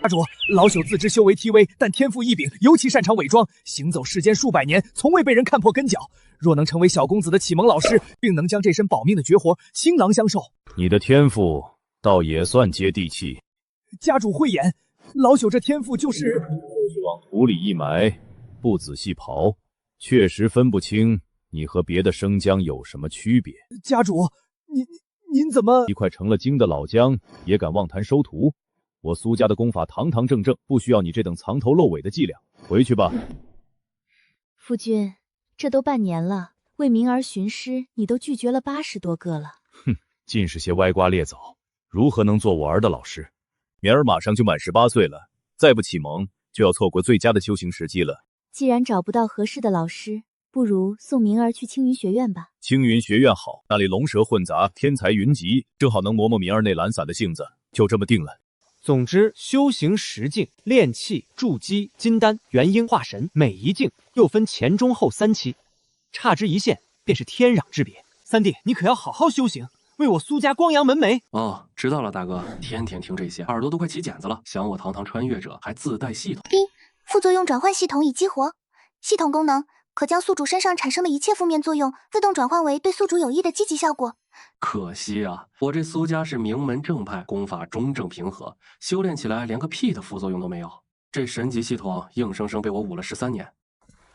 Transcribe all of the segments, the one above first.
家主，老朽自知修为低微，但天赋异禀，尤其擅长伪装，行走世间数百年，从未被人看破根脚。若能成为小公子的启蒙老师，并能将这身保命的绝活倾囊相授，你的天赋倒也算接地气。家主慧眼，老朽这天赋就是往土里一埋，不仔细刨，确实分不清你和别的生姜有什么区别。家主，您怎么一块成了精的老姜也敢妄谈收徒？我苏家的功法堂堂正正，不需要你这等藏头露尾的伎俩。回去吧。夫君，这都半年了，为明儿寻师，你都拒绝了80多个了。哼，尽是些歪瓜裂枣，如何能做我儿的老师？明儿马上就满18岁了，再不启蒙，就要错过最佳的修行时机了。既然找不到合适的老师，不如送明儿去青云学院吧。青云学院好，那里龙蛇混杂，天才云集，正好能磨磨明儿那懒散的性子。就这么定了。总之，修行10境：炼气、筑基、金丹、元婴、化神，每一境又分前中后3期，差之一线便是天壤之别。三弟，你可要好好修行，为我苏家光扬门楣。哦，知道了，大哥。天天听这些，耳朵都快起茧子了。想我堂堂穿越者还自带系统。副作用转换系统已激活，系统功能可将宿主身上产生的一切负面作用自动转换为对宿主有益的积极效果。可惜啊，我这苏家是名门正派，功法中正平和，修炼起来连个屁的副作用都没有。这神级系统硬生生被我捂了13年。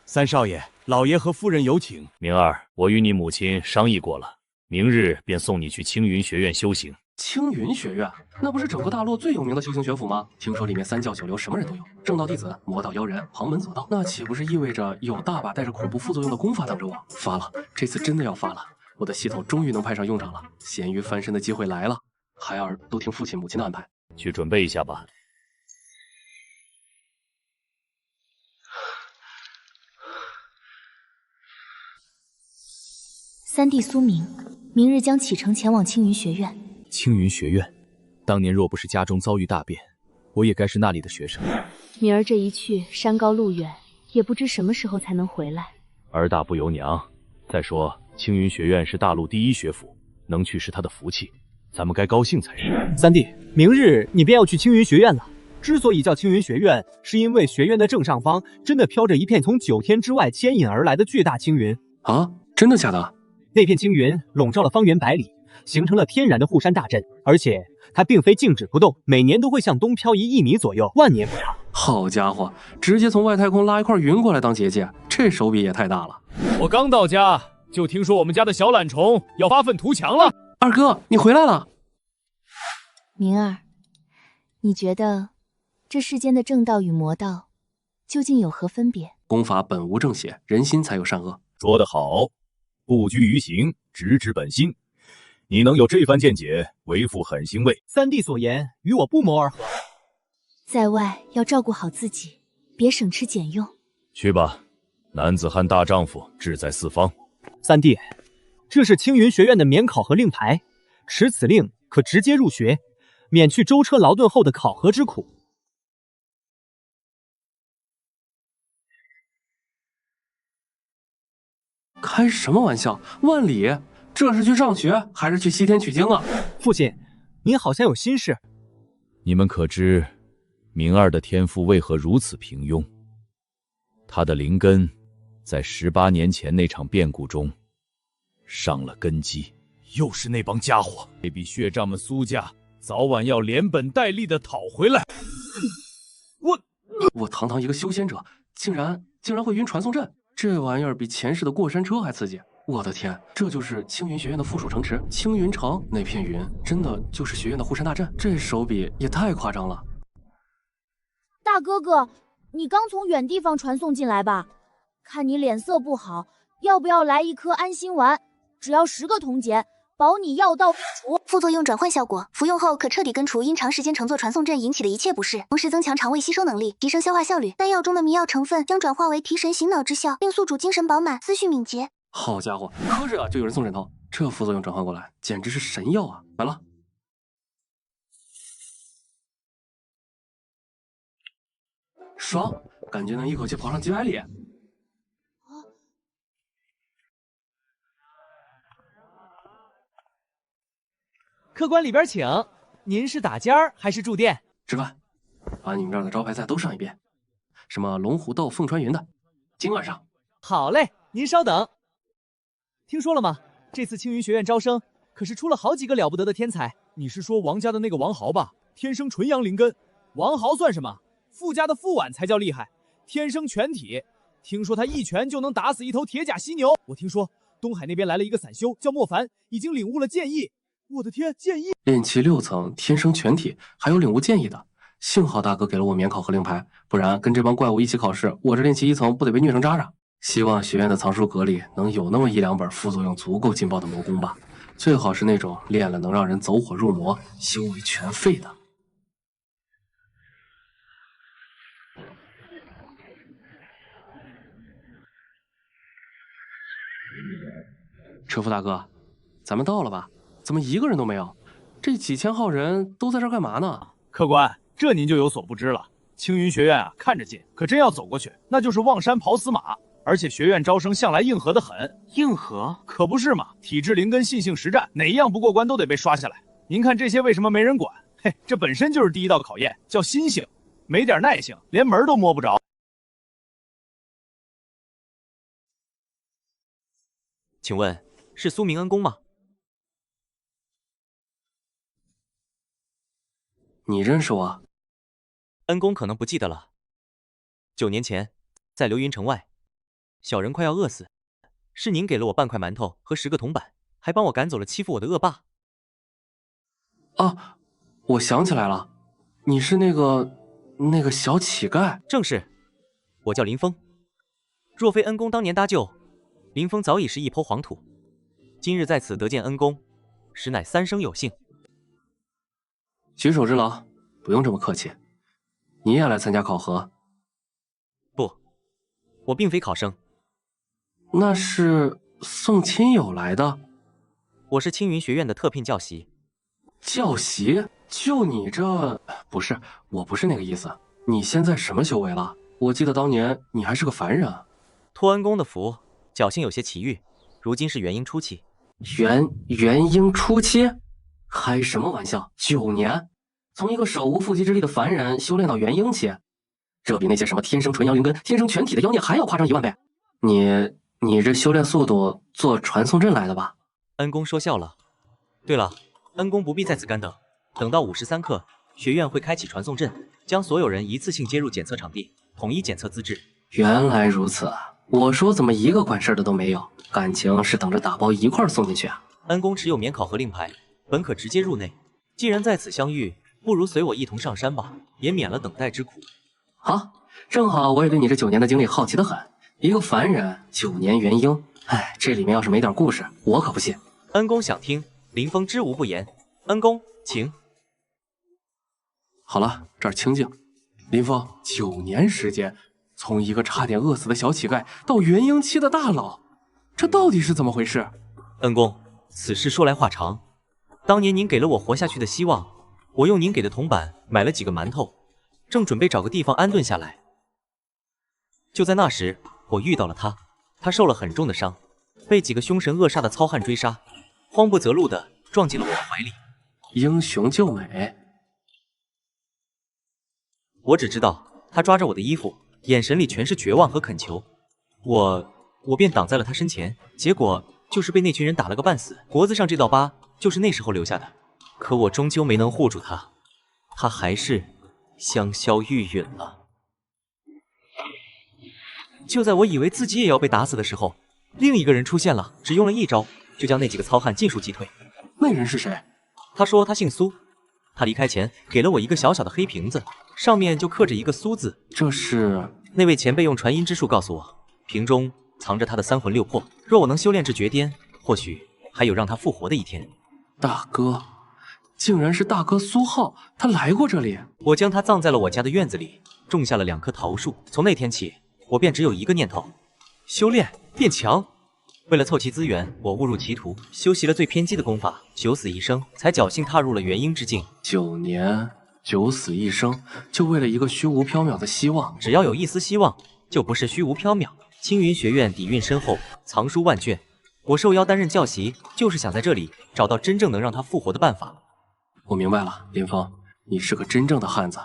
三少爷，老爷和夫人有请。明儿，我与你母亲商议过了，明日便送你去青云学院修行。青云学院，那不是整个大陆最有名的修行学府吗？听说里面3教9流什么人都有，正道弟子、魔道妖人、旁门左道，那岂不是意味着有大把带着恐怖副作用的功法等着我？发了，这次真的要发了！我的系统终于能派上用场了，咸鱼翻身的机会来了。孩儿都听父亲母亲的安排，去准备一下吧。三弟苏明，明日将启程前往青云学院。青云学院，当年若不是家中遭遇大变，我也该是那里的学生。明儿这一去，山高路远，也不知什么时候才能回来。儿大不由娘。再说，青云学院是大陆第一学府，能去是他的福气，咱们该高兴才是。三弟，明日你便要去青云学院了。之所以叫青云学院，是因为学院的正上方真的飘着一片从9天之外牵引而来的巨大青云啊！真的假的？那片青云笼罩了方圆100里，形成了天然的护山大阵，而且它并非静止不动，每年都会向东漂移1米左右，万年不长。好家伙，直接从外太空拉一块云过来当结界，这手笔也太大了。我刚到家，就听说我们家的小懒虫要发愤图强了。二哥，你回来了。明儿，你觉得这世间的正道与魔道究竟有何分别？功法本无正邪，人心才有善恶。说得好，不拘于形，直指本心。你能有这番见解，为父很欣慰。三弟所言与我不谋而合。在外要照顾好自己，别省吃俭用。去吧，男子汉大丈夫，志在四方。三弟，这是青云学院的免考核令牌，持此令可直接入学，免去舟车劳顿后的考核之苦。开什么玩笑？万里，这是去上学还是去西天取经啊？父亲，您好像有心事。你们可知明儿的天赋为何如此平庸？他的灵根在18年前那场变故中上了根基。又是那帮家伙，这笔血账们苏家早晚要连本带利的讨回来。我堂堂一个修仙者，竟然会晕传送阵，这玩意儿比前世的过山车还刺激。我的天，这就是青云学院的附属城池青云城，那片云真的就是学院的护山大阵，这手笔也太夸张了。大哥哥，你刚从远地方传送进来吧？看你脸色不好，要不要来一颗安心丸？只要10个铜钱，保你药到病除。副作用转换效果，服用后可彻底根除因长时间乘坐传送阵引起的一切不适，同时增强肠胃吸收能力，提升消化效率。但药中的迷药成分将转化为提神醒脑之效，令宿主精神饱满，思绪敏捷。好家伙，磕着就有人送枕头，这副作用转换过来简直是神药啊！来了，爽，感觉能一口气跑上几百里。客官里边请，您是打尖儿还是住店？吃饭。把你们这儿的招牌菜都上一遍，什么龙虎斗、凤穿云的，今晚上。好嘞，您稍等。听说了吗？这次青云学院招生可是出了好几个了不得的天才。你是说王家的那个王豪吧？天生纯阳灵根。王豪算什么？傅家的傅婉才叫厉害，天生全体。听说他一拳就能打死一头铁甲犀牛。我听说东海那边来了一个散修，叫莫凡，已经领悟了剑意。我的天，剑意！炼气6层，天生全体，还有领悟剑意的。幸好大哥给了我免考和令牌，不然跟这帮怪物一起考试，我这炼气1层不得被虐成渣渣。希望学院的藏书阁里能有那么1、2本副作用足够劲爆的魔功吧，最好是那种练了能让人走火入魔、修为全废的。车夫大哥，咱们到了吧？怎么一个人都没有？这几千号人都在这儿干嘛呢？客官，这您就有所不知了。青云学院啊，看着近，可真要走过去，那就是望山跑死马。而且学院招生向来硬核的很。硬核？可不是嘛，体质灵根信性实战，哪一样不过关都得被刷下来。您看这些为什么没人管？嘿，这本身就是第一道考验，叫心性。没点耐性，连门都摸不着。请问是苏明恩公吗？你认识我？恩公可能不记得了。9年前，在流云城外，小人快要饿死，是您给了我半块馒头和10个铜板，还帮我赶走了欺负我的恶霸。啊，我想起来了，你是那个小乞丐。正是，我叫林峰。若非恩公当年搭救，林峰早已是一抔黄土。今日在此得见恩公，实乃3生有幸。举手之劳，不用这么客气。你也来参加考核？不，我并非考生。那是送亲友来的？我是青云学院的特聘教习。教习？就你这……不是，我不是那个意思。你现在什么修为了？我记得当年你还是个凡人。托恩公的福，侥幸有些奇遇，如今是元婴初期。元婴初期？开什么玩笑！9年，从一个手无缚鸡之力的凡人修炼到元婴期，这比那些什么天生纯阳灵根、天生全体的妖孽还要夸张1万倍。你这修炼速度做传送阵来的吧？恩公说笑了。对了，恩公不必在此干等，等到53刻，学院会开启传送阵，将所有人一次性接入检测场地，统一检测资质。原来如此，我说怎么一个管事的都没有？感情是等着打包一块送进去啊？恩公持有免考核令牌，本可直接入内。既然在此相遇，不如随我一同上山吧，也免了等待之苦。好，正好我也对你这9年的经历好奇的很。一个凡人9年元婴，哎，这里面要是没点故事，我可不信。恩公想听，林峰知无不言。恩公，请。好了，这儿清静。林峰，9年时间，从一个差点饿死的小乞丐到元婴期的大佬，这到底是怎么回事？恩公，此事说来话长。当年您给了我活下去的希望，我用您给的铜板买了几个馒头，正准备找个地方安顿下来。就在那时，我遇到了他，他受了很重的伤，被几个凶神恶煞的糙汉追杀，慌不择路的撞进了我的怀里。英雄救美。我只知道他抓着我的衣服，眼神里全是绝望和恳求。我便挡在了他身前，结果就是被那群人打了个半死，脖子上这道疤就是那时候留下的。可我终究没能护住他，他还是香消玉殒了。就在我以为自己也要被打死的时候，另一个人出现了，只用了1招就将那几个糙汉尽数击退。那人是谁？他说他姓苏，他离开前给了我一个小小的黑瓶子，上面就刻着一个苏字。这是那位前辈用传音之术告诉我，瓶中藏着他的3魂6魄，若我能修炼至绝巅，或许还有让他复活的一天。大哥，竟然是大哥苏浩，他来过这里。我将他葬在了我家的院子里，种下了2棵桃树。从那天起，我便只有一个念头：修炼变强。为了凑齐资源，我误入歧途，修习了最偏激的功法，九死一生，才侥幸踏入了元婴之境。9年9死1生，就为了一个虚无缥缈的希望。只要有一丝希望，就不是虚无缥缈。青云学院底蕴深厚，藏书万卷，我受邀担任教习，就是想在这里找到真正能让他复活的办法。我明白了，林峰，你是个真正的汉子。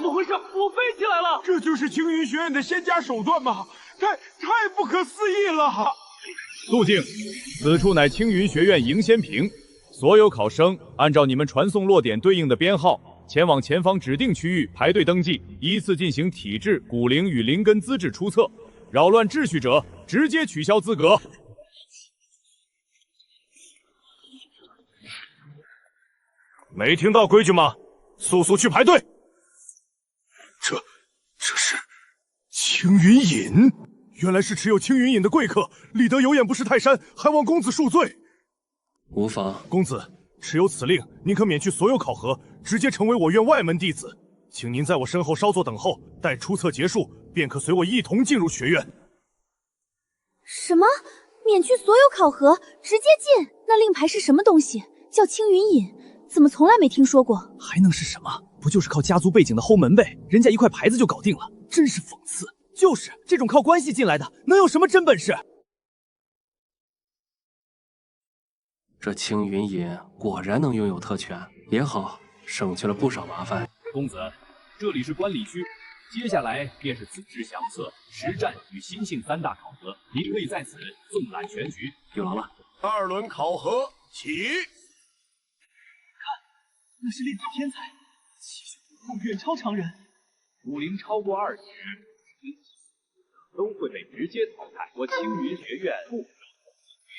怎么回事？我飞起来了！这就是青云学院的仙家手段吗？太不可思议了！肃静，此处乃青云学院迎仙坪，所有考生按照你们传送落点对应的编号，前往前方指定区域排队登记，依次进行体质、骨龄与灵根资质初测。扰乱秩序者，直接取消资格。没听到规矩吗？速速去排队！这是青云隐，原来是持有青云隐的贵客，立德有眼不识泰山，还望公子恕罪。无妨，公子持有此令，您可免去所有考核，直接成为我院外门弟子。请您在我身后稍作等候，待初测结束，便可随我一同进入学院。什么？免去所有考核，直接进？那令牌是什么东西？叫青云隐？怎么从来没听说过？还能是什么？不就是靠家族背景的后门呗？人家一块牌子就搞定了，真是讽刺。就是这种靠关系进来的，能有什么真本事？这青云隐果然能拥有特权，也好，省去了不少麻烦。公子，这里是观礼区，接下来便是资质详测、实战与心性3大考核，您可以在此纵览全局。有劳了。2轮考核起。那是练体天才，气血功远超常人，武龄超过20都会被直接淘汰。我青云学院不容于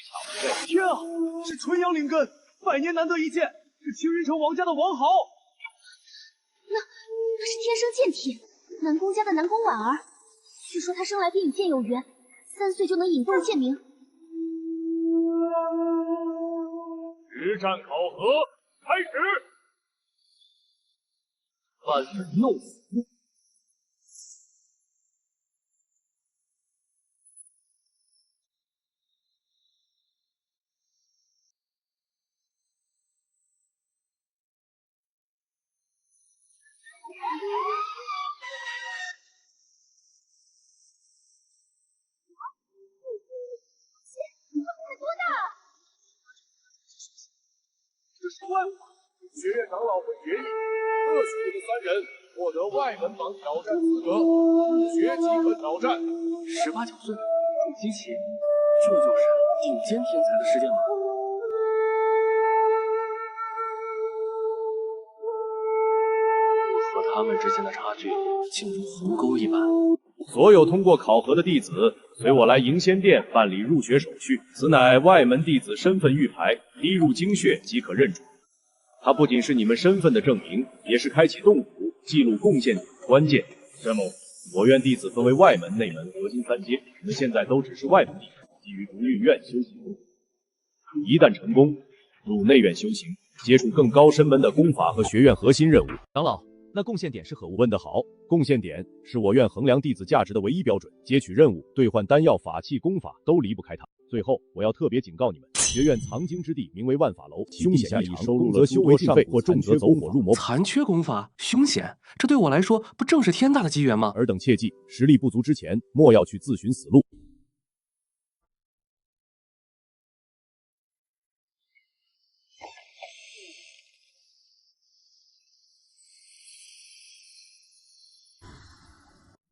抢位。天啊，是纯阳灵根，100年难得一见，是青云城王家的王豪。那是天生剑体，南宫家的南宫婉儿。据说他生来便与剑有缘，3岁就能引动剑鸣。实战考核开始。半人弄死。这是怪物，学院长老会决议，特许你们3人获得外门榜挑战资格，入学即可挑战。18、19岁，重机器，这就是顶尖天才的世界吗？我和他们之间的差距，竟如鸿沟一般。所有通过考核的弟子，随我来迎仙殿办理入学手续。此乃外门弟子身份玉牌，滴入经穴即可认主。它不仅是你们身份的证明，也是开启洞府、记录贡献点的关键。陈某，我院弟子分为外门、内门、核心3阶，你们现在都只是外门弟子，基于如运院修行。一旦成功，入内院修行，接触更高深门的功法和学院核心任务。长老，那贡献点是何物？问得好，贡献点是我院衡量弟子价值的唯一标准，接取任务、兑换丹药、法器、功法都离不开它。最后，我要特别警告你们，学院藏经之地名为万法楼，凶险异常，收入了修为尽废或重则走火入魔。残缺功法，凶险，这对我来说不正是天大的机缘吗？尔等切记，实力不足之前，莫要去自寻死路。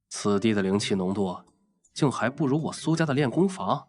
此地的灵气浓度，竟还不如我苏家的练功房。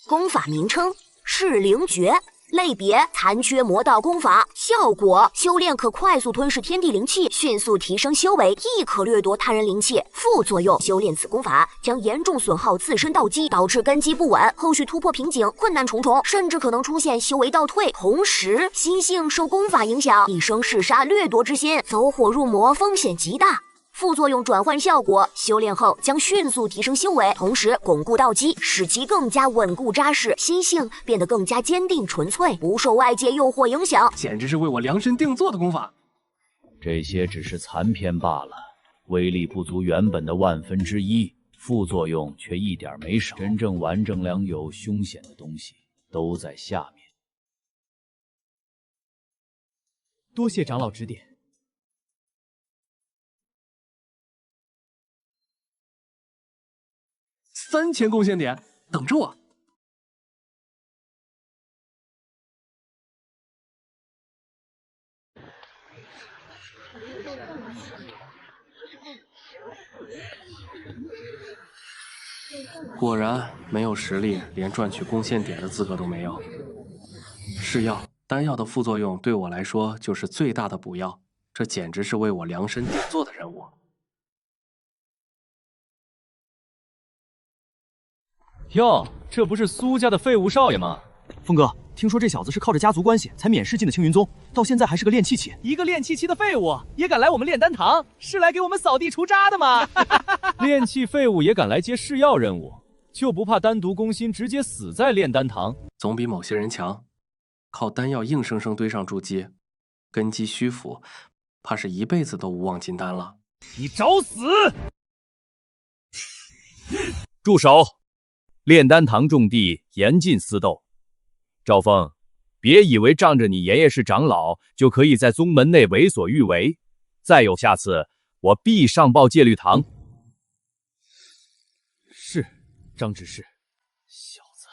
功法名称：噬灵诀，类别：残缺魔道功法，效果：修炼可快速吞噬天地灵气，迅速提升修为，亦可掠夺他人灵气。副作用：修炼此功法将严重损耗自身道基，导致根基不稳，后续突破瓶颈困难重重，甚至可能出现修为倒退。同时，心性受功法影响，一生嗜杀掠夺之心，走火入魔，风险极大。副作用转换效果：修炼后将迅速提升修为，同时巩固道基，使其更加稳固扎实，心性变得更加坚定纯粹，不受外界诱惑影响。简直是为我量身定做的功法。这些只是残篇罢了，威力不足原本的1/1000，副作用却一点没少。真正完整良有凶险的东西都在下面。多谢长老指点。3000贡献点，等着我。果然没有实力，连赚取贡献点的资格都没有。是药，丹药的副作用对我来说就是最大的补药，这简直是为我量身定做的任务。哟，这不是苏家的废物少爷吗？峰哥，听说这小子是靠着家族关系才免试进的青云宗，到现在还是个练气期。一个练气期的废物也敢来我们炼丹堂，是来给我们扫地除渣的吗？练气废物也敢来接试药任务，就不怕单独攻心直接死在炼丹堂？总比某些人强。靠丹药硬生生堆上筑基，根基虚腐，怕是一辈子都无望进丹了。你找死！住手！炼丹堂种地严禁私斗。赵峰，别以为仗着你爷爷是长老就可以在宗门内为所欲为，再有下次，我必上报戒律堂。是，张执事。小子，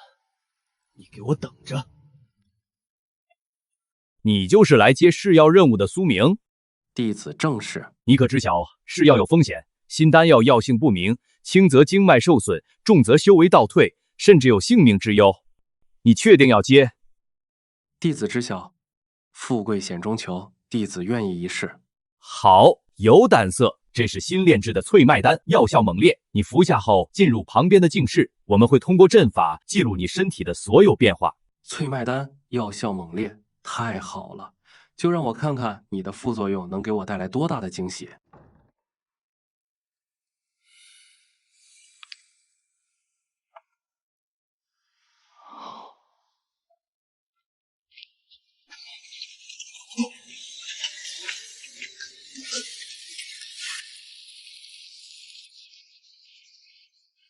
你给我等着！你就是来接试药任务的苏明？弟子正是。你可知晓试药有风险？新丹药药性不明，轻则经脉受损，重则修为倒退，甚至有性命之忧。你确定要接？弟子知晓。富贵险中求，弟子愿意一试。好，有胆色。这是新炼制的淬脉丹，药效猛烈。你服下后进入旁边的静室，我们会通过阵法记录你身体的所有变化。淬脉丹药效猛烈，太好了！就让我看看你的副作用能给我带来多大的惊喜。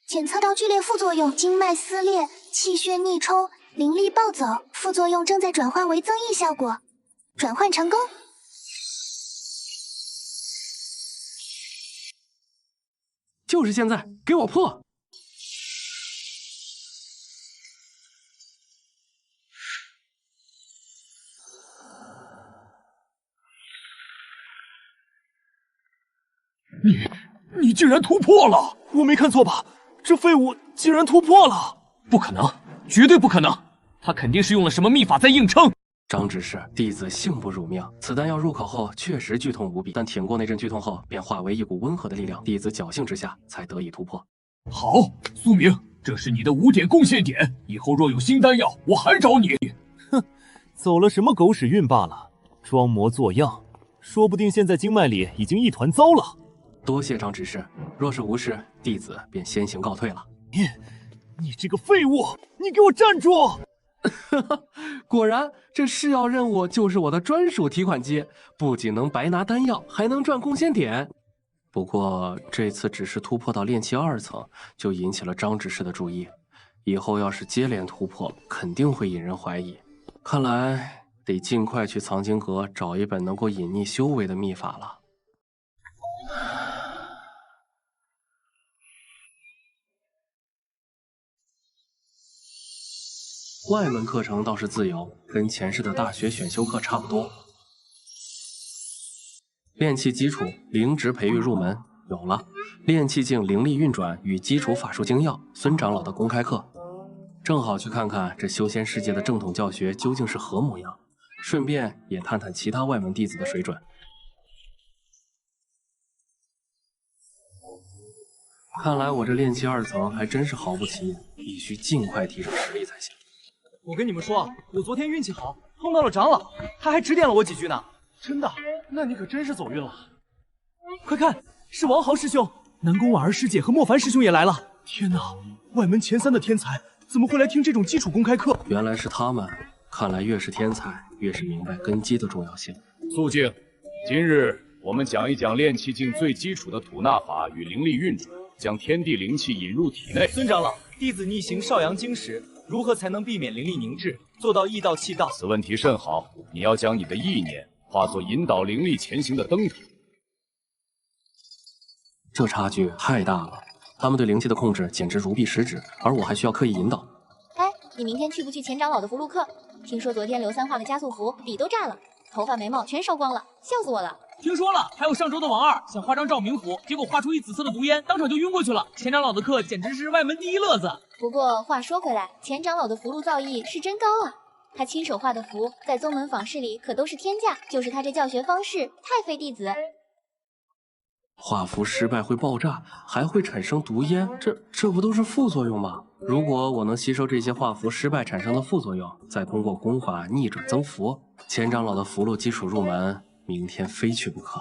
检测到剧烈副作用，经脉撕裂，气血逆冲，灵力暴走，副作用正在转化为增益效果，转换成功。就是现在，给我破！你竟然突破了！我没看错吧？这废物竟然突破了！不可能，绝对不可能！他肯定是用了什么秘法在硬撑。张执事，弟子幸不辱命。此丹药入口后确实剧痛无比，但挺过那阵剧痛后，便化为一股温和的力量。弟子侥幸之下，才得以突破。好，苏明，这是你的5点贡献点。以后若有新丹药，我还找你。哼，走了什么狗屎运罢了，装模作样，说不定现在经脉里已经一团糟了。多谢张执事，若是无事，弟子便先行告退了。你这个废物，你给我站住！果然，这试药任务就是我的专属提款机，不仅能白拿丹药，还能赚贡献点。不过这次只是突破到炼气2层，就引起了张执事的注意。以后要是接连突破，肯定会引人怀疑。看来得尽快去藏经阁找一本能够隐匿修为的秘法了。外门课程倒是自由，跟前世的大学选修课差不多。炼气基础，灵职培育入门有了。炼气境灵力运转与基础法术精要，孙长老的公开课，正好去看看这修仙世界的正统教学究竟是何模样，顺便也探探其他外门弟子的水准。看来我这炼气2层还真是毫不起眼，必须尽快提升实力才行。我跟你们说，我昨天运气好，碰到了长老，他还指点了我几句呢。真的？那你可真是走运了。快看，是王豪师兄、南宫婉儿师姐和莫凡师兄也来了。天哪，外门前3的天才怎么会来听这种基础公开课？原来是他们。看来越是天才，越是明白根基的重要性。肃静，今日我们讲一讲炼气境最基础的吐纳法与灵力运转，将天地灵气引入体内。孙长老，弟子逆行少阳经时，如何才能避免灵力凝滞，做到意道气道？此问题甚好，你要将你的意念化作引导灵力前行的灯塔。这差距太大了，他们对灵气的控制简直如臂使指，而我还需要刻意引导。哎，你明天去不去钱长老的符箓课？听说昨天刘三画的加速符笔都炸了，头发眉毛全烧光了，笑死我了。听说了，还有上周的王二想画张照明符，结果画出一紫色的毒烟，当场就晕过去了。钱长老的课简直是外门第一乐子。不过话说回来，钱长老的符箓造诣是真高啊，他亲手画的符在宗门坊室里可都是天价，就是他这教学方式太费弟子。画符失败会爆炸，还会产生毒烟，这不都是副作用吗？如果我能吸收这些画符失败产生的副作用，再通过功法逆转增幅，钱长老的符箓基础入门，明天非去不可。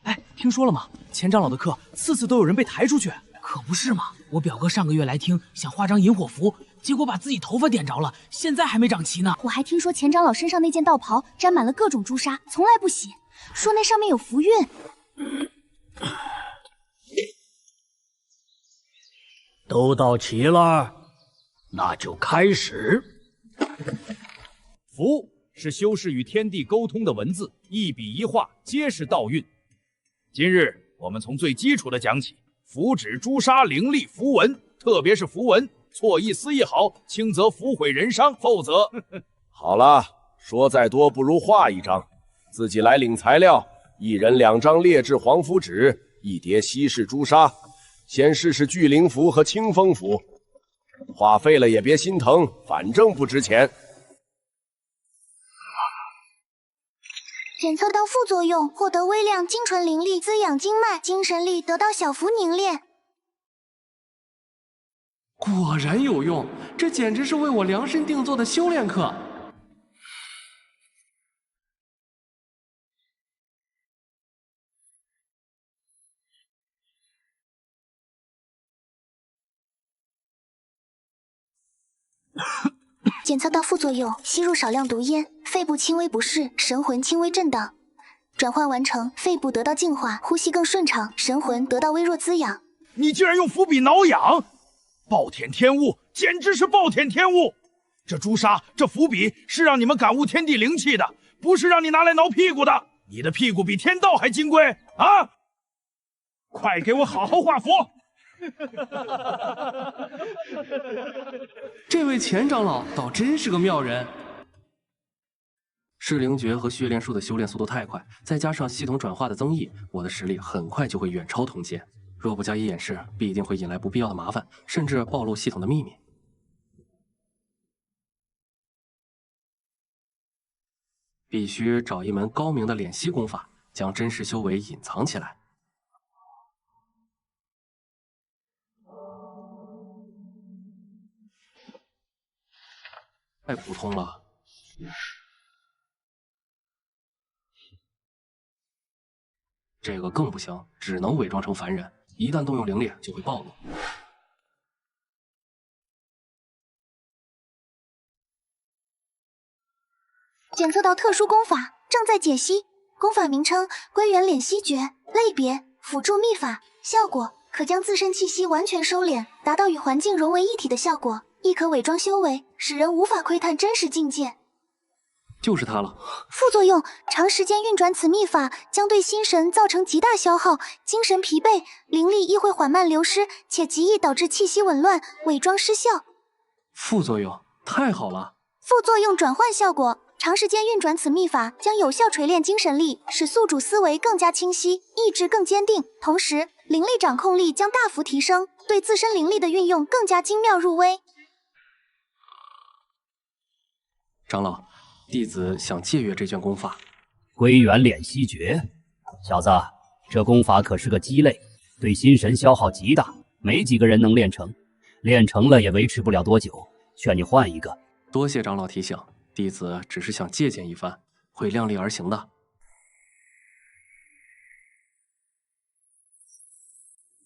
哎，听说了吗？钱长老的课次次都有人被抬出去。可不是嘛！我表哥上个月来听，想画张引火符，结果把自己头发点着了，现在还没长齐呢。我还听说钱长老身上那件道袍沾满了各种朱砂，从来不洗，说那上面有符韵。都到齐了，那就开始。符是修士与天地沟通的文字，一笔一画皆是道韵。今日我们从最基础的讲起。符指朱砂灵力符文，特别是符文，错一丝一毫，轻则符毁人伤，否则……好了，说再多不如画一张，自己来领材料，一人2张劣质黄符纸，1叠稀释朱砂，先试试聚灵符和清风符，画废了也别心疼，反正不值钱。检测到副作用，获得微量精纯灵力滋养经脉，精神力得到小幅凝练。果然有用，这简直是为我量身定做的修炼课。检测到副作用，吸入少量毒烟，肺部轻微不适，神魂轻微震荡。转换完成，肺部得到净化，呼吸更顺畅，神魂得到微弱滋养。你竟然用伏笔挠痒，暴殄天物，简直是暴殄天物！这朱砂，这伏笔是让你们感悟天地灵气的，不是让你拿来挠屁股的。你的屁股比天道还金贵啊！快给我好好画符！这位钱长老倒真是个妙人。噬灵诀和血炼术的修炼速度太快，再加上系统转化的增益，我的实力很快就会远超同阶。若不加以掩饰，必定会引来不必要的麻烦，甚至暴露系统的秘密。必须找一门高明的敛息功法，将真实修为隐藏起来。太普通了。这个更不行，只能伪装成凡人，一旦动用灵力就会暴露。检测到特殊功法，正在解析。功法名称：归元敛息诀，类别：辅助秘法，效果：可将自身气息完全收敛，达到与环境融为一体的效果，亦可伪装修为，使人无法窥探真实境界。就是它了。副作用：长时间运转此秘法将对心神造成极大消耗，精神疲惫，灵力亦会缓慢流失，且极易导致气息紊乱，伪装失效。副作用太好了。副作用转换效果：长时间运转此秘法将有效锤炼精神力，使宿主思维更加清晰，意志更坚定，同时灵力掌控力将大幅提升，对自身灵力的运用更加精妙入微。长老，弟子想借阅这卷功法。归元敛息诀，小子，这功法可是个鸡肋，对心神消耗极大，没几个人能练成，练成了也维持不了多久，劝你换一个。多谢长老提醒，弟子只是想借鉴一番，会量力而行的。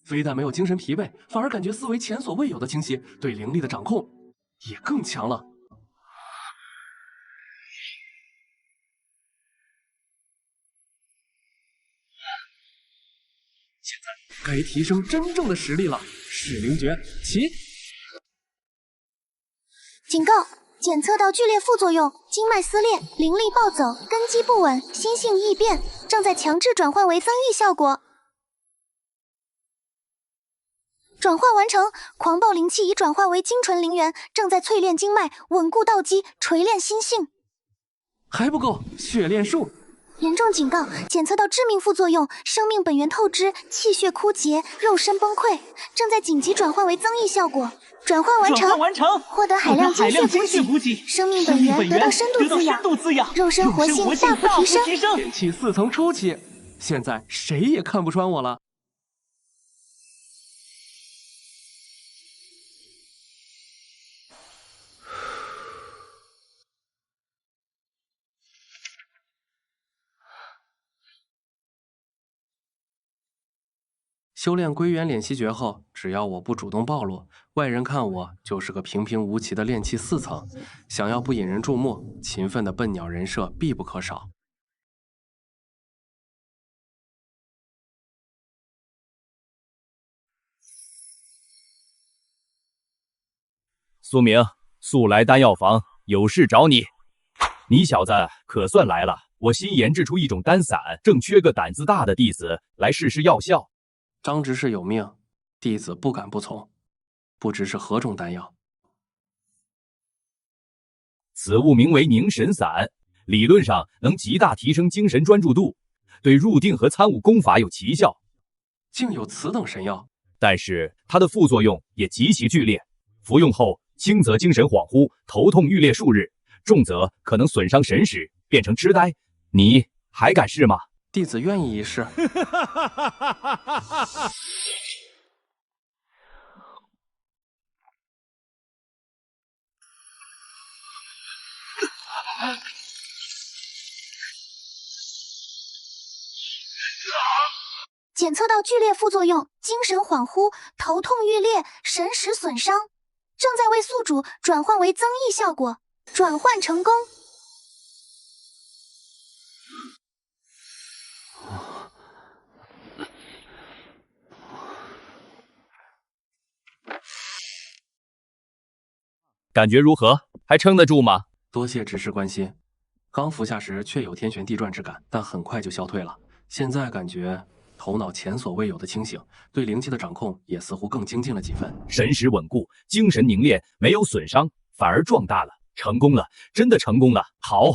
非但没有精神疲惫，反而感觉思维前所未有的清晰，对灵力的掌控也更强了。现在该提升真正的实力了。噬灵诀起！警告！检测到剧烈副作用，经脉撕裂，灵力暴走，根基不稳，心性异变，正在强制转换为增益效果。转换完成，狂暴灵气已转化为精纯灵元，正在淬炼经脉，稳固道基，锤炼心性。还不够，血炼术。严重警告！检测到致命副作用，生命本源透支，气血枯竭，肉身崩溃，正在紧急转换为增益效果。转换完成，获得海量精血补给，生命本源得到深度滋养，肉身活性大幅提升。炼气4层初期，现在谁也看不穿我了。修炼归元敛息诀后，只要我不主动暴露，外人看我就是个平平无奇的炼气4层。想要不引人注目，勤奋的笨鸟人设必不可少。苏明，速来丹药房，有事找你。你小子可算来了，我新研制出一种丹散，正缺个胆子大的弟子来试试药效。张执事有命，弟子不敢不从。不知是何种丹药？此物名为凝神散，理论上能极大提升精神专注度，对入定和参悟功法有奇效。竟有此等神药！但是它的副作用也极其剧烈，服用后轻则精神恍惚，头痛欲裂数日，重则可能损伤神识，变成痴呆。你还敢试吗？弟子愿意一试。检测到剧烈副作用，精神恍惚，头痛欲裂，神识损伤，正在为宿主转换为增益效果，转换成功。感觉如何？还撑得住吗？多谢执事关心。刚服下时确有天旋地转之感，但很快就消退了。现在感觉头脑前所未有的清醒，对灵气的掌控也似乎更精进了几分。神识稳固，精神凝练，没有损伤，反而壮大了。成功了，真的成功了！好，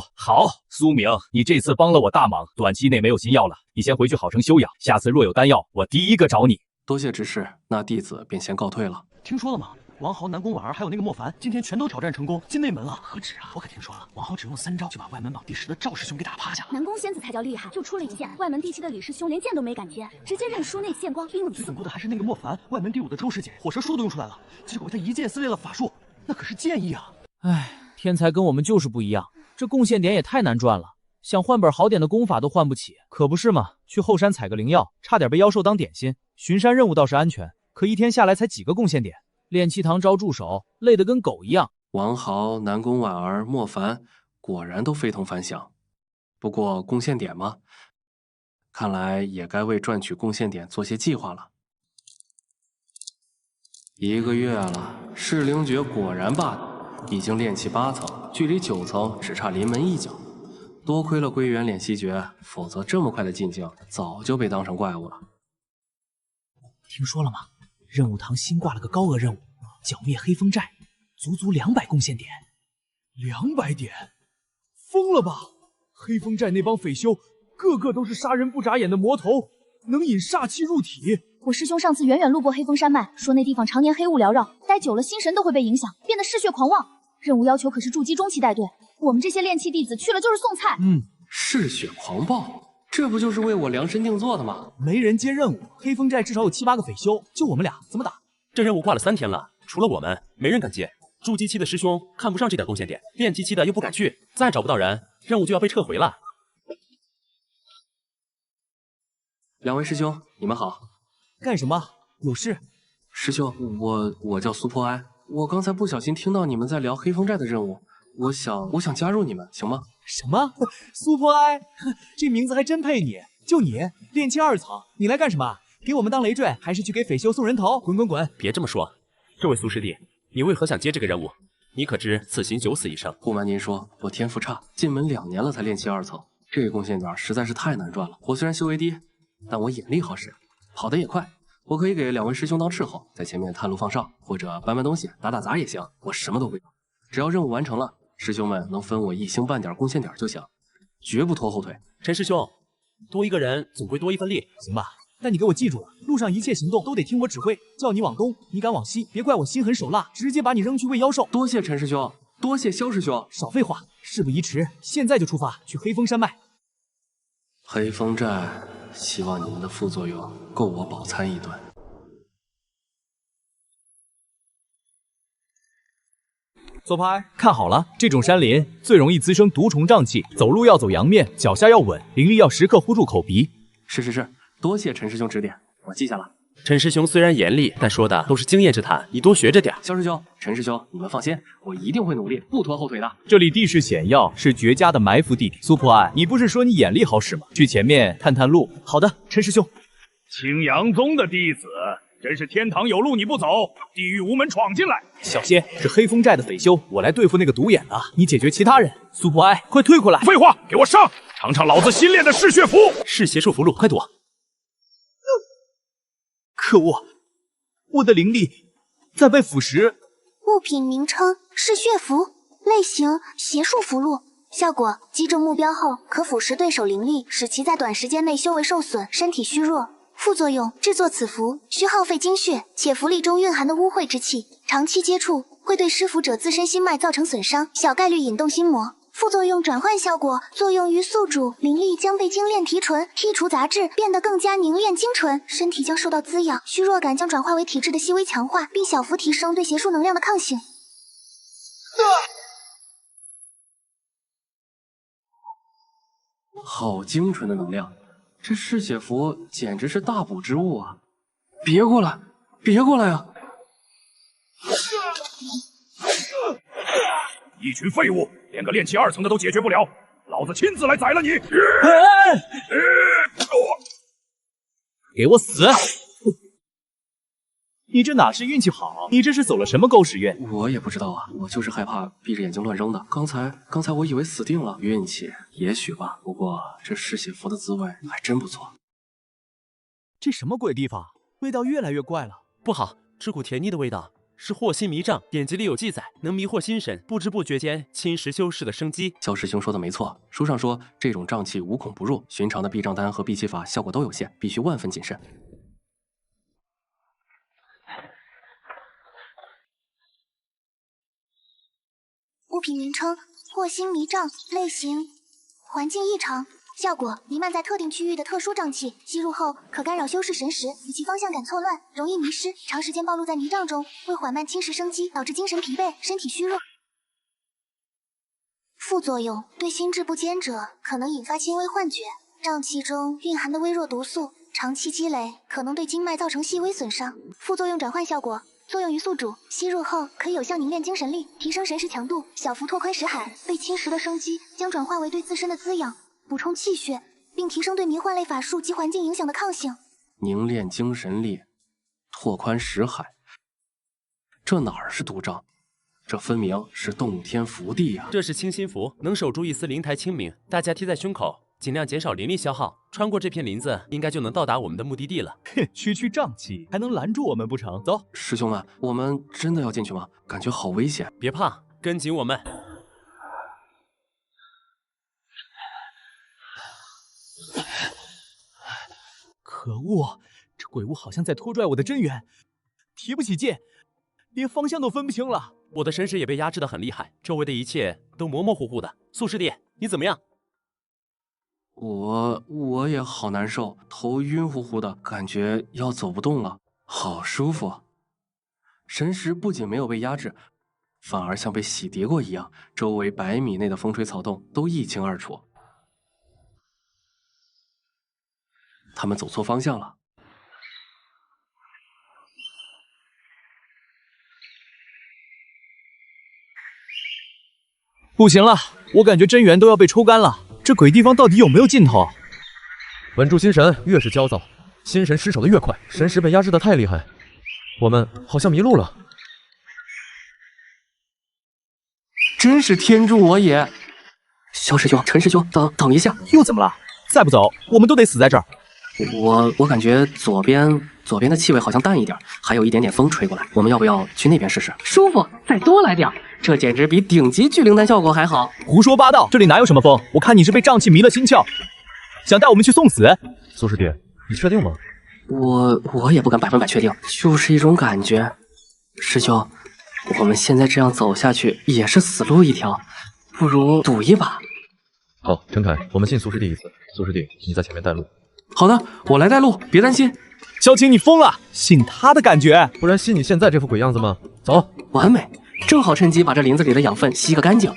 苏明，你这次帮了我大忙。短期内没有新药了，你先回去好生休养。下次若有丹药，我第一个找你。多谢执事，那弟子便先告退了。听说了吗？王豪、南宫婉儿还有那个莫凡，今天全都挑战成功，进内门了。何止啊！我可听说了，王豪只用3招就把外门榜第10的赵师兄给打趴下了。南宫仙子才叫厉害，就出了一剑，外门第7的李师兄连剑都没敢接，直接认输内剑光冰了。最恐怖的还是那个莫凡，外门第5的周师姐，火蛇术都用出来了，结果他一剑撕裂了法术，那可是剑意啊！唉，天才跟我们就是不一样，这贡献点也太难赚了，想换本好点的功法都换不起。可不是嘛，去后山采个灵药，差点被妖兽当点心。巡山任务倒是安全，可一天下来才几个贡献点。炼气堂招助手，累得跟狗一样。王豪、南宫婉儿、莫凡果然都非同凡响。不过贡献点嘛，看来也该为赚取贡献点做些计划了。1个月了，噬灵诀果然霸道，已经炼气8层，距离9层只差临门一脚。多亏了归元敛息诀，否则这么快的进境，早就被当成怪物了。听说了吗？任务堂新挂了个高额任务，剿灭黑风寨，足200贡献点。200点？疯了吧！黑风寨那帮匪修，个个都是杀人不眨眼的魔头，能引煞气入体。我师兄上次远远路过黑风山脉，说那地方常年黑雾缭绕，待久了心神都会被影响，变得嗜血狂妄。任务要求可是筑基中期带队，我们这些炼气弟子去了就是送菜。嗜血狂暴。这不就是为我量身定做的吗？没人接任务，黑风寨至少有7、8个匪修，就我们俩，怎么打？这任务挂了3天了，除了我们，没人敢接。筑基期的师兄看不上这点贡献点，炼基期的又不敢去，再找不到人，任务就要被撤回了。2位师兄，你们好。干什么？有事？师兄，我叫苏破哀，我刚才不小心听到你们在聊黑风寨的任务，我想加入你们，行吗？什么？苏破哀，这名字还真配你。就你，炼气2层，你来干什么？给我们当累赘，还是去给匪修送人头？滚滚滚！别这么说，这位苏师弟，你为何想接这个任务？你可知此行九死一生？不瞒您说，我天赋差，进门2年了才练气2层，这个贡献点实在是太难赚了。我虽然修为低，但我眼力好使，跑得也快。我可以给2位师兄当斥候，在前面探路放哨，或者搬东西、打杂也行，我什么都会。只要任务完成了，师兄们能分我1星半点贡献点就行，绝不拖后腿。陈师兄，多一个人总归多一份力，行吧？但你给我记住了，路上一切行动都得听我指挥，叫你往东，你敢往西，别怪我心狠手辣，直接把你扔去喂妖兽。多谢陈师兄，多谢萧师兄。少废话，事不宜迟，现在就出发去黑风山脉。黑风寨，希望你们的副作用够我饱餐一顿。左派，看好了，这种山林最容易滋生毒虫瘴气，走路要走阳面，脚下要稳，灵力要时刻护住口鼻。是，多谢陈师兄指点，我记下了。陈师兄虽然严厉，但说的都是经验之谈，你多学着点。萧师兄、陈师兄，你们放心，我一定会努力，不拖后腿的。这里地势险要，是绝佳的埋伏地点。苏破案，你不是说你眼力好使吗？去前面探探路。好的，陈师兄。青阳宗的弟子，真是天堂有路你不走，地狱无门闯进来。小仙，是黑风寨的匪修，我来对付那个独眼的，你解决其他人。苏破哀，快退过来！废话，给我上！尝尝老子新练的嗜血符。是邪术符箓，快躲！可恶，我的灵力在被腐蚀。物品名称：嗜血符，类型：邪术符箓，效果：击中目标后可腐蚀对手灵力，使其在短时间内修为受损，身体虚弱。副作用：制作此符需耗费精血，且符力中蕴含的污秽之气，长期接触会对施符者自身心脉造成损伤，小概率引动心魔。副作用：转换效果，作用于宿主，灵力将被精炼提纯，剔除杂质，变得更加凝练精纯，身体将受到滋养，虚弱感将转化为体质的细微强化，并小幅提升对邪术能量的抗性。好精纯的能量，这嗜血符简直是大补之物啊！别过来，别过来呀！一群废物，连个练气2层的都解决不了，老子亲自来宰了你！给我死！你这哪是运气好，你这是走了什么狗屎运？我也不知道啊，我就是害怕闭着眼睛乱扔的。刚才我以为死定了，运气也许吧。不过这嗜血符的滋味还真不错。这什么鬼地方？味道越来越怪了。不好，这股甜腻的味道是祸心迷障，典籍里有记载，能迷惑心神，不知不觉间侵蚀修士的生机。萧师兄说的没错，书上说这种瘴气无孔不入，寻常的避瘴丹和避气法效果都有限，必须万分谨慎。物品名称：祸心迷障，类型：环境异常，效果：弥漫在特定区域的特殊瘴气，吸入后可干扰修士神识，使其方向感错乱，容易迷失，长时间暴露在迷障中，会缓慢侵蚀生机，导致精神疲惫、身体虚弱。副作用：对心智不坚者可能引发轻微幻觉，瘴气中蕴含的微弱毒素，长期积累可能对经脉造成细微损伤。副作用：转换效果。作用于宿主，吸入后可以有效凝练精神力，提升神识强度，小幅拓宽识海。被侵蚀的生机将转化为对自身的滋养，补充气血，并提升对迷幻类法术及环境影响的抗性。凝练精神力，拓宽识海，这哪儿是毒瘴？这分明是洞天福地啊！这是清心符，能守住一丝灵台清明，大家贴在胸口，尽量减少灵力消耗。穿过这片林子，应该就能到达我们的目的地了。哼，区区瘴气还能拦住我们不成？走，师兄们，我们真的要进去吗？感觉好危险。别怕，跟紧我们。可恶，这鬼物好像在拖拽我的真元，提不起劲，连方向都分不清了。我的神识也被压制得很厉害，周围的一切都模模糊糊的。苏师弟，你怎么样？我也好难受，头晕乎乎的，感觉要走不动了，好舒服。神识不仅没有被压制，反而像被洗涤过一样，周围100米内的风吹草动都一清二楚。他们走错方向了。不行了，我感觉真元都要被抽干了。这鬼地方到底有没有尽头？稳住心神，越是焦躁，心神失守的越快。神识被压制的太厉害，我们好像迷路了。真是天助我也！萧师兄、陈师兄，等一下，又怎么了？再不走，我们都得死在这儿。我感觉左边的气味好像淡一点，还有一点点风吹过来，我们要不要去那边试试？舒服，再多来点，这简直比顶级聚灵丹效果还好。胡说八道，这里哪有什么风？我看你是被瘴气迷了心窍，想带我们去送死？苏师弟，你确定吗？我也不敢100%确定，就是一种感觉。师兄，我们现在这样走下去也是死路一条，不如赌一把。好，陈凯，我们信苏师弟一次。苏师弟，你在前面带路。好的，我来带路，别担心。萧晴，你疯了，信他的感觉，不然信你现在这副鬼样子吗？走，完美，正好趁机把这林子里的养分吸个干净。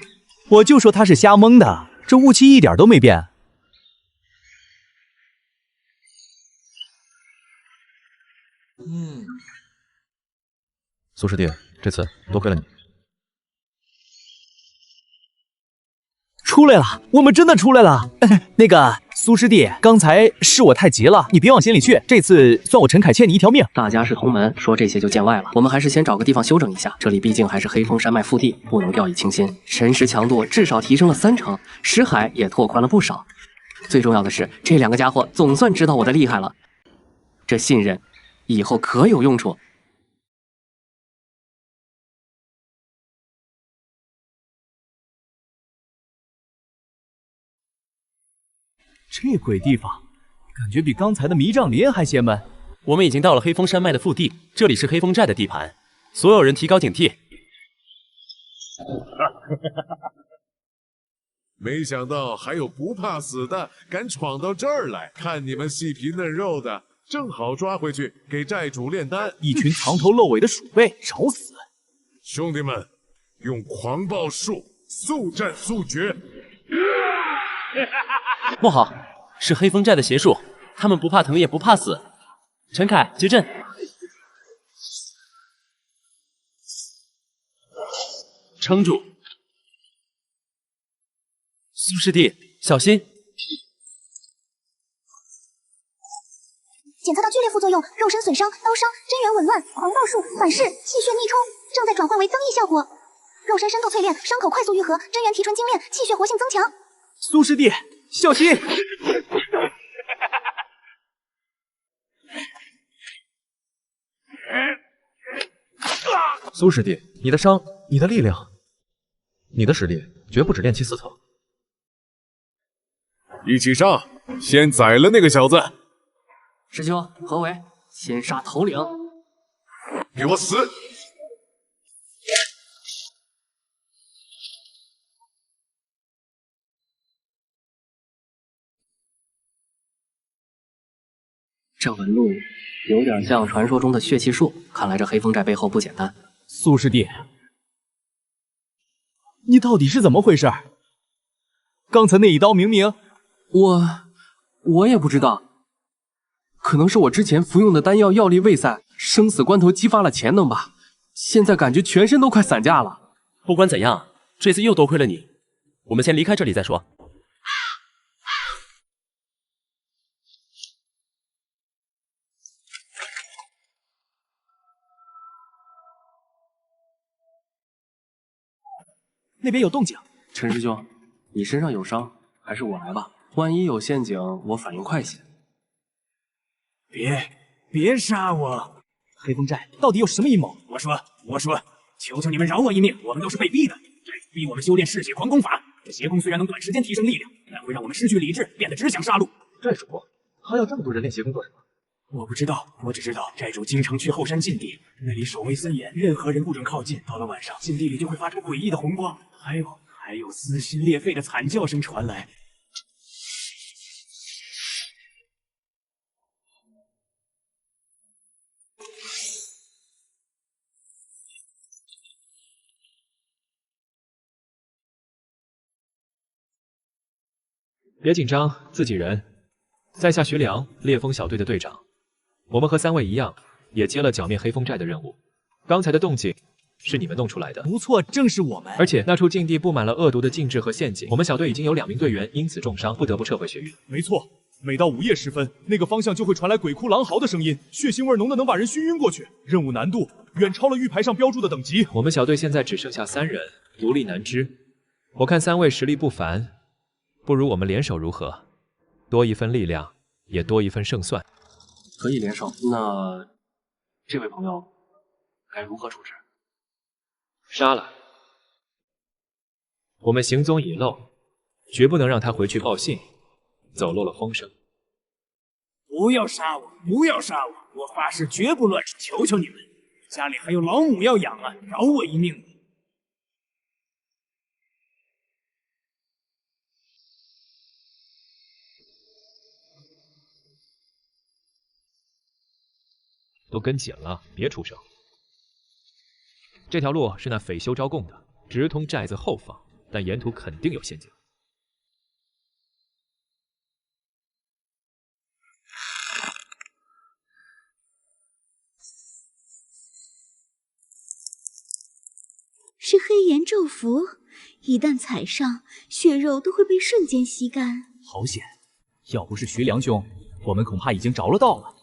我就说他是瞎蒙的，这雾气一点都没变。苏师弟，这次多亏了你。出来了，我们真的出来了。那个苏师弟，刚才是我太急了，你别往心里去。这次算我陈凯欠你一条命。大家是同门，说这些就见外了。我们还是先找个地方休整一下，这里毕竟还是黑风山脉腹地，不能掉以轻心。神识强度至少提升了30%，识海也拓宽了不少。最重要的是，这2个家伙总算知道我的厉害了，这信任以后可有用处。这鬼地方，感觉比刚才的迷障林还邪门。我们已经到了黑风山脉的腹地，这里是黑风寨的地盘，所有人提高警惕。没想到还有不怕死的敢闯到这儿来，看你们细皮嫩肉的，正好抓回去给寨主炼丹。一群藏头露尾的鼠辈，找死！兄弟们，用狂暴术速战速决。不好，是黑风寨的邪术，他们不怕疼也不怕死。陈凯，结阵！撑住！苏师弟，小心！检测到剧烈副作用，肉身损伤、刀伤、真元紊乱、狂暴术、反噬、气血逆冲，正在转换为增益效果。肉身深度淬炼，伤口快速愈合，真元提纯精炼，气血活性增强。苏师弟，小心！苏师弟，你的伤，你的力量，你的实力绝不止炼气4层。一起上，先宰了那个小子。师兄，何为？先杀头领！给我死！这纹路有点像传说中的血气术，看来这黑风寨背后不简单。苏师弟，你到底是怎么回事？刚才那一刀明明……我也不知道，可能是我之前服用的丹药药力未散，生死关头激发了潜能吧。现在感觉全身都快散架了。不管怎样，这次又多亏了你，我们先离开这里再说。那边有动静。陈师兄，你身上有伤，还是我来吧。万一有陷阱，我反应快些。别杀我！黑风寨到底有什么阴谋？我说，求求你们饶我一命，我们都是被逼的。寨主逼我们修炼嗜血狂功法，这邪功虽然能短时间提升力量，但会让我们失去理智，变得只想杀戮。寨主，他要这么多人练邪功做什么？我不知道，我只知道寨主经常去后山禁地，那里守卫森严，任何人不准靠近。到了晚上，禁地里就会发出诡异的红光，还有撕心裂肺的惨叫声传来。别紧张，自己人。在下徐良，烈风小队的队长。我们和3位一样，也接了剿灭黑风寨的任务。刚才的动静是你们弄出来的。不错，正是我们。而且那处禁地布满了恶毒的禁制和陷阱，我们小队已经有2名队员因此重伤，不得不撤回雪域。没错，每到午夜时分，那个方向就会传来鬼哭狼嚎的声音，血腥味浓的能把人熏晕过去。任务难度远超了玉牌上标注的等级。我们小队现在只剩下3人，独立难支。我看三位实力不凡，不如我们联手如何？多一分力量，也多一分胜算。可以联手，那这位朋友该如何处置？杀了。我们行踪已露，绝不能让他回去报信，走漏了风声。不要杀我！不要杀我！我发誓绝不乱世，求求你们！家里还有老母要养啊，饶我一命吧！都跟紧了，别出声。这条路是那匪修招供的，直通寨子后方，但沿途肯定有陷阱。是黑岩咒符，一旦踩上，血肉都会被瞬间吸干。好险！要不是徐良兄，我们恐怕已经着了道了。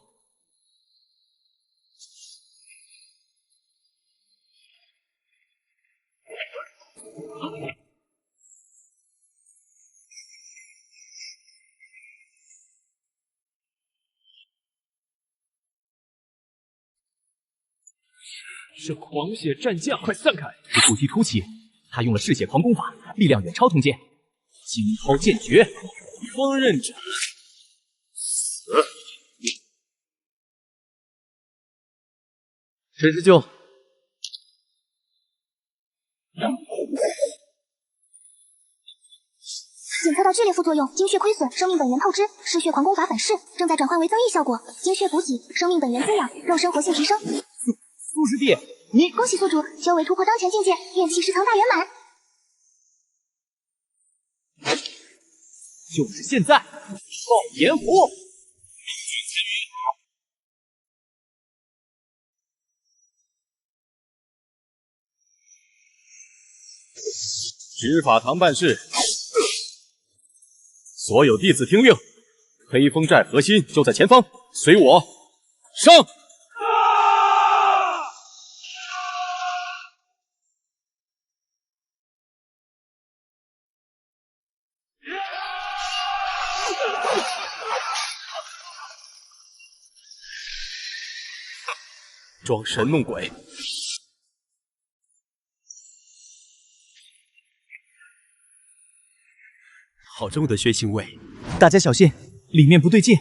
是狂血战将，快散开！是突击突起，他用了嗜血狂攻法，力量远超通剑。惊涛剑诀，锋刃斩，死！陈师兄，检测到剧烈副作用，精血亏损，生命本源透支，嗜血狂攻法反噬，正在转换为增益效果。精血补给，生命本源滋养，肉身活性提升。苏师弟，你恭喜宿主修为突破当前境界，炼气师堂大圆满。就是现在，爆炎符！执法堂办事，所有弟子听命，黑风寨核心就在前方，随我上！装神弄鬼！好重的血腥味！大家小心，里面不对劲。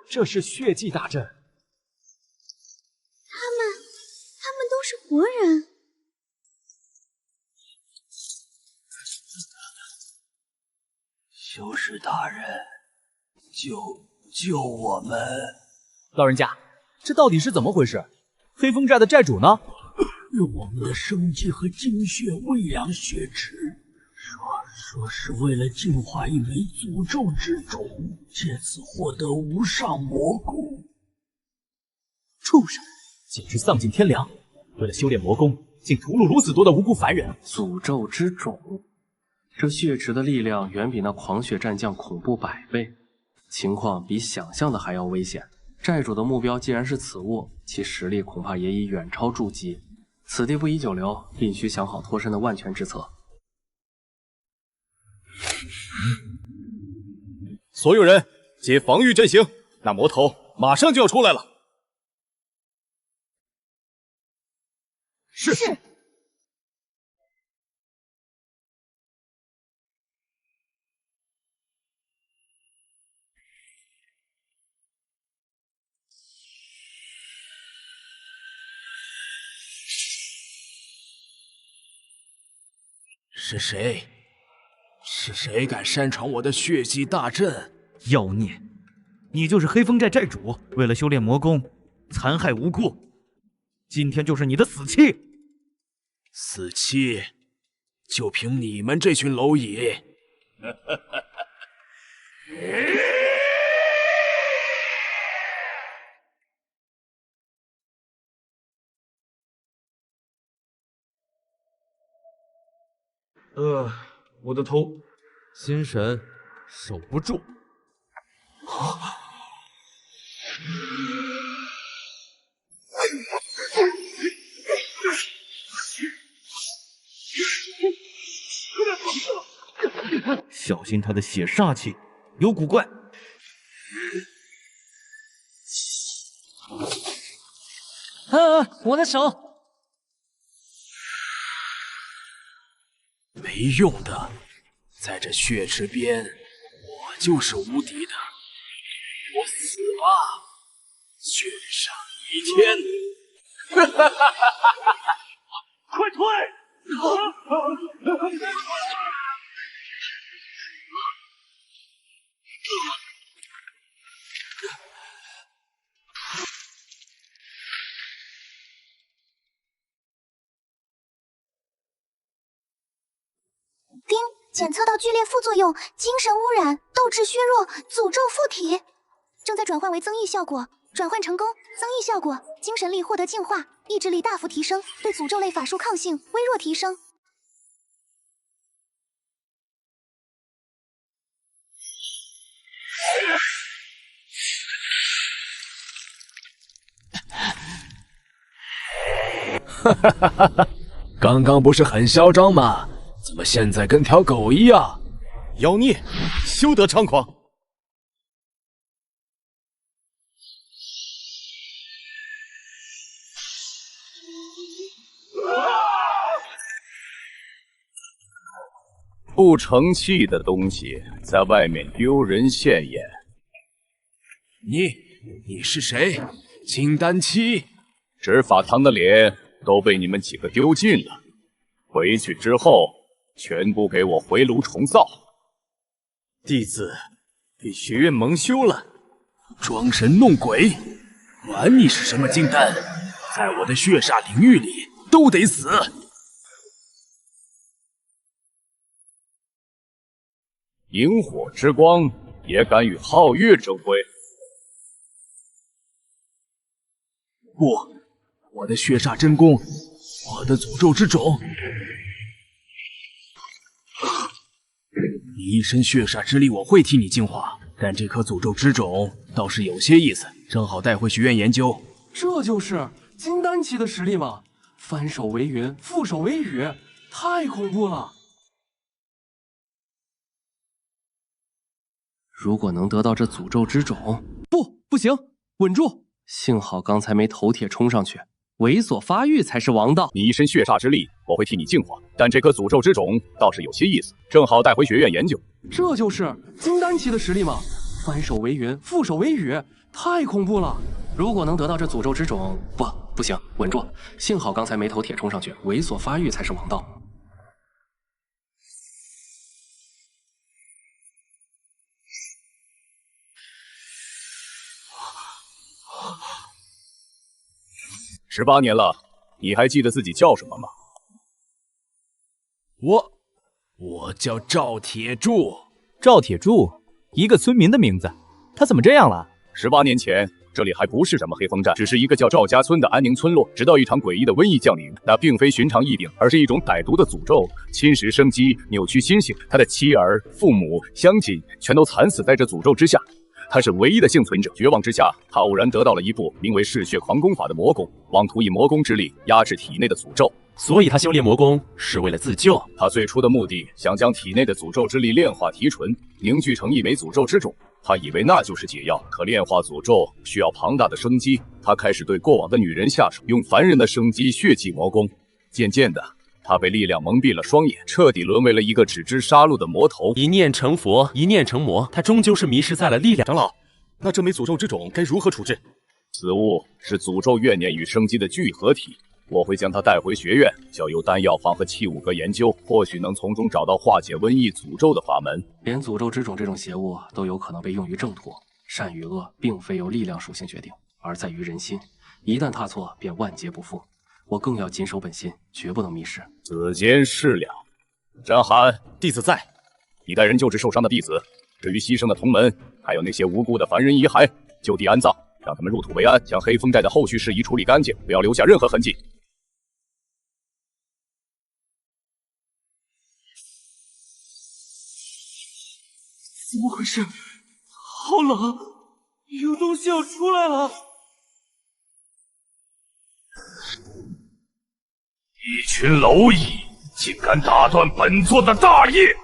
这是血祭大阵。他们都是活人。修士大人，救我们！老人家，这到底是怎么回事？黑风寨的寨主呢？用我们的生机和精血喂养血池，说是为了净化一枚诅咒之种，借此获得无上魔功。畜生，简直丧尽天良！为了修炼魔功，竟屠戮如此多的无辜凡人。诅咒之种，这血池的力量远比那狂血战将恐怖100倍，情况比想象的还要危险。寨主的目标既然是此物，其实力恐怕也已远超筑基。此地不宜久留，必须想好脱身的万全之策。所有人皆防御阵型，那魔头马上就要出来了。是。是谁？是谁敢擅闯我的血祭大阵？妖孽！你就是黑风寨寨主，为了修炼魔功，残害无辜，今天就是你的死期！死期？就凭你们这群蝼蚁！我的头，心神守不住。小心他的血煞气，有古怪。我的手。没用的，在这血池边，我就是无敌的。我死吧，血上一天！快退！丁，检测到剧烈副作用，精神污染，斗志削弱，诅咒附体，正在转换为增益效果，转换成功，增益效果，精神力获得净化，意志力大幅提升，对诅咒类法术抗性微弱提升。哈哈哈哈哈！刚刚不是很嚣张吗？怎么现在跟条狗一样？妖孽，休得猖狂！不成器的东西在外面丢人现眼。你是谁？金丹期？执法堂的脸都被你们几个丢尽了，回去之后全部给我回炉重造。弟子被学院蒙羞了，装神弄鬼，管你是什么金丹，在我的血煞领域里都得死。萤火之光也敢与皓月争辉？不，我的血煞真功，我的诅咒之种，你一身血煞之力我会替你净化，但这颗诅咒之种倒是有些意思，正好带回学院研究。这就是金丹期的实力吗？翻手为云，覆手为雨，太恐怖了！如果能得到这诅咒之种，不行，稳住！幸好刚才没头铁冲上去，猥琐发育才是王道。你一身血煞之力，我会替你净化，但这颗诅咒之种倒是有些意思，正好带回学院研究。这就是金丹期的实力吗？翻手为云，覆手为雨，太恐怖了！如果能得到这诅咒之种，不行，稳住！幸好刚才没头铁冲上去，猥琐发育才是王道。18年了，你还记得自己叫什么吗？我叫赵铁柱。赵铁柱，一个村民的名字，他怎么这样了？18年前，这里还不是什么黑风寨，只是一个叫赵家村的安宁村落。直到一场诡异的瘟疫降临，那并非寻常疫病，而是一种歹毒的诅咒，侵蚀生机，扭曲心性。他的妻儿、父母、乡亲全都惨死在这诅咒之下。他是唯一的幸存者。绝望之下，他偶然得到了一部名为《嗜血狂功法》的魔功，妄图以魔功之力压制体内的诅咒。所以他修炼魔功是为了自救。他最初的目的想将体内的诅咒之力炼化提纯，凝聚成一枚诅咒之种。他以为那就是解药，可炼化诅咒需要庞大的生机。他开始对过往的女人下手，用凡人的生机血祭魔功。渐渐的，他被力量蒙蔽了双眼，彻底沦为了一个只知杀戮的魔头。一念成佛，一念成魔，他终究是迷失在了力量。长老，那这枚诅咒之种该如何处置？此物是诅咒怨念与生机的聚合体，我会将它带回学院，交由丹药房和器物阁研究，或许能从中找到化解瘟疫诅咒的法门。连诅咒之种这种邪物都有可能被用于正途，善与恶并非由力量属性决定，而在于人心。一旦踏错，便万劫不复。我更要谨守本心，绝不能迷失。子坚是了，甄寒，弟子在。你带人救治受伤的弟子，至于牺牲的同门，还有那些无辜的凡人遗骸，就地安葬，让他们入土为安，将黑风寨的后续事宜处理干净，不要留下任何痕迹。怎么回事？好冷，有东西要出来了！一群蝼蚁，竟敢打断本座的大业！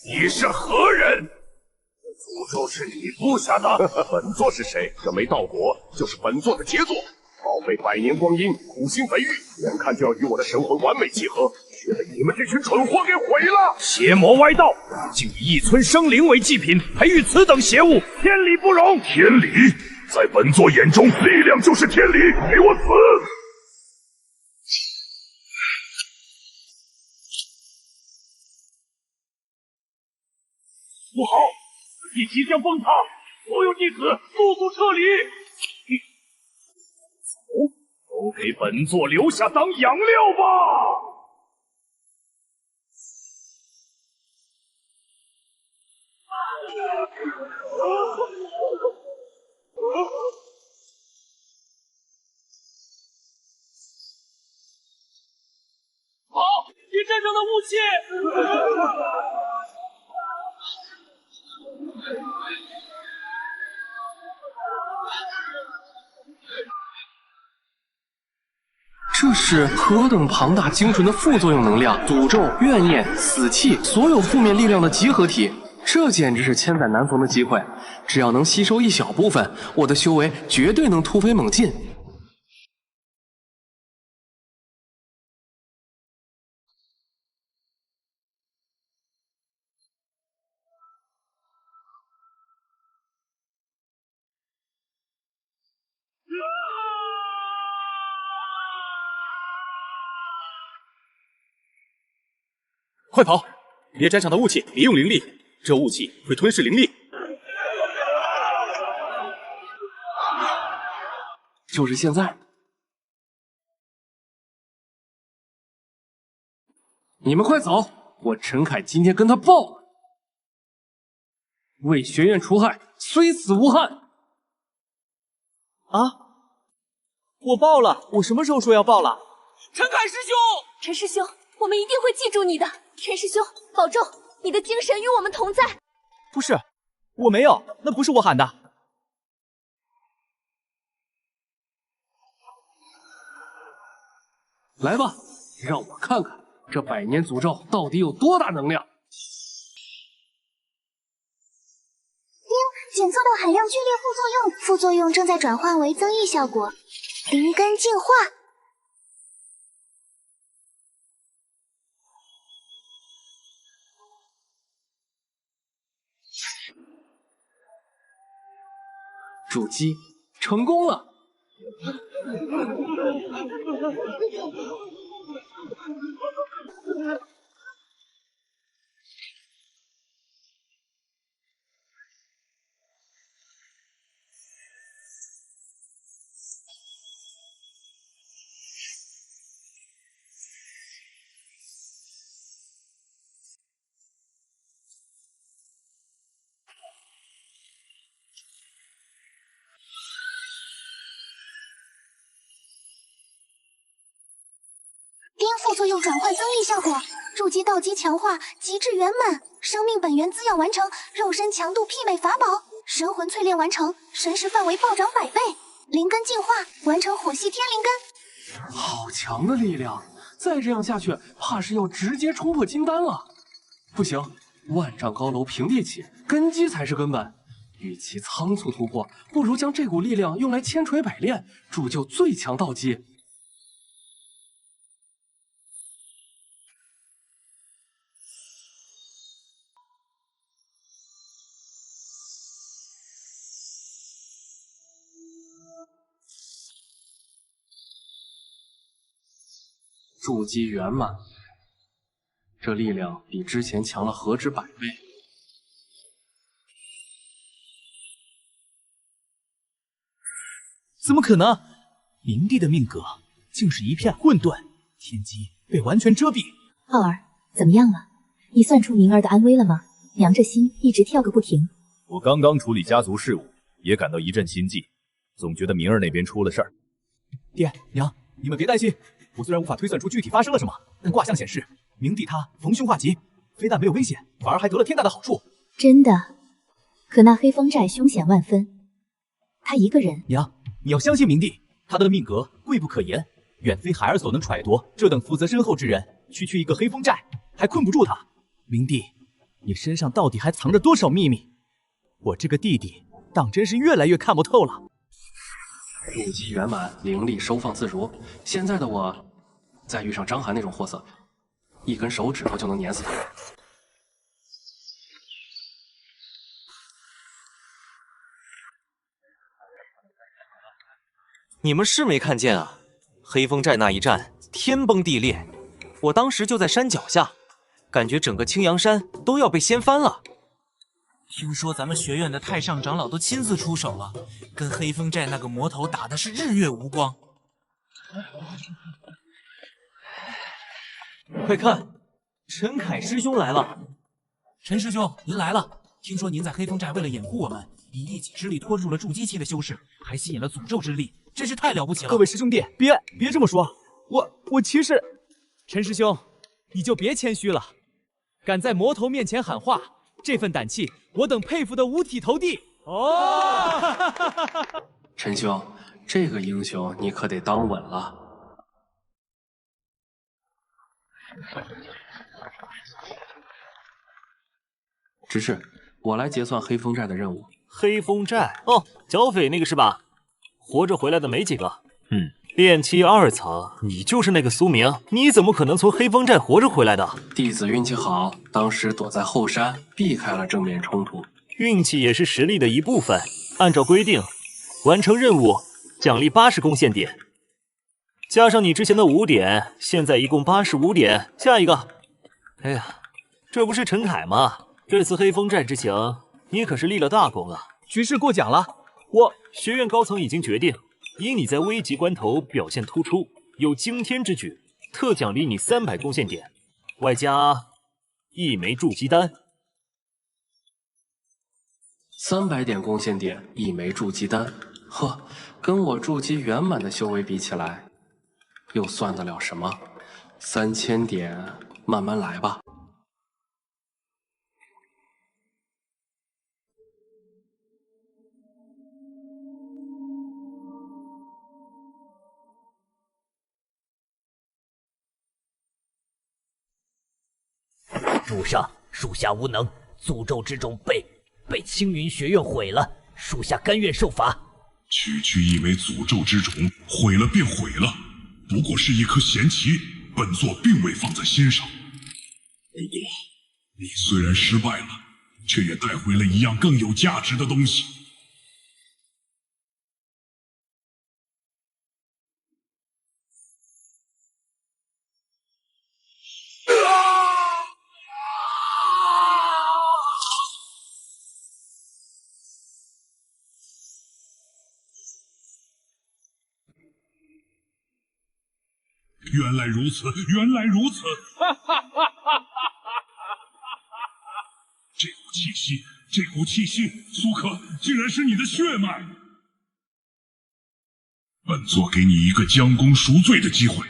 你是何人？诅咒是你布下的。本座是谁？这枚道果就是本座的杰作，耗费100年光阴，苦心培育，眼看就要与我的神魂完美契合，却被你们这群蠢货给毁了！邪魔歪道，竟以一村生灵为祭品，培育此等邪物，天理不容！天理，在本座眼中，力量就是天理，给我死！不好，此地即将崩塌，所有弟子速速撤离！走，都给本座留下当养料吧！好，敌阵上的武器！这是何等庞大精纯的副作用能量！诅咒、怨念、死气，所有负面力量的集合体，这简直是千载难逢的机会！只要能吸收一小部分，我的修为绝对能突飞猛进。快跑！别沾上的雾气，别用灵力，这雾气会吞噬灵力。就是现在！你们快走！我陈凯今天跟他报了，为学院除害，虽死无憾。啊！我报了，我什么时候说要报了？陈凯师兄，陈师兄，我们一定会记住你的。陈师兄，保重，你的精神与我们同在。不是，我没有，那不是我喊的。来吧，让我看看这100年诅咒到底有多大能量。检测到海量剧烈副作用，副作用正在转换为增益效果。灵根净化。筑基成功了！丁副作用转换增益效果，筑基道基强化极致圆满，生命本源滋养完成，肉身强度媲美法宝，神魂淬炼完成，神识范围暴涨100倍，灵根净化完成火系天灵根。好强的力量！再这样下去，怕是要直接冲破金丹了。不行，万丈高楼平地起，根基才是根本。与其仓促突破，不如将这股力量用来千锤百炼，铸就最强道基。筑基圆满，这力量比之前强了何止100倍。怎么可能？明帝的命格竟是一片混沌，天机被完全遮蔽。浩儿，怎么样了？你算出明儿的安危了吗？娘这心一直跳个不停。我刚刚处理家族事务，也感到一阵心悸，总觉得明儿那边出了事儿。爹娘，你们别担心，我虽然无法推算出具体发生了什么，但卦象显示明帝他逢凶化吉，非但没有危险，反而还得了天大的好处。真的？可那黑风寨凶险万分，他一个人。娘，你要相信明帝，他的命格贵不可言，远非孩儿所能揣度。这等福泽深厚之人，区区一个黑风寨还困不住他。明帝，你身上到底还藏着多少秘密？我这个弟弟当真是越来越看不透了。物极圆满，灵力收放自如。现在的我，再遇上张涵那种货色，一根手指头就能碾死他。你们是没看见啊，黑风寨那一战天崩地裂，我当时就在山脚下，感觉整个青阳山都要被掀翻了。听说咱们学院的太上长老都亲自出手了，跟黑风寨那个魔头打的是日月无光。快看，陈凯师兄来了！陈师兄，您来了。听说您在黑风寨为了掩护我们，以一己之力拖住了筑基期的修士，还吸引了诅咒之力，真是太了不起了。各位师兄弟，别这么说，我其实……陈师兄，你就别谦虚了，敢在魔头面前喊话，这份胆气，我等佩服的五体投地。哦，陈兄，这个英雄你可得当稳了。执事，我来结算黑风寨的任务。黑风寨哦，剿匪那个是吧？活着回来的没几个。炼气2层，你就是那个苏明？你怎么可能从黑风寨活着回来的？弟子运气好，当时躲在后山，避开了正面冲突。运气也是实力的一部分。按照规定，完成任务奖励80贡献点，加上你之前的5点，现在一共85点。下一个，哎呀，这不是陈凯吗？这次黑风寨之行，你可是立了大功啊！局势过奖了，学院高层已经决定，以你在危急关头表现突出，有惊天之举，特奖励你300贡献点，外加1枚筑基丹。300点贡献点，1枚筑基丹。呵，跟我筑基圆满的修为比起来，又算得了什么？3000点，慢慢来吧。主上，属下无能，诅咒之种被青云学院毁了，属下甘愿受罚。区区一枚诅咒之种，毁了便毁了，不过是一颗闲棋，本座并未放在心上。不过，你虽然失败了，却也带回了一样更有价值的东西。原来如此，原来如此！这股气息，苏可，竟然是你的血脉！本座给你一个将功赎罪的机会，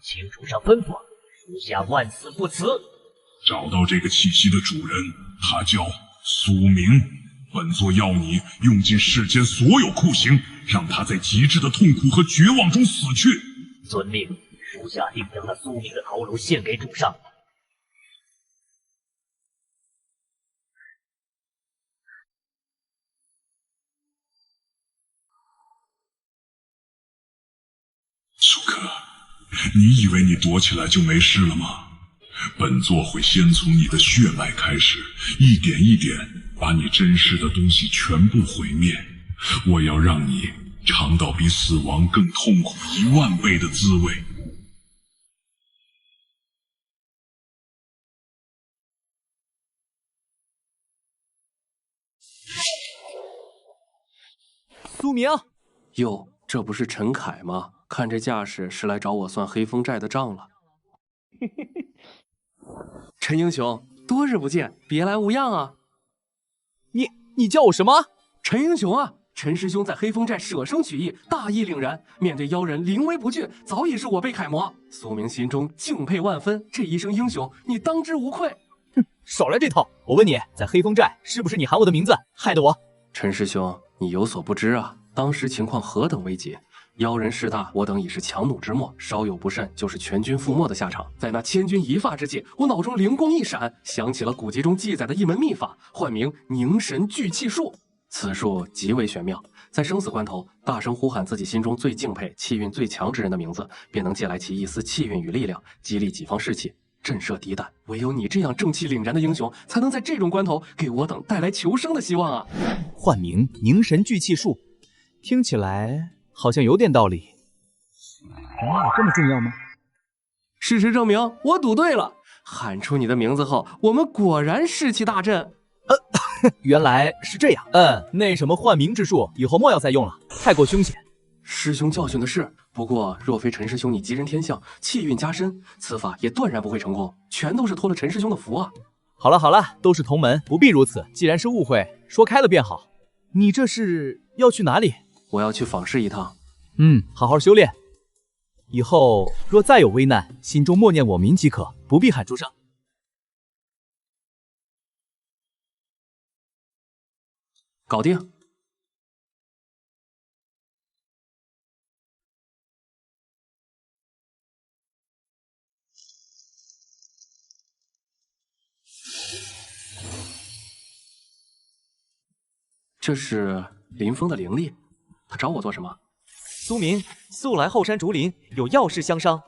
请主上吩咐，属下万死不辞。找到这个气息的主人，他叫苏明。本座要你用尽世间所有酷刑，让他在极致的痛苦和绝望中死去。遵命。属下定将那苏明的头颅献给主上。苏可，你以为你躲起来就没事了吗？本座会先从你的血脉开始，一点一点把你珍视的东西全部毁灭。我要让你尝到比死亡更痛苦10000倍的滋味。苏明，哟，这不是陈凯吗？看这架势是来找我算黑风寨的账了。陈英雄，多日不见，别来无恙啊！你叫我什么？陈英雄啊！陈师兄在黑风寨舍生取义，大义凛然，面对妖人临危不惧，早已是我辈楷模。苏明心中敬佩万分，这一生英雄，你当之无愧。哼，少来这套！我问你，在黑风寨是不是你喊我的名字，害得我？陈师兄，你有所不知啊，当时情况何等危急，妖人势大，我等已是强弩之末，稍有不慎就是全军覆没的下场。在那千钧一发之际，我脑中灵光一闪，想起了古籍中记载的一门秘法，唤名凝神聚气术。此术极为玄妙，在生死关头，大声呼喊自己心中最敬佩、气运最强之人的名字，便能借来其一丝气运与力量，激励己方士气，震慑敌胆。唯有你这样正气凛然的英雄，才能在这种关头给我等带来求生的希望啊！唤名凝神聚气术，听起来好像有点道理。有这么重要吗？事实证明，我赌对了。喊出你的名字后，我们果然士气大振。原来是这样。那什么唤名之术，以后莫要再用了，太过凶险。师兄教训的是，不过若非陈师兄你吉人天相，气运加深，此法也断然不会成功，全都是托了陈师兄的福啊。好了好了，都是同门，不必如此。既然是误会，说开了便好。你这是要去哪里？我要去访视一趟。好好修炼。以后若再有危难，心中默念我名即可，不必喊出声。搞定。这是林峰的灵力，他找我做什么？苏明素来后山竹林，有要事相商。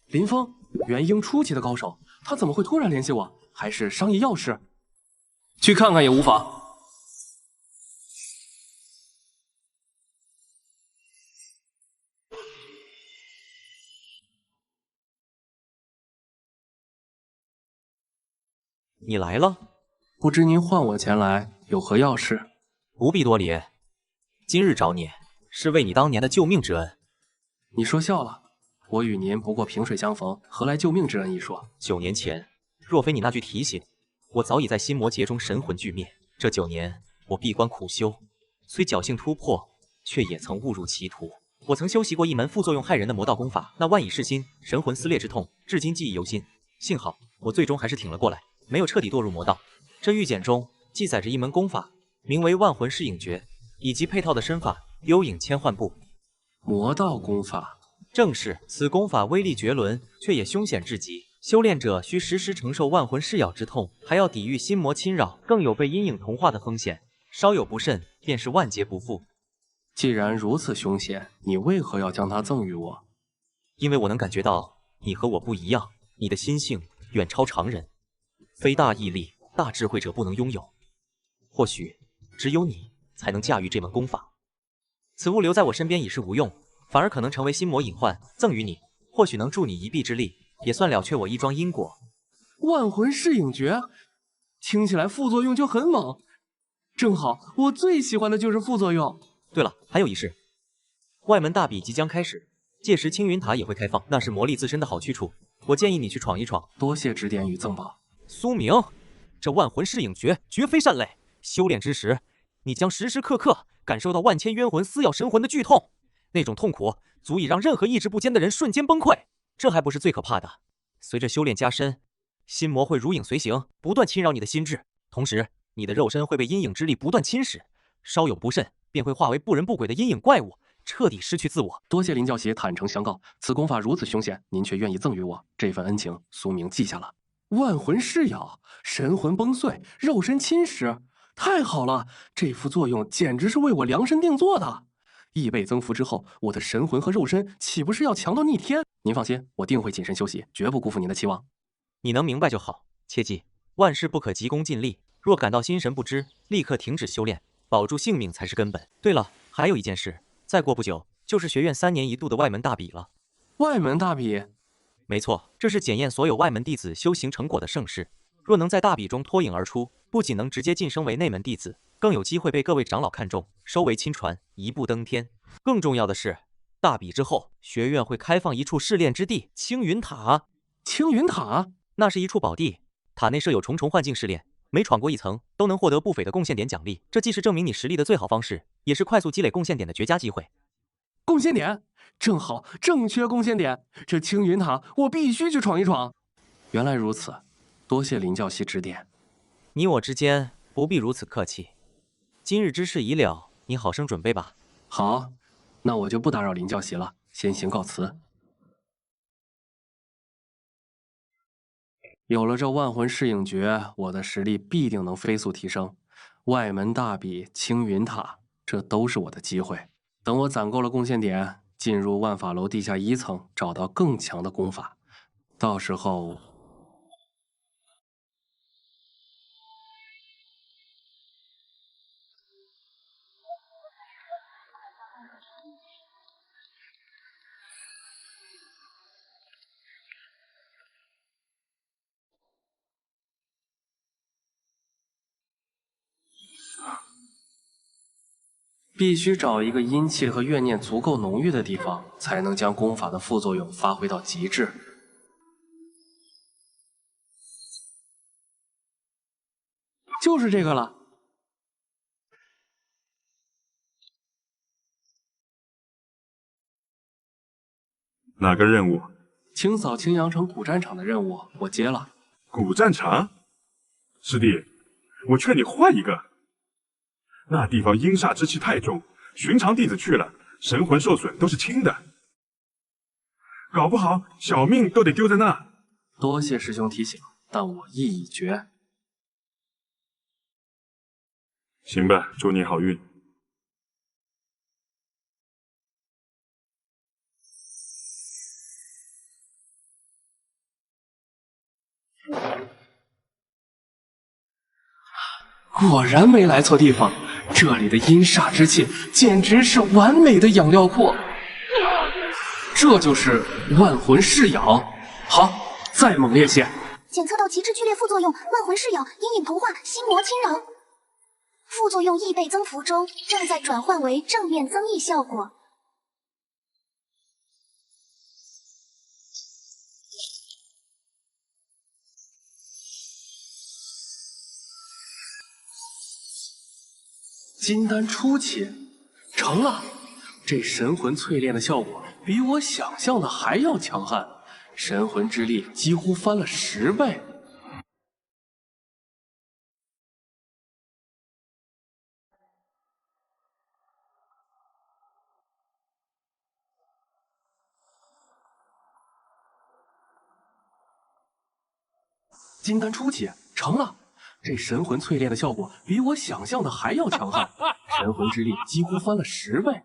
林峰，元婴初期的高手，他怎么会突然联系我？还是商议要事？去看看也无妨。你来了，不知您唤我前来有何要事？不必多礼，今日找你是为你当年的救命之恩。你说笑了，我与您不过萍水相逢，何来救命之恩一说？9年前，若非你那句提醒，我早已在心魔劫中神魂俱灭。这9年，我闭关苦修，虽侥幸突破，却也曾误入歧途。我曾修习过一门副作用害人的魔道功法，那万蚁噬心、神魂撕裂之痛，至今记忆犹新。幸好我最终还是挺了过来，没有彻底堕入魔道。这玉简中记载着一门功法，名为万魂噬影诀，以及配套的身法幽影千幻步。魔道功法，正是。此功法威力绝伦，却也凶险至极。修炼者需时时承受万魂噬咬之痛，还要抵御心魔侵扰，更有被阴影同化的风险。稍有不慎，便是万劫不复。既然如此凶险，你为何要将它赠予我？因为我能感觉到你和我不一样，你的心性远超常人，非大毅力、大智慧者不能拥有。或许只有你才能驾驭这门功法。此物留在我身边已是无用，反而可能成为心魔隐患，赠予你，或许能助你一臂之力，也算了却我一桩因果。万魂噬影诀，听起来副作用就很猛，正好我最喜欢的就是副作用。对了，还有一事，外门大比即将开始，届时青云塔也会开放，那是魔力自身的好去处。我建议你去闯一闯。多谢指点与赠宝。苏明，这万魂噬影诀绝非善类，修炼之时，你将时时刻刻感受到万千冤魂撕咬神魂的剧痛，那种痛苦足以让任何意志不坚的人瞬间崩溃。这还不是最可怕的，随着修炼加深，心魔会如影随形，不断侵扰你的心智，同时你的肉身会被阴影之力不断侵蚀，稍有不慎便会化为不人不鬼的阴影怪物，彻底失去自我。多谢林教习坦诚相告，此功法如此凶险，您却愿意赠予我，这份恩情苏明记下了。万魂噬咬，神魂崩碎，肉身侵蚀，太好了！这副作用简直是为我量身定做的。1倍增幅之后，我的神魂和肉身岂不是要强到逆天？您放心，我定会谨慎休息，绝不辜负您的期望。你能明白就好，切记万事不可急功近利，若感到心神不支，立刻停止修炼，保住性命才是根本。对了，还有一件事，再过不久就是学院3年1度的外门大比了。外门大比？没错，这是检验所有外门弟子修行成果的盛事。若能在大比中脱颖而出，不仅能直接晋升为内门弟子，更有机会被各位长老看中，收为亲传，一步登天。更重要的是，大比之后，学院会开放一处试炼之地——青云塔。青云塔，那是一处宝地，塔内设有重重幻境试炼，每闯过一层，都能获得不菲的贡献点奖励。这既是证明你实力的最好方式，也是快速积累贡献点的绝佳机会。贡献点，正好，正缺贡献点。这青云塔，我必须去闯一闯。原来如此，多谢林教习指点。你我之间不必如此客气。今日之事已了，你好生准备吧。好，那我就不打扰林教习了，先行告辞。有了这万魂噬影诀，我的实力必定能飞速提升。外门大比、青云塔，这都是我的机会。等我攒够了贡献点，进入万法楼地下1层，找到更强的功法，到时候……必须找一个阴气和怨念足够浓郁的地方，才能将功法的副作用发挥到极致。就是这个了。哪个任务？清扫青阳城古战场的任务，我接了。古战场？师弟，我劝你换一个。那地方阴煞之气太重，寻常弟子去了，神魂受损都是轻的，搞不好小命都得丢在那。多谢师兄提醒，但我意已决。行吧，祝你好运。果然没来错地方，这里的阴煞之气简直是完美的养料库。这就是万魂噬咬。好，再猛烈些！检测到极致剧烈副作用：万魂噬咬、阴影同化、心魔侵扰。副作用亦倍增幅中，正在转换为正面增益效果。金丹初期，成了！这神魂淬炼的效果比我想象的还要强悍，神魂之力几乎翻了10倍。金丹初期，成了！这神魂淬炼的效果比我想象的还要强悍，神魂之力几乎翻了10倍。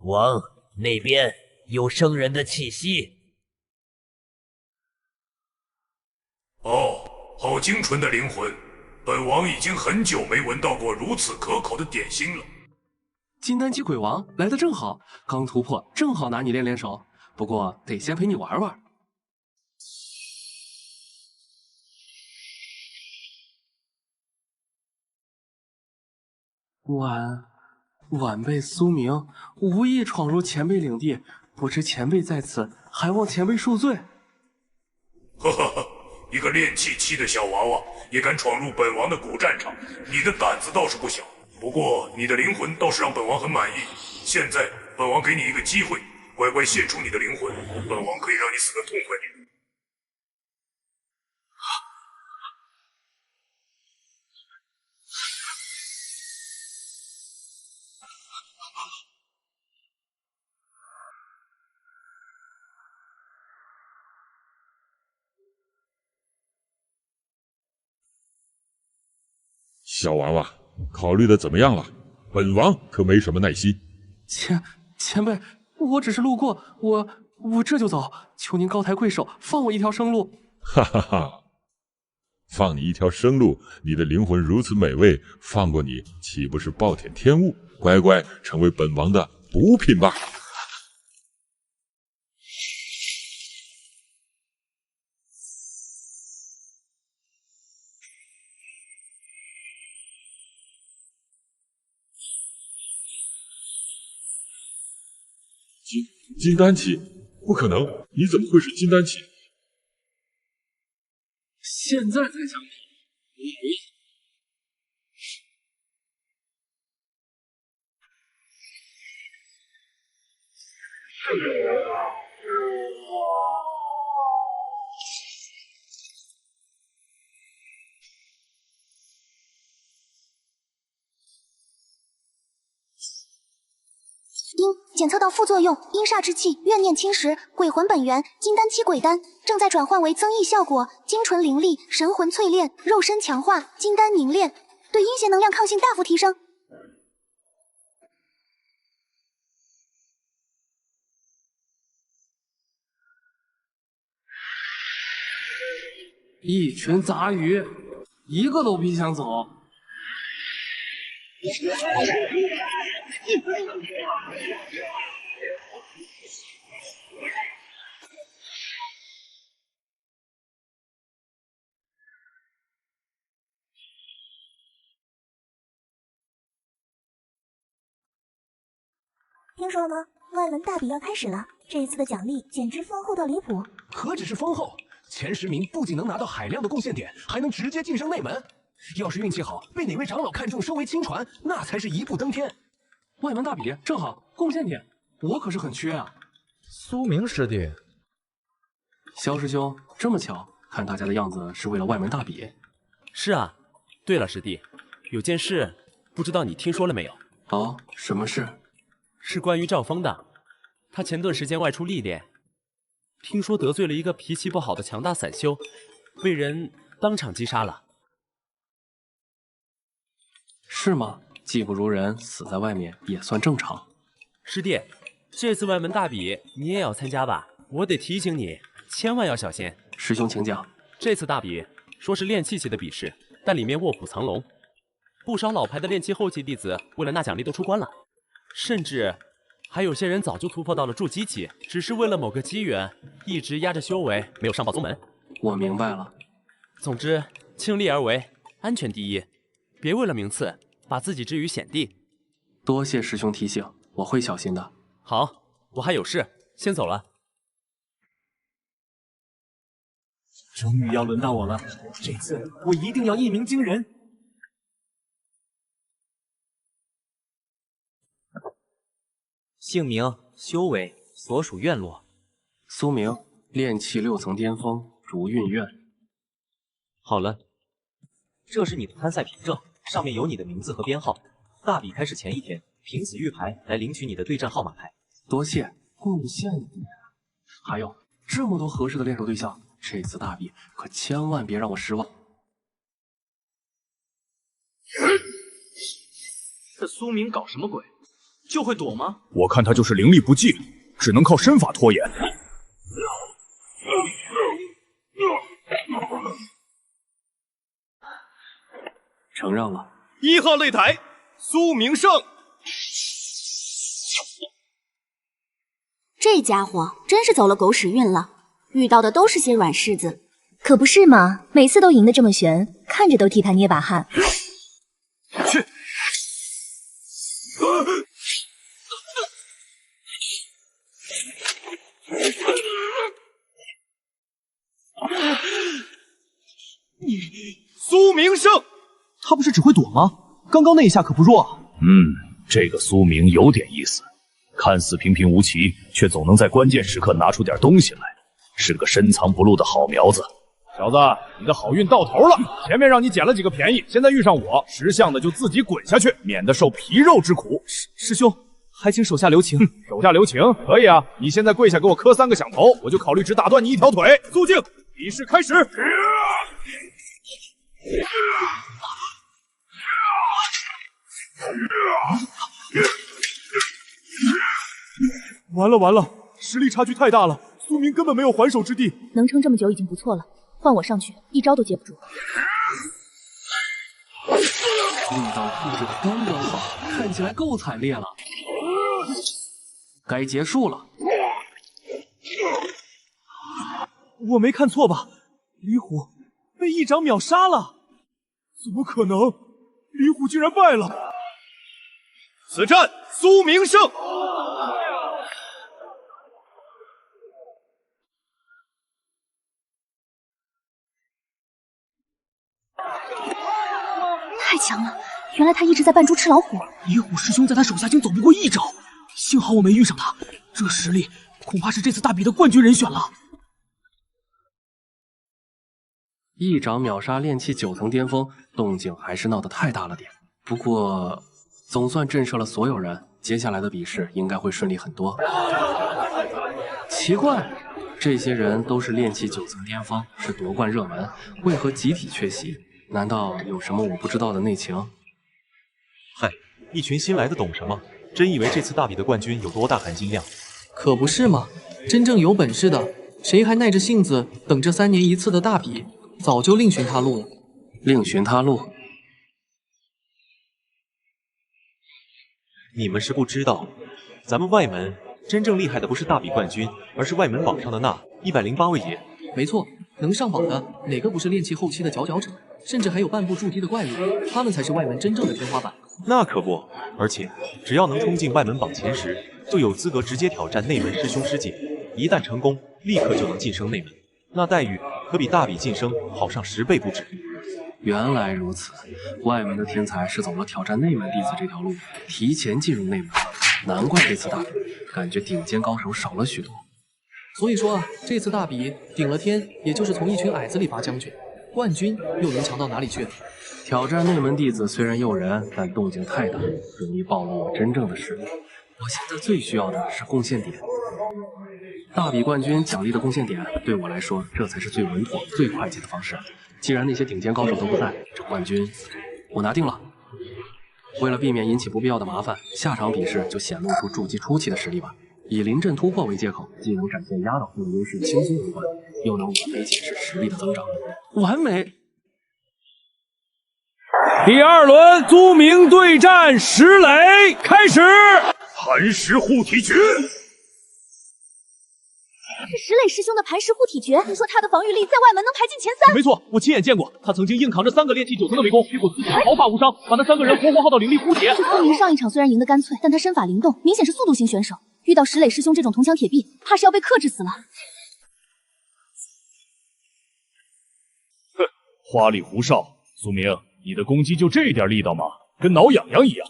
王，那边有生人的气息。哦，好精纯的灵魂，本王已经很久没闻到过如此可口的点心了。金丹姬鬼王来得正好，刚突破，正好拿你练练手。不过得先陪你玩玩。晚辈苏明无意闯入前辈领地，不知前辈在此，还望前辈恕罪。呵呵呵，一个练气期的小娃娃也敢闯入本王的古战场，你的胆子倒是不小。不过你的灵魂倒是让本王很满意。现在本王给你一个机会，乖乖献出你的灵魂，本王可以让你死得痛快点。小娃娃，考虑的怎么样了？本王可没什么耐心。前辈，我只是路过，我这就走，求您高抬贵手，放我一条生路。哈哈哈，放你一条生路，你的灵魂如此美味，放过你岂不是暴殄天物？乖乖成为本王的补品吧。金丹期？不可能！你怎么会是金丹期？现在才想起，检测到副作用：阴煞之气、怨念侵蚀、鬼魂本源、金丹期鬼丹，正在转换为增益效果：精纯灵力、神魂淬炼、肉身强化、金丹凝练，对阴邪能量抗性大幅提升。一群杂鱼，一个都别想走。听说了吗？外门大比要开始了，这一次的奖励简直丰厚到离谱。何止是丰厚，前10名不仅能拿到海量的贡献点，还能直接晋升内门。要是运气好，被哪位长老看中升为亲传，那才是一步登天。外门大比正好贡献点，我可是很缺啊。苏明师弟，萧师兄，这么巧，看大家的样子是为了外门大比。是啊，对了，师弟，有件事不知道你听说了没有？哦，什么事？是关于赵峰的。他前段时间外出历练，听说得罪了一个脾气不好的强大散修，被人当场击杀了。是吗？技不如人，死在外面也算正常。师弟，这次外门大比你也要参加吧？我得提醒你，千万要小心。师兄请讲。这次大比说是炼气期的比试，但里面卧虎藏龙，不少老牌的炼气后期弟子为了拿奖励都出关了，甚至还有些人早就突破到了筑基期，只是为了某个机缘，一直压着修为，没有上报宗门。我明白了。总之，倾力而为，安全第一，别为了名次把自己置于险地。多谢师兄提醒，我会小心的。好，我还有事，先走了。终于要轮到我了，这次我一定要一鸣惊人。姓名、修为、所属院落。苏明，炼气6层巅峰，如韵院。好了，这是你的参赛凭证，上面有你的名字和编号。大比开始前1天，凭此玉牌来领取你的对战号码牌。多谢，贡献一点。还有这么多合适的练手对象，这次大比可千万别让我失望。这苏明搞什么鬼？就会躲吗？我看他就是灵力不济，只能靠身法拖延。承让了。1号擂台，苏明胜。这家伙真是走了狗屎运了，遇到的都是些软柿子。可不是嘛，每次都赢得这么悬，看着都替他捏把汗。去。苏明胜，他不是只会躲吗？刚刚那一下可不弱啊。这个苏明有点意思，看似平平无奇，却总能在关键时刻拿出点东西来，是个深藏不露的好苗子。小子，你的好运到头了！前面让你捡了几个便宜，现在遇上我，识相的就自己滚下去，免得受皮肉之苦。师兄，还请手下留情。手下留情，可以啊！你现在跪下给我磕3个响头，我就考虑只打断你1条腿。肃静，比试开始。完了完了，实力差距太大了，苏明根本没有还手之地。能撑这么久已经不错了。换我上去，一招都接不住。力道控制的刚刚好，看起来够惨烈了。该结束了。我没看错吧？李虎被一掌秒杀了？怎么可能？李虎居然败了！此战苏明胜。太强了！原来他一直在扮猪吃老虎。李虎师兄在他手下竟走不过一招，幸好我没遇上他，这实力恐怕是这次大比的冠军人选了。一掌秒杀炼气9层巅峰，动静还是闹得太大了点。不过，总算震慑了所有人，接下来的比试应该会顺利很多。奇怪，这些人都是炼气9层巅峰，是夺冠热门，为何集体缺席？难道有什么我不知道的内情？嗨，一群新来的懂什么？真以为这次大比的冠军有多大含金量？可不是嘛！真正有本事的，谁还耐着性子等这3年一次的大比？早就另寻他路了。另寻他路？你们是不知道，咱们外门真正厉害的不是大比冠军，而是外门榜上的那108位爷。没错，能上榜的哪个不是炼气后期的佼佼者？甚至还有半步筑基的怪物，他们才是外门真正的天花板。那可不，而且只要能冲进外门榜前10，就有资格直接挑战内门师兄师姐。一旦成功，立刻就能晋升内门，那待遇可比大比晋升好上10倍不止。原来如此，外门的天才是走了挑战内门弟子这条路，提前进入内门，难怪这次大比感觉顶尖高手少了许多。所以说啊，这次大比顶了天，也就是从一群矮子里拔将军，冠军又能强到哪里去？挑战内门弟子虽然诱人，但动静太大，容易暴露我真正的实力。我现在最需要的是贡献点。大比冠军奖励的贡献点，对我来说，这才是最稳妥、最快捷的方式。既然那些顶尖高手都不在，这冠军我拿定了。为了避免引起不必要的麻烦，下场比试就显露出筑基初期的实力吧。以临阵突破为借口，既能展现压倒性的优势，轻松夺冠，又能完美解释实力的增长，完美。第2轮苏明对战石磊，开始。磐石护体诀。是石磊师兄的磐石护体诀，听说他的防御力在外门能排进前3。没错，我亲眼见过，他曾经硬扛着3个炼气9层的围攻，结果自己毫发无伤，把那3个人活活耗到灵力枯竭。苏明上一场虽然赢得干脆，但他身法灵动，明显是速度型选手。遇到石磊师兄这种铜墙铁壁，怕是要被克制死了。哼，花里胡哨！苏明，你的攻击就这点力道吗？跟挠痒痒一样。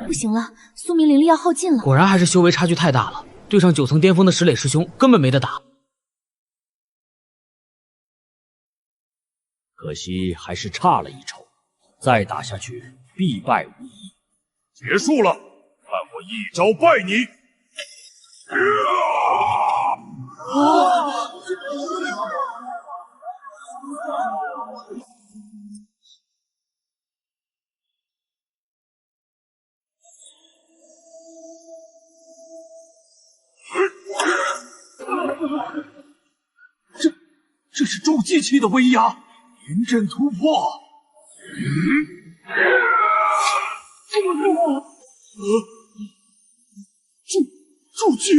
不行了，苏明灵力要耗尽了。果然还是修为差距太大了，对上9层巅峰的石磊师兄根本没得打。可惜还是差了一筹，再打下去必败无疑。结束了，看我一招败你！这是筑基期的威压，临阵突破。筑基，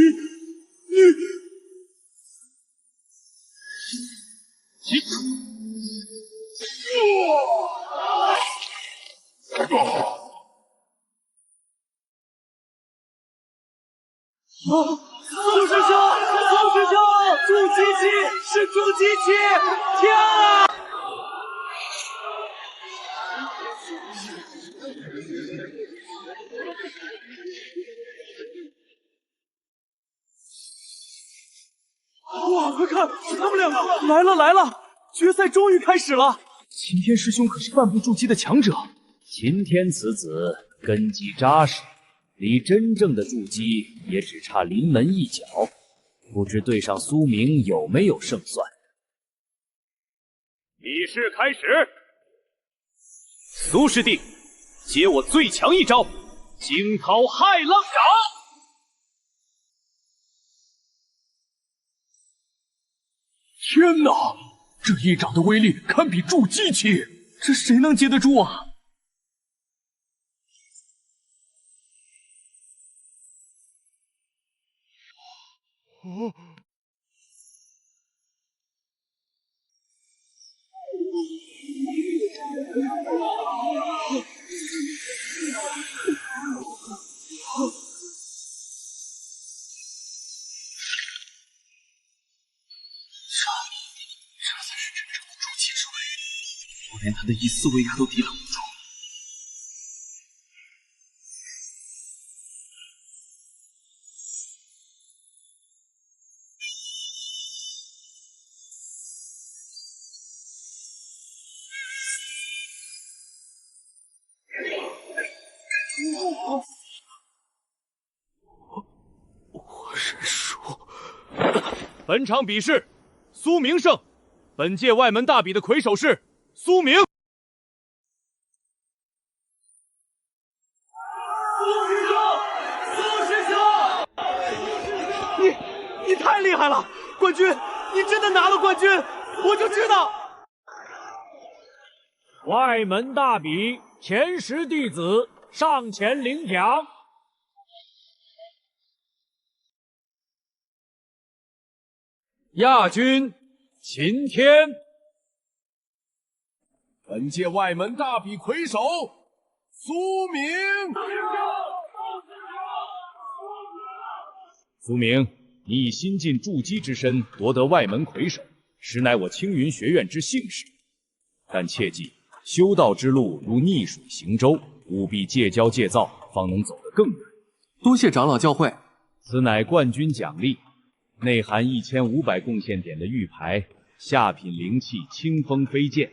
苏师兄，苏师兄，筑基期是筑基期，天啊！哇，快看，是他们两个来了来了！决赛终于开始了。秦天师兄可是半步筑基的强者。秦天此子根基扎实，离真正的筑基也只差临门一脚，不知对上苏明有没有胜算。比试开始。苏师弟，接我最强一招惊涛骇浪掌！天哪，这一掌的威力堪比筑基期，这谁能接得住啊？哦。 这才是真正的筑基之威，我连他的一丝威压都抵挡不住。我认输。本场比试，苏明胜。本届外门大比的魁首是苏明。苏师兄，你太厉害了，冠军！你真的拿了冠军，我就知道。外门大比前10弟子上前领奖。亚军秦天，本届外门大比魁首苏明。苏明，你以新晋筑基之身夺得外门魁首，实乃我青云学院之幸事。但切记，修道之路如逆水行舟，务必戒骄戒躁，方能走得更远。多谢长老教诲。此乃冠军奖励。 内含1500贡献点的玉牌、下品灵器清风飞剑，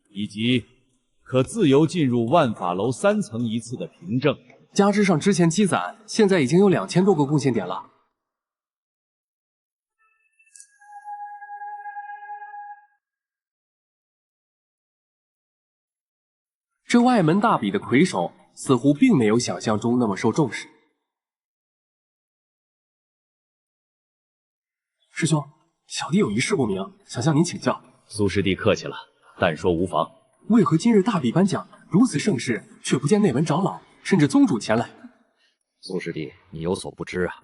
以及可自由进入万法楼3层一次的凭证，加之上之前积攒，现在已经有2000多个贡献点了。这外门大比的魁首似乎并没有想象中那么受重视。 师兄，小弟有一事不明，想向您请教。苏师弟客气了，但说无妨。为何今日大比颁奖如此盛世，却不见内门长老甚至宗主前来？苏师弟，你有所不知啊，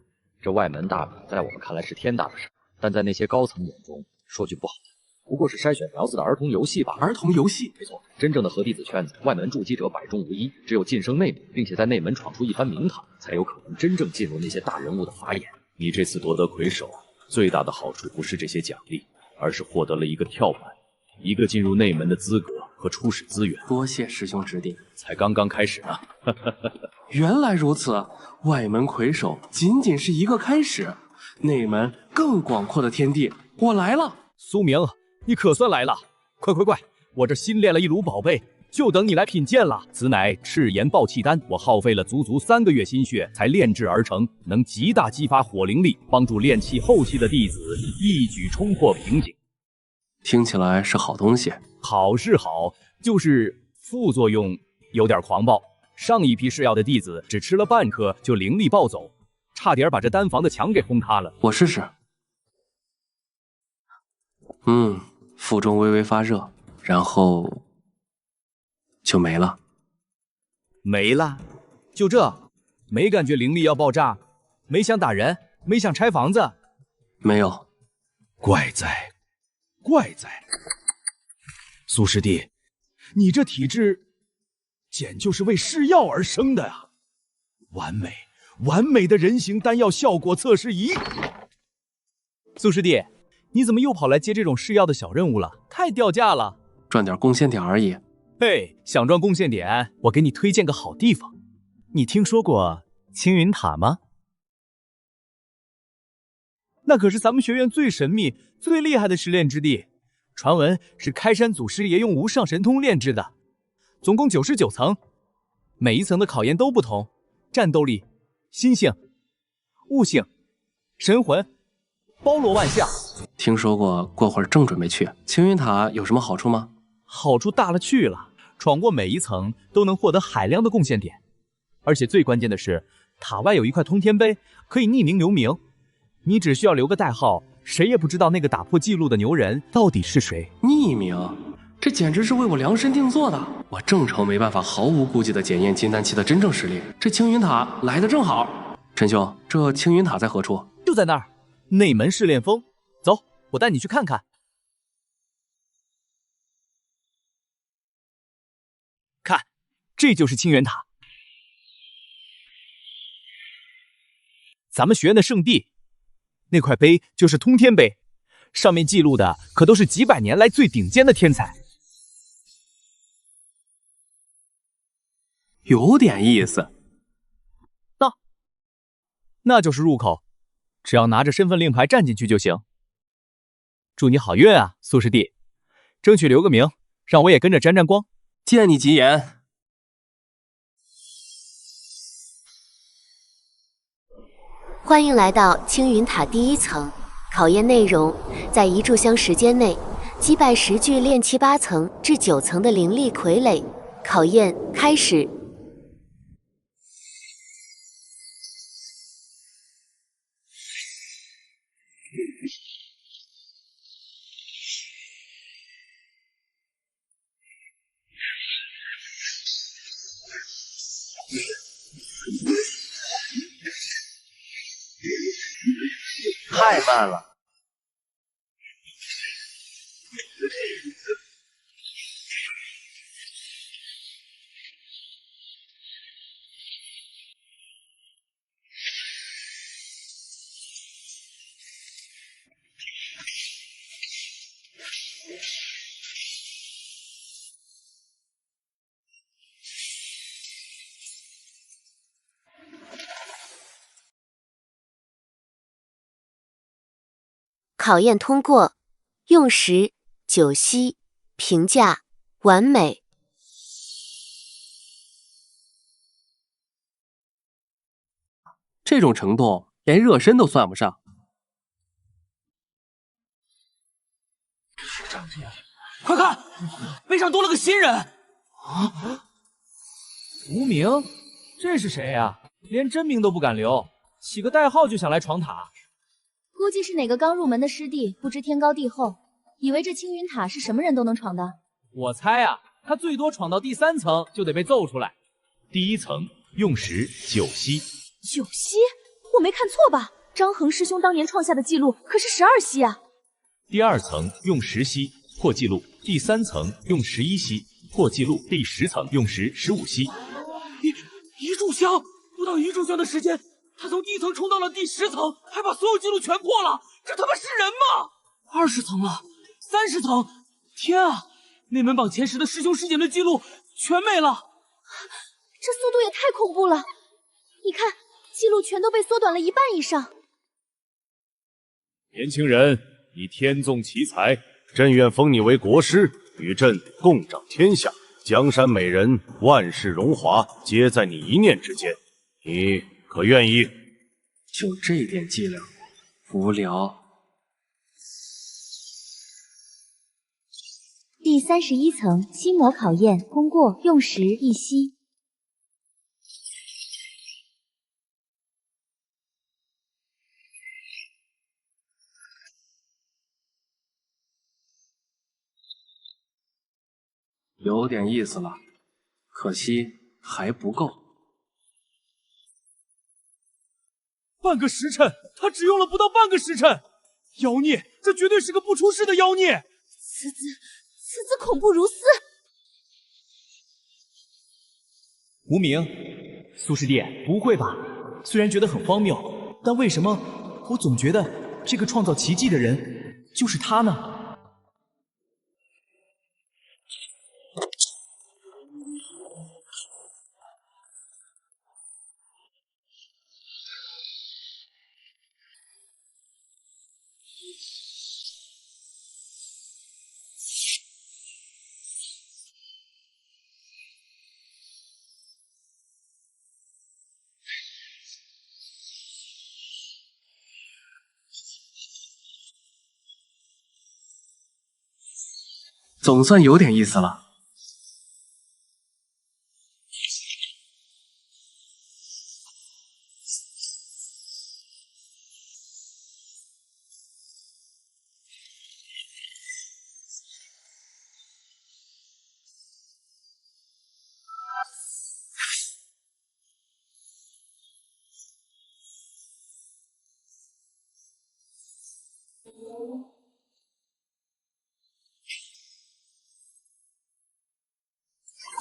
这外门大比在我们看来是天大的事，但在那些高层眼中，说句不好的，不过是筛选苗子的儿童游戏罢了。儿童游戏？没错，真正的合弟子圈子，外门筑基者百中无一，只有晋升内门，并且在内门闯出一番名堂，才有可能真正进入那些大人物的法眼。你这次夺得魁首。 最大的好处不是这些奖励，而是获得了一个跳板，一个进入内门的资格和初始资源。多谢师兄指点，才刚刚开始呢。原来如此，外门魁首仅仅是一个开始，内门更广阔的天地，我来了。苏明，你可算来了！快，我这新炼了一炉宝贝。 就等你来品鉴了。此乃赤炎爆气丹，我耗费了足足3个月心血才炼制而成，能极大激发火灵力，帮助炼气后期的弟子一举冲破瓶颈。听起来是好东西。好是好，就是副作用有点狂暴。上一批试药的弟子只吃了半颗就灵力暴走，差点把这丹房的墙给轰塌了。我试试。腹中微微发热，然后。 就没了，没了，就这，没感觉灵力要爆炸，没想打人，没想拆房子，没有。怪哉，苏师弟，你这体质，简就是为试药而生的呀！完美的人形丹药效果测试仪。苏师弟，你怎么又跑来接这种试药的小任务了？太掉价了，赚点贡献点而已。 嘿，想赚贡献点，我给你推荐个好地方。你听说过青云塔吗？那可是咱们学院最神秘、最厉害的试炼之地，传闻是开山祖师爷用无上神通炼制的，总共99层，每一层的考验都不同，战斗力、心性、悟性、神魂，包罗万象。听说过，过会儿正准备去。青云塔有什么好处吗？好处大了去了，闯过每一层都能获得海量的贡献点，而且最关键的是，塔外有一块通天碑，可以匿名留名。你只需要留个代号，谁也不知道那个打破记录的牛人到底是谁。匿名？这简直是为我量身定做的！我正愁没办法毫无顾忌地检验金丹期的真正实力，这青云塔来得正好。陈兄，这青云塔在何处？就在那儿，内门试炼峰。走，我带你去看看。看，这就是青源塔，咱们学院的圣地。那块碑就是通天碑，上面记录的可都是几百年来最顶尖的天才。有点意思。那就是入口，只要拿着身份令牌站进去就行。祝你好运啊，苏师弟，争取留个名，让我也跟着沾沾光。见你吉言。欢迎来到青云塔第1层，考验内容：在1炷香时间内击败10具炼气8层至9层的灵力傀儡。考验开始。太慢了。考验通过，用时9息，评价完美。这种程度连热身都算不上。快看，碑上多了个新人！啊！无名，这是谁呀？连真名都不敢留，起个代号就想来闯塔。估计是哪个刚入门的师弟，不知天高地厚，以为这青云塔是什么人都能闯的。我猜啊，他最多闯到第3层就得被揍出来。第1层用时9息。9息？我没看错吧？张衡师兄当年创下的记录可是12息啊！第2层用10息破纪录，第3层用11息破纪录，第10层用时15息。一炷香，不到1炷香的时间，他从第1层冲到了第10层，还把所有记录全破了，这他妈是人吗？20层了，30层，天啊！内门榜前10的师兄师姐的记录全没了，这速度也太恐怖了！你看，记录全都被缩短了1半以上。年轻人，你天纵奇才，朕愿封你为国师，与朕共掌天下，江山美人，万世荣华，皆在你一念之间。你可愿意？就这点伎俩，无聊。第31层心魔考验通过，用时1息。有点意思了，可惜还不够。半个时辰，他只用了不到半个时辰。妖孽，这绝对是个不出世的妖孽！此子恐怖如斯。无名，苏师弟，不会吧？虽然觉得很荒谬，但为什么我总觉得这个创造奇迹的人就是他呢？总算有点意思了。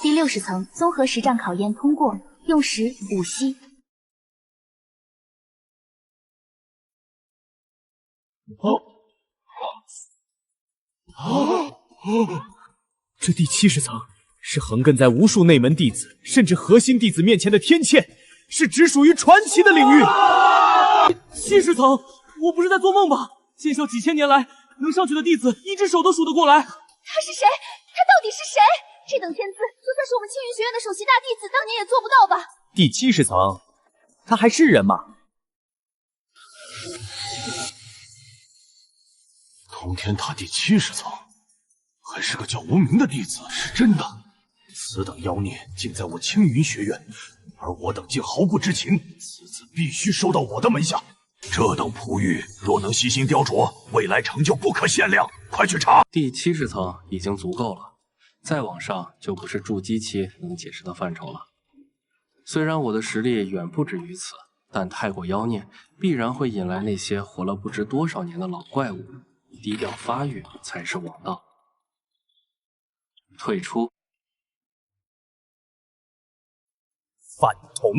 第60层综合实战考验通过，用时5息。这第70层是横亘在无数内门弟子甚至核心弟子面前的天堑，是只属于传奇的领域。70层，我不是在做梦吧？剑校几千年来能上去的弟子，一只手都数得过来。他是谁？他到底是谁？这等天资，就算是我们青云学院的首席大弟子，当年也做不到吧？第70层，他还是人吗？通天塔第70层，还是个叫无名的弟子，是真的。此等妖孽竟在我青云学院，而我等竟毫不知情，此子必须收到我的门下。这等璞玉，若能细心雕琢，未来成就不可限量。快去查！第70层已经足够了，再往上就不是筑基期能解释的范畴了。虽然我的实力远不止于此，但太过妖孽，必然会引来那些活了不知多少年的老怪物。低调发育才是王道。退出。饭桶，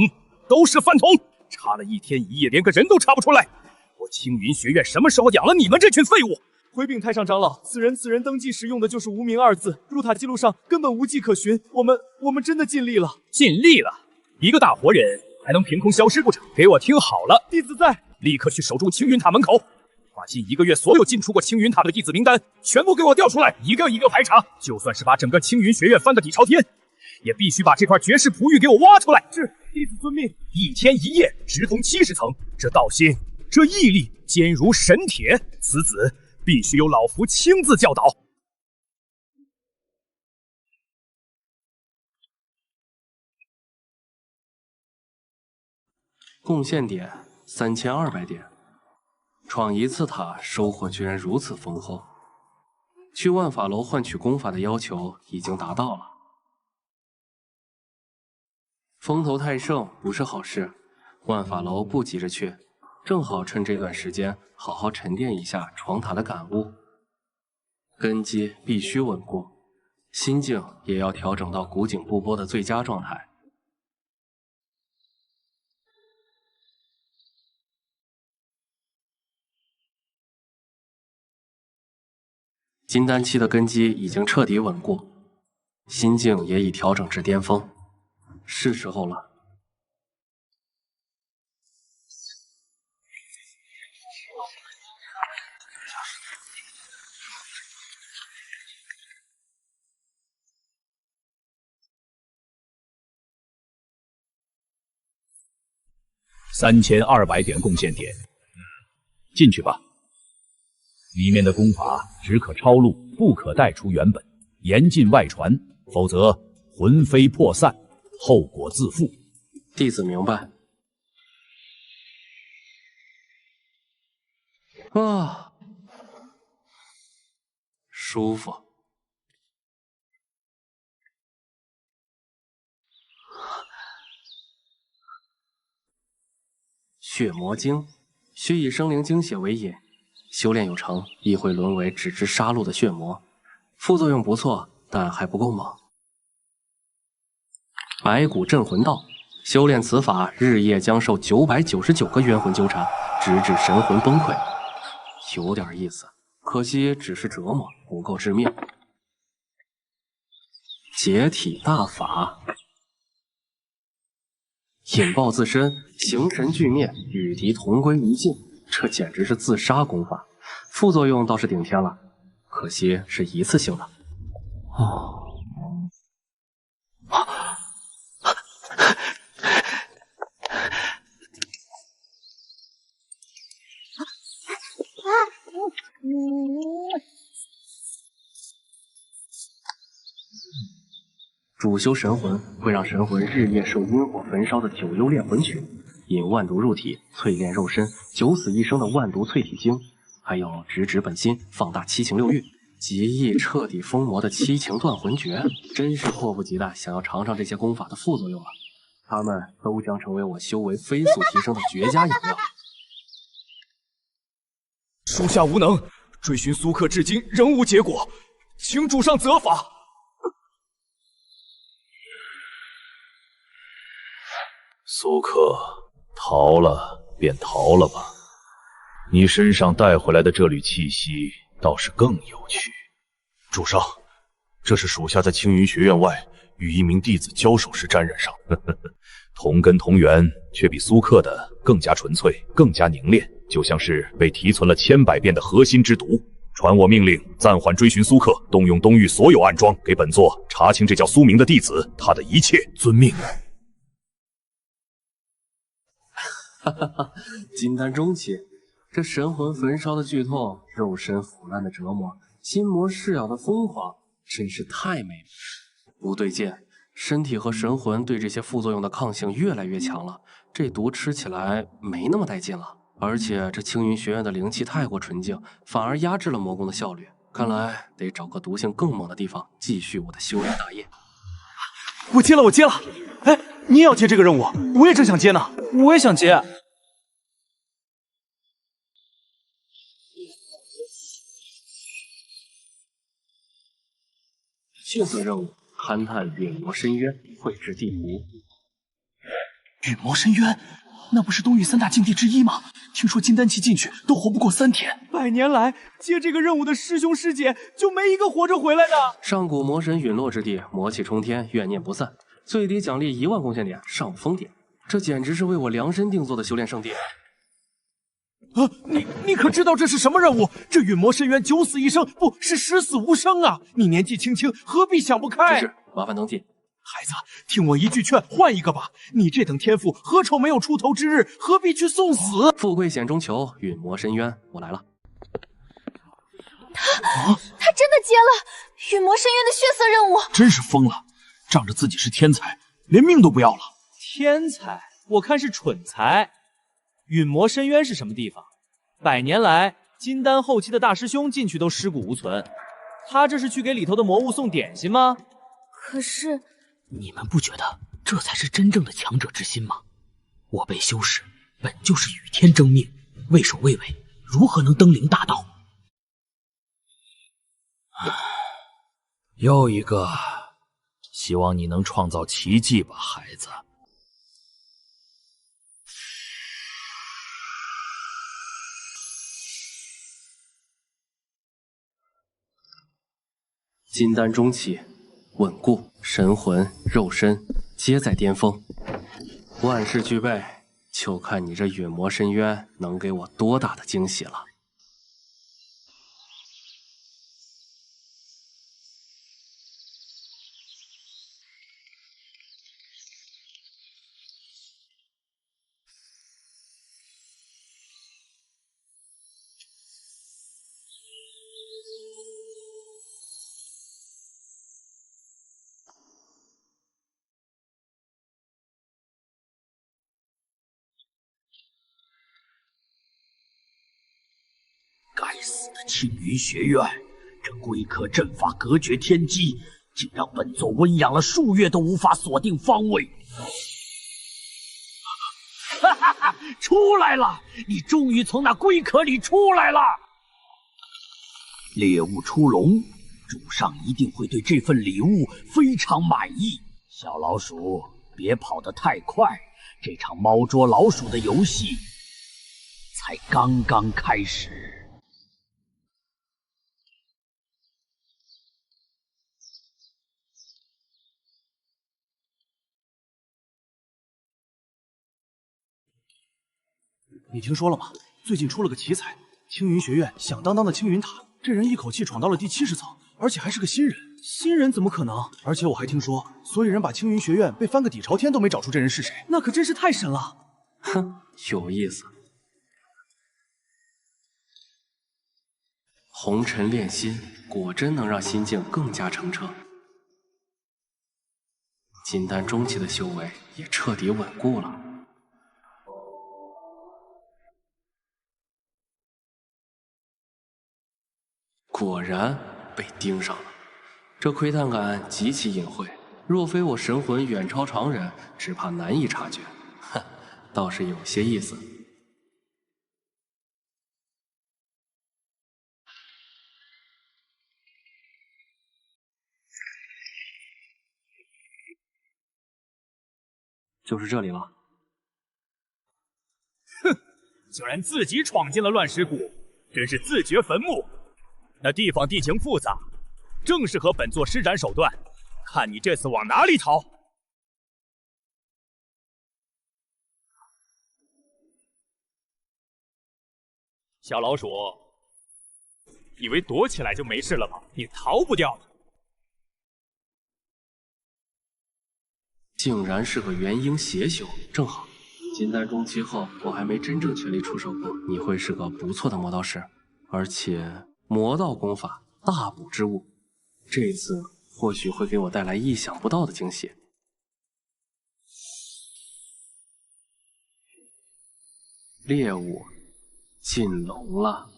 都是饭桶！查了1天1夜，连个人都查不出来。我青云学院什么时候养了你们这群废物？回禀太上长老，此人登记时用的就是无名2字，入塔记录上根本无迹可寻。我们真的尽力了，尽力了！一个大活人还能凭空消失不成？给我听好了，弟子在，立刻去守住青云塔门口，把近1个月所有进出过青云塔的弟子名单全部给我调出来，一个一个排查。就算是把整个青云学院翻得底朝天，也必须把这块绝世璞玉给我挖出来。是，弟子遵命。1天1夜直通70层，这道心，这毅力坚如神铁，此子必须由老夫亲自教导。贡献点3200点，闯1次塔收获居然如此丰厚。去万法楼换取功法的要求已经达到了。风头太盛不是好事，万法楼不急着去，正好趁这段时间好好沉淀一下闯塔的感悟。根基必须稳固，心境也要调整到古井不波的最佳状态。金丹期的根基已经彻底稳固，心境也已调整至巅峰，是时候了。3200点贡献点，进去吧。里面的功法只可抄录，不可带出原本，严禁外传，否则魂飞魄散，后果自负。弟子明白。啊，舒服。血魔经，需以生灵精血为引。修炼有成，亦会沦为只知杀戮的血魔，副作用不错，但还不够猛。白骨镇魂道，修炼此法，日夜将受999个冤魂纠缠，直至神魂崩溃。有点意思，可惜只是折磨，不够致命。解体大法，引爆自身，形神俱灭，与敌同归于尽。这简直是自杀功法，副作用倒是顶天了，可惜是一次性的。哦，苦修神魂会让神魂日夜受阴火焚烧的九幽炼魂曲，引万毒入体，淬炼肉身，九死一生的万毒淬体经，还有直指本心，放大七情六欲，极易彻底封魔的七情断魂诀，真是迫不及待想要尝尝这些功法的副作用了。它们都将成为我修为飞速提升的绝佳饮料。属下无能，追寻苏克至今仍无结果，请主上责罚。苏克，逃了便逃了吧。你身上带回来的这缕气息倒是更有趣。主上，这是属下在青云学院外与一名弟子交手时沾染上。同根同源，却比苏克的更加纯粹，更加凝练，就像是被提存了千百遍的核心之毒。传我命令，暂缓追寻苏克，动用东域所有暗桩，给本座查清这叫苏明的弟子，他的一切。遵命。哈哈哈，金丹中期，这神魂焚烧的剧痛，肉身腐烂的折磨，心魔噬咬的疯狂，真是太美了。不对劲，身体和神魂对这些副作用的抗性越来越强了，这毒吃起来没那么带劲了。而且这青云学院的灵气太过纯净，反而压制了魔功的效率。看来得找个毒性更猛的地方继续我的修炼大业。我接了，我接了。哎，你也要接这个任务？我也正想接呢。我也想接。血色任务：勘探陨魔深渊，绘制地图。陨魔深渊，那不是东域三大禁地之一吗？听说金丹期进去都活不过3天。100年来接这个任务的师兄师姐就没一个活着回来的。上古魔神陨落之地，魔气冲天，怨念不散，最低奖励1万贡献点，上不封顶。这简直是为我量身定做的修炼圣地。啊，你可知道这是什么任务？这陨魔深渊9死1生，不是10死无生啊！你年纪轻轻，何必想不开？是，麻烦登记。孩子，听我一句劝，换一个吧。你这等天赋，何愁没有出头之日？何必去送死？富贵险中求，陨魔深渊，我来了。他真的接了陨魔深渊的血色任务，真是疯了，仗着自己是天才，连命都不要了。天才？我看是蠢材。陨魔深渊是什么地方？100年来，金丹后期的大师兄进去都尸骨无存，他这是去给里头的魔物送点心吗？可是，你们不觉得这才是真正的强者之心吗？我辈修士本就是与天争命，畏首畏尾，如何能登临大道？又一个，希望你能创造奇迹吧，孩子。金丹中期，稳固，神魂、肉身皆在巅峰，万事俱备，就看你这陨魔深渊能给我多大的惊喜了。该死的青云学院，这龟壳阵法隔绝天机，竟让本座温养了数月都无法锁定方位。哈哈哈！出来了！你终于从那龟壳里出来了！猎物出笼，主上一定会对这份礼物非常满意。小老鼠，别跑得太快，这场猫捉老鼠的游戏才刚刚开始。你听说了吗？最近出了个奇才，青云学院响当当的青云塔，这人一口气闯到了第70层，而且还是个新人。新人怎么可能？而且我还听说，所有人把青云学院被翻个底朝天都没找出这人是谁，那可真是太神了。哼，有意思。红尘炼心，果真能让心境更加澄澈。金丹中期的修为也彻底稳固了。果然被盯上了，这窥探感极其隐晦，若非我神魂远超常人，只怕难以察觉。哼，倒是有些意思。就是这里了。哼，竟然自己闯进了乱石谷，真是自掘坟墓。那地方地形复杂，正适合本座施展手段。看你这次往哪里逃！小老鼠，以为躲起来就没事了吗？你逃不掉的。竟然是个元婴邪修，正好。金丹中期后，我还没真正全力出手过，你会是个不错的魔道士，而且魔道功法大补之物，这次或许会给我带来意想不到的惊喜。猎物进笼了。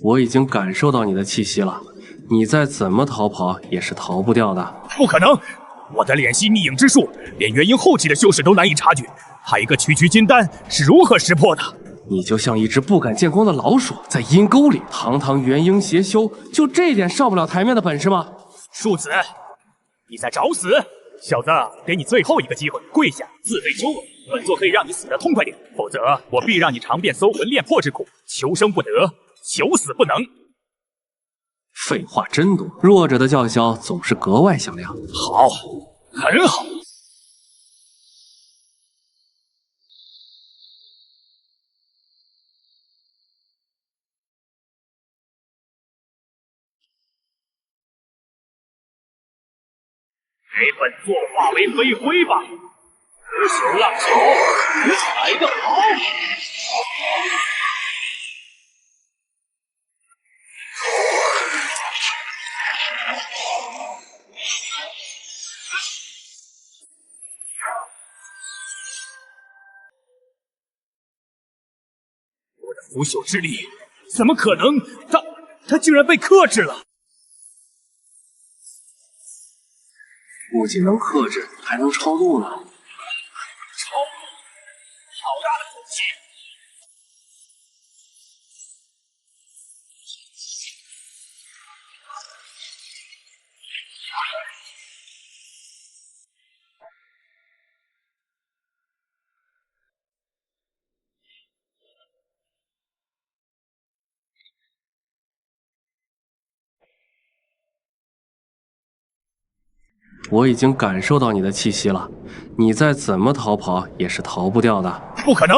我已经感受到你的气息了，你再怎么逃跑也是逃不掉的。不可能！我的敛息逆影之术，连元婴后期的修士都难以察觉，他一个区区金丹是如何识破的？你就像一只不敢见光的老鼠，在阴沟里。堂堂元婴邪修，就这点上不了台面的本事吗？庶子，你在找死！小子，给你最后一个机会，跪下自废修为，本座可以让你死得痛快点，否则我必让你尝遍搜魂炼魄之苦，求生不得，求死不能。废话真多，弱者的叫嚣总是格外响亮。好，很好。给本座化为飞灰吧！不朽浪潮，来得好！我的腐朽之力，怎么可能？他竟然被克制了！不仅能克制，还能超度呢。超度，好大的口气！我已经感受到你的气息了，你再怎么逃跑也是逃不掉的。不可能！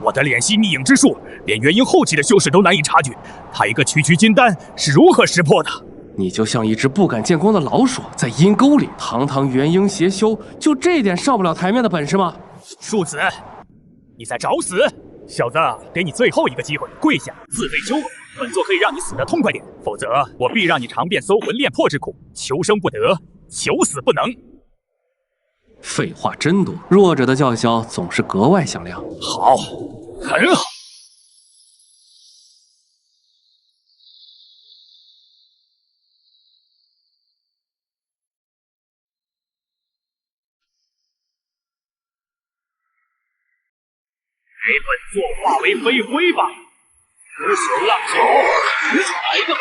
我的敛息逆影之术，连元婴后期的修士都难以察觉，他一个区区金丹是如何识破的？你就像一只不敢见光的老鼠，在阴沟里。堂堂元婴邪修，就这点上不了台面的本事吗？庶子，你在找死！小子，给你最后一个机会，跪下自废修为，本座可以让你死得痛快点，否则我必让你尝遍搜魂炼魄之苦，求生不得，求死不能。废话真多，弱者的叫嚣总是格外响亮。好，很好。给本座化为飞灰吧！不朽浪潮，来得好！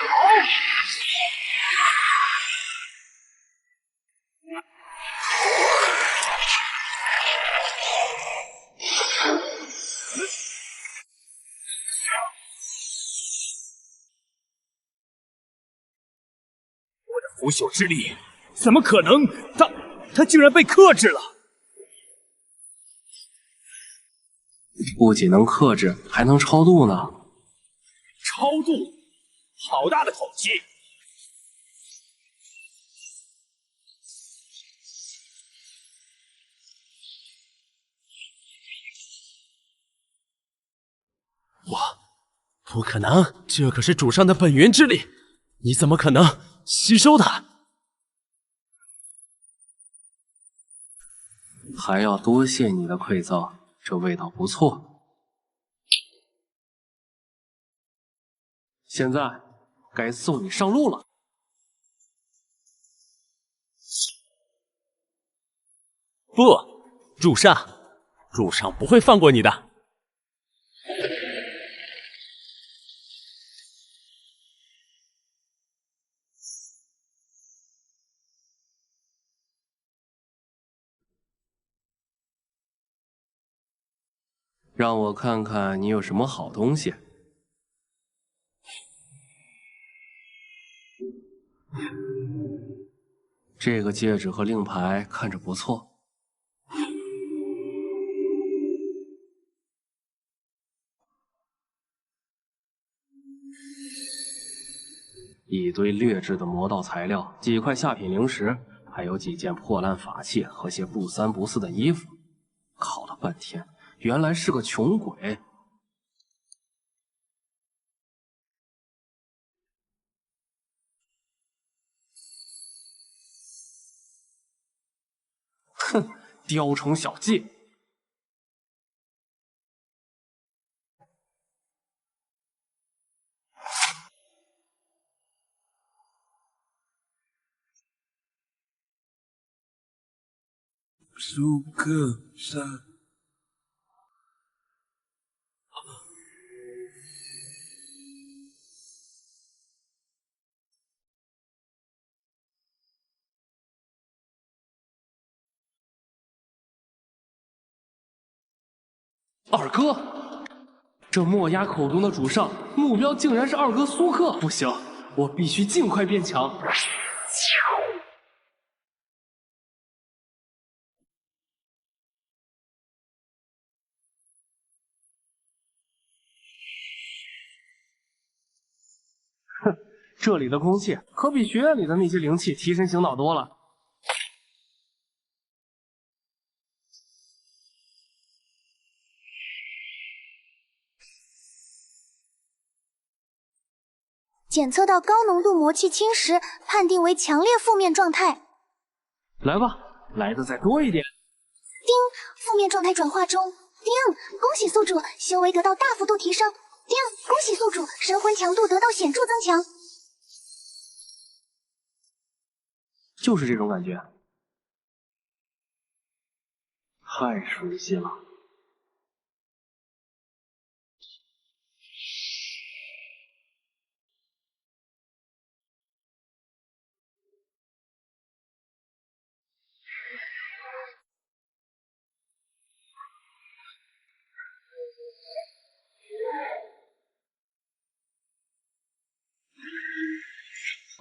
我的腐朽之力，怎么可能？他竟然被克制了！不仅能克制，还能超度呢。超度，好大的口气！不可能，这可是主上的本源之力，你怎么可能吸收它？还要多谢你的馈赠，这味道不错。现在该送你上路了。不，主上不会放过你的。让我看看你有什么好东西。这个戒指和令牌看着不错。一堆劣质的魔道材料，几块下品灵石，还有几件破烂法器和些不三不四的衣服。考了半天，原来是个穷鬼。哼，雕虫小技。苏克山。二哥，这墨鸦口中的主上目标竟然是二哥苏克！不行，我必须尽快变强。哼，这里的空气可比学院里的那些灵气提神醒脑多了。检测到高浓度魔气侵蚀，判定为强烈负面状态。来吧，来的再多一点。丁，负面状态转化中。丁，恭喜宿主修为得到大幅度提升。丁，恭喜宿主神魂强度得到显著增强。就是这种感觉，太熟悉了。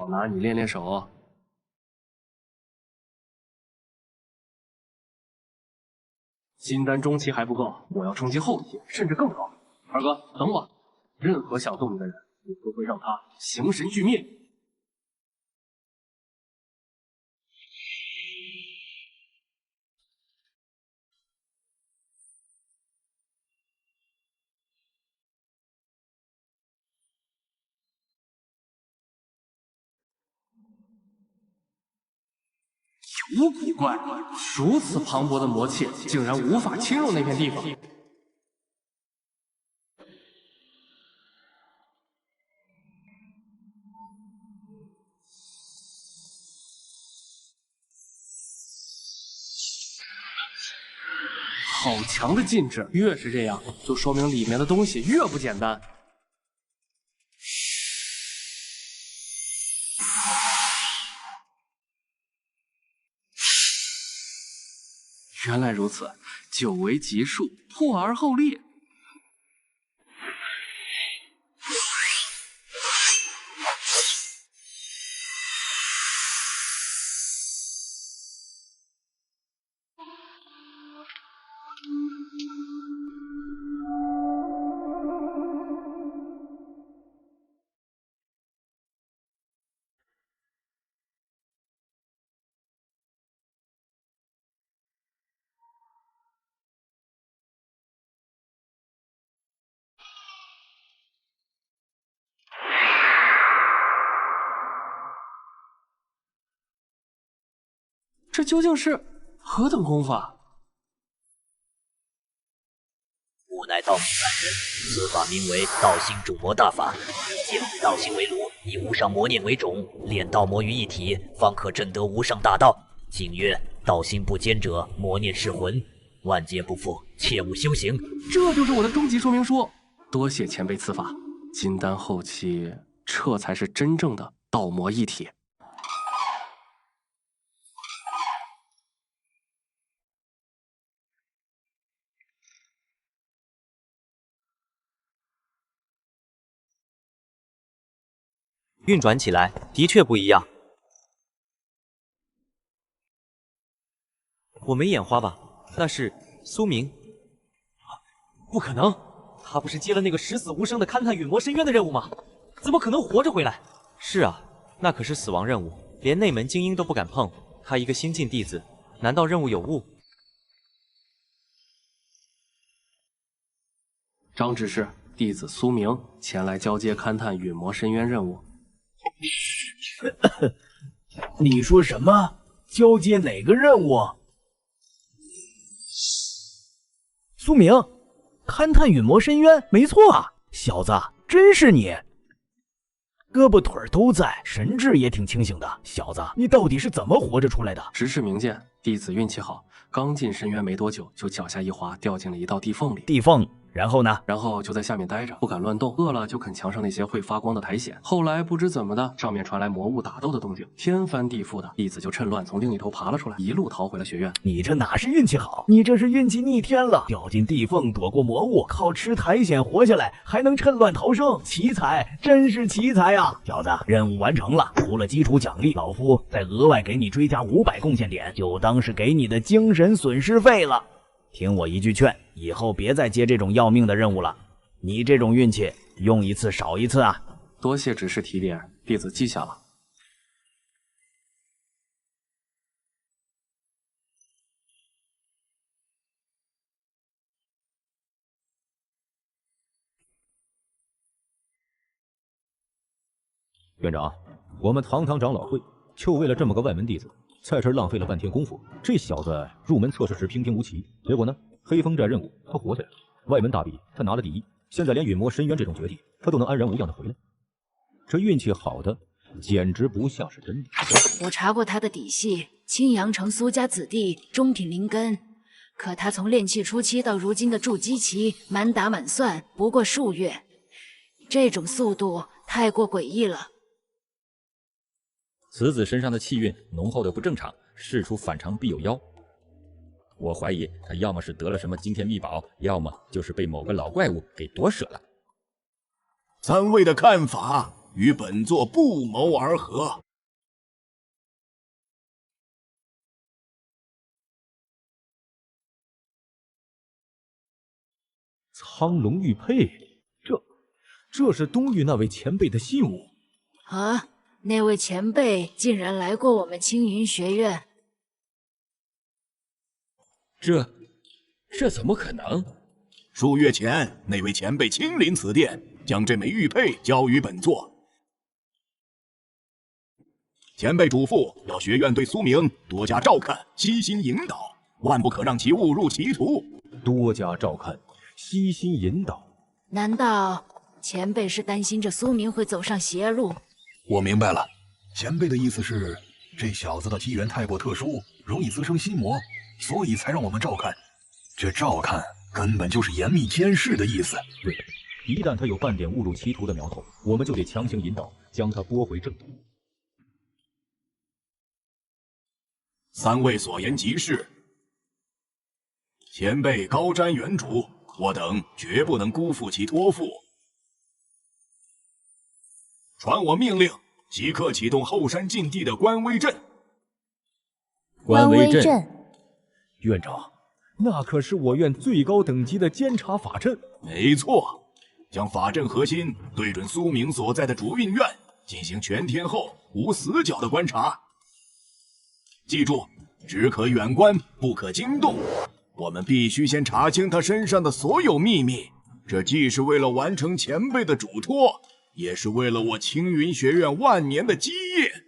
我拿你练练手。金丹中期还不够，我要冲击后期，甚至更高。二哥，等我！任何想动你的人，我都会让他形神俱灭。有古怪，如此磅礴的魔气，竟然无法侵入那片地方。好强的禁制，越是这样，就说明里面的东西越不简单。原来如此，久为奇术，破而后立。这究竟是何等功法？吾乃道明传人，此法名为道心主魔大法，以剑道心为炉，以无上魔念为种，炼道魔于一体，方可证得无上大道。警曰：道心不坚者，魔念噬魂，万劫不复，切勿修行。这就是我的终极说明书。多谢前辈赐法，金丹后期，这才是真正的道魔一体。运转起来的确不一样。我没眼花吧？那是苏明。不可能，他不是接了那个十死无生的勘探陨魔深渊的任务吗？怎么可能活着回来？是啊，那可是死亡任务，连内门精英都不敢碰。他一个新晋弟子，难道任务有误？张指示，弟子苏明前来交接勘探陨魔深渊任务。你说什么？交接哪个任务？苏明，勘探陨魔深渊，没错啊，小子，真是你，胳膊腿都在，神智也挺清醒的。小子，你到底是怎么活着出来的？执事明鉴，弟子运气好，刚进深渊没多久，就脚下一滑，掉进了一道地缝里。地缝。然后呢？然后就在下面待着，不敢乱动，饿了就啃墙上那些会发光的苔藓。后来不知怎么的，上面传来魔物打斗的动静，天翻地覆的，弟子就趁乱从另一头爬了出来，一路逃回了学院。你这哪是运气好，你这是运气逆天了，掉进地缝躲过魔物，靠吃苔藓活下来，还能趁乱逃生，奇才，真是奇才啊！小子，任务完成了，除了基础奖励，老夫再额外给你追加500贡献点，就当是给你的精神损失费了。听我一句劝，以后别再接这种要命的任务了。你这种运气，用一次少一次啊！多谢指示提点，弟子记下了。院长，我们堂堂长老会就为了这么个外门弟子，在这儿浪费了半天功夫。这小子入门测试时平平无奇，结果呢，黑风寨任务他活下来了，外门大比他拿了第一，现在连陨魔深渊这种绝地他都能安然无恙的回来，这运气好的简直不像是真的。我查过他的底细，青阳城苏家子弟，中品灵根。可他从炼器初期到如今的筑基期，满打满算不过数月，这种速度太过诡异了。此子身上的气运浓厚的不正常，事出反常必有妖。我怀疑他要么是得了什么惊天秘宝，要么就是被某个老怪物给夺舍了。三位的看法与本座不谋而合。苍龙玉佩，这是东域那位前辈的信物啊！那位前辈竟然来过我们青云学院，这怎么可能？数月前，那位前辈亲临此殿，将这枚玉佩交于本座。前辈嘱咐，要学院对苏明多加照看，悉心引导，万不可让其误入歧途。多加照看，悉心引导。难道前辈是担心这苏明会走上邪路？我明白了，前辈的意思是，这小子的机缘太过特殊，容易滋生心魔，所以才让我们照看。这照看根本就是严密监视的意思。对，一旦他有半点误入歧途的苗头，我们就得强行引导，将他拨回正途。三位所言极是，前辈高瞻远瞩，我等绝不能辜负其托付。传我命令，即刻启动后山禁地的关威阵。关威阵，院长，那可是我院最高等级的监察法阵。没错，将法阵核心对准苏明所在的主运院，进行全天候无死角的观察。记住，只可远观，不可惊动。我们必须先查清他身上的所有秘密，这既是为了完成前辈的嘱托，也是为了我青云学院万年的基业。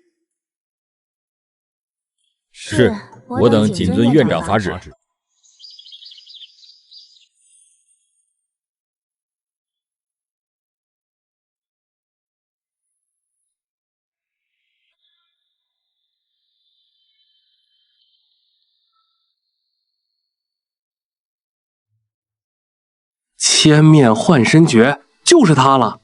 是，我等谨遵院长法旨。千面幻身诀就是它了。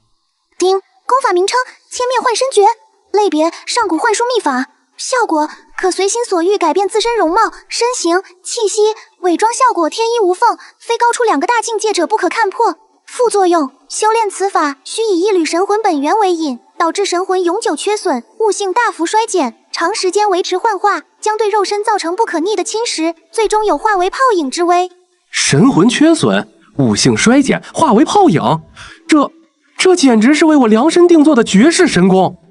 丁，功法名称：千面幻身诀，类别：上古幻术秘法，效果：可随心所欲改变自身容貌、身形、气息，伪装效果天衣无缝，非高出2个大境界者不可看破。副作用：修炼此法需以一缕神魂本源为引，导致神魂永久缺损，悟性大幅衰减，长时间维持幻化，将对肉身造成不可逆的侵蚀，最终有化为泡影之危。神魂缺损，悟性衰减，化为泡影，这简直是为我量身定做的绝世神功。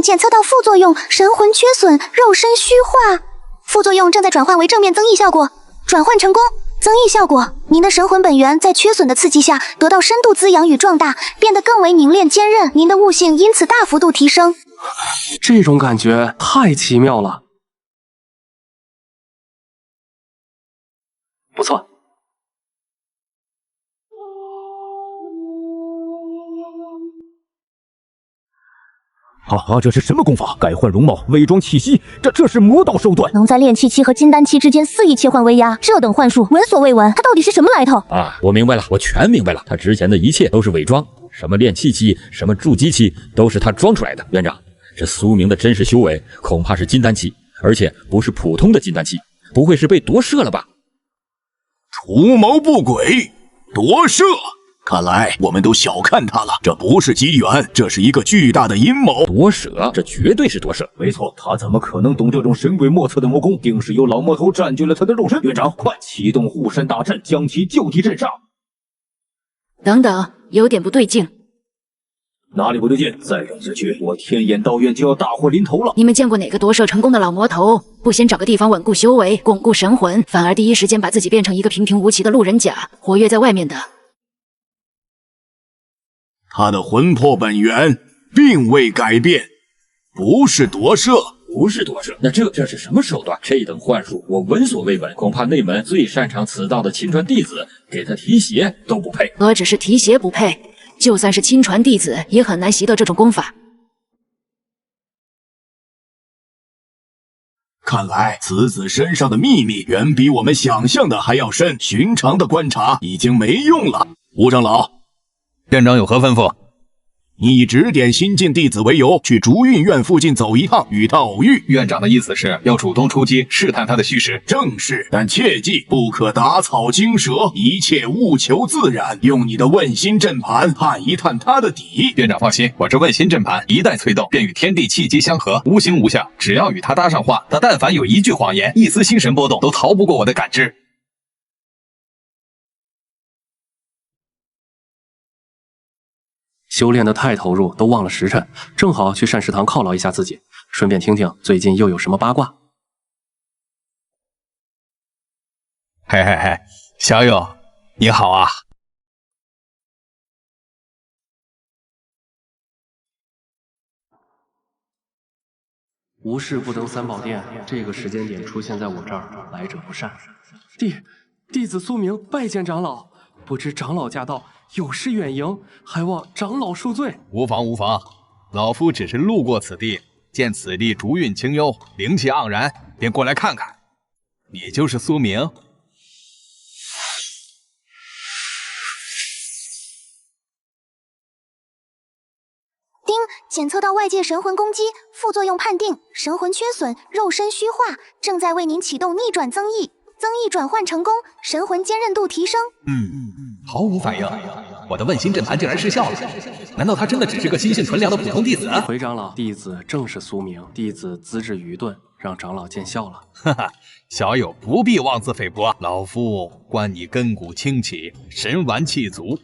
检测到副作用：神魂缺损，肉身虚化。副作用正在转换为正面增益效果，转换成功。增益效果：您的神魂本源在缺损的刺激下得到深度滋养与壮大，变得更为凝练坚韧，您的悟性因此大幅度提升。这种感觉太奇妙了。不错。这是什么功法？改换容貌，伪装气息，这是魔道手段。能在炼气期和金丹期之间肆意切换威压，这等幻术闻所未闻，它到底是什么来头？我明白了，我全明白了。他之前的一切都是伪装，什么炼气期，什么筑基期，都是他装出来的。院长，这苏明的真实修为恐怕是金丹期，而且不是普通的金丹期，不会是被夺舍了吧？图谋不轨，夺舍。看来我们都小看他了，这不是机缘，这是一个巨大的阴谋。夺舍，这绝对是夺舍。没错，他怎么可能懂这种神鬼莫测的魔功？定是有老魔头占据了他的肉身。院长，快启动护身大阵，将其就地镇上。等等，有点不对劲。哪里不对劲？再等下去，我天眼道院就要大祸临头了。你们见过哪个夺舍成功的老魔头，不先找个地方稳固修为、巩固神魂，反而第一时间把自己变成一个平平无奇的路人甲，活跃在外面的？他的魂魄本源并未改变，不是夺舍，不是夺舍。那这是什么手段？这等幻术我闻所未闻，恐怕内门最擅长此道的亲传弟子给他提鞋都不配。何止是提鞋不配，就算是亲传弟子也很难习得这种功法。看来此子身上的秘密远比我们想象的还要深，寻常的观察已经没用了。吴长老，院长有何吩咐？你以指点新进弟子为由，去竹韵院附近走一趟，与他偶遇。院长的意思是要主动出击，试探他的虚实。正是，但切记不可打草惊蛇，一切务求自然。用你的问心阵盘探一探他的底。院长放心，我这问心阵盘一旦催动，便与天地气机相合，无形无相。只要与他搭上话，他但凡有一句谎言，一丝心神波动，都逃不过我的感知。修炼的太投入，都忘了时辰，正好去膳食堂犒劳一下自己，顺便听听最近又有什么八卦。嘿，小友，你好啊！无事不登三宝殿，这个时间点出现在我这儿，来者不善。弟子苏明拜见长老，不知长老驾到，有失远迎，还望长老恕罪。无妨，老夫只是路过此地，见此地竹韵清幽，灵气盎然，便过来看看。你就是苏明？丁，检测到外界神魂攻击，副作用判定神魂缺损，肉身虚化，正在为您启动逆转增益。增益转换成功，神魂坚韧度提升。毫无反应。我的问心阵盘竟然失效了，难道他真的只是个心性纯良的普通弟子？回长老，弟子正是苏明，弟子资质愚钝，让长老见笑了。哈哈，小友不必妄自菲薄，老夫观你根骨清奇，神完气足，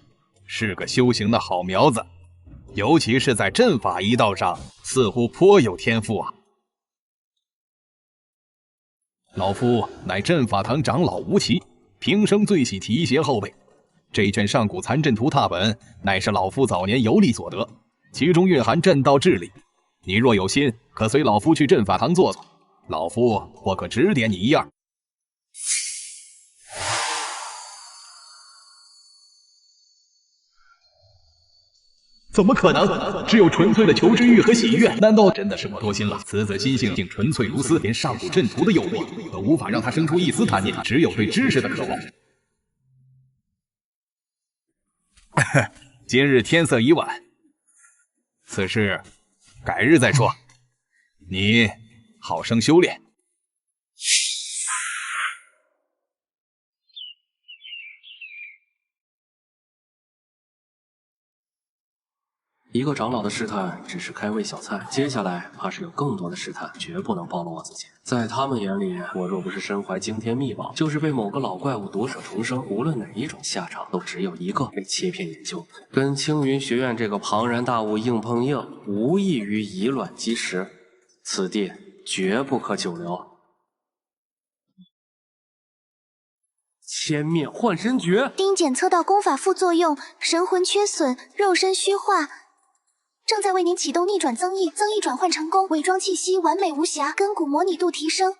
是个修行的好苗子，尤其是在阵法一道上，似乎颇有天赋啊。老夫乃阵法堂长老吴奇，平生最喜提携后辈。这卷上古残阵图拓本乃是老夫早年游历所得，其中蕴含阵道智理。你若有心，可随老夫去阵法堂坐坐，老夫或可指点你一二。怎么可能？只有纯粹的求知欲和喜悦，难道真的是我多心了？此子心性竟纯粹如斯，连上古阵图的诱惑都无法让他生出一丝贪念，只有对知识的渴望。今日天色已晚，此事改日再说。你好生修炼。一个长老的试探只是开胃小菜，接下来怕是有更多的试探，绝不能暴露我自己。在他们眼里，我若不是身怀惊天秘宝，就是被某个老怪物夺舍重生，无论哪一种下场，都只有一个：被切片研究。跟青云学院这个庞然大物硬碰硬，无异于以卵击石，此地绝不可久留。千面幻身诀，丁检测到功法副作用，神魂缺损，肉身虚化。正在为您启动逆转增益，增益转换成功，伪装气息完美无瑕，根骨模拟度提升。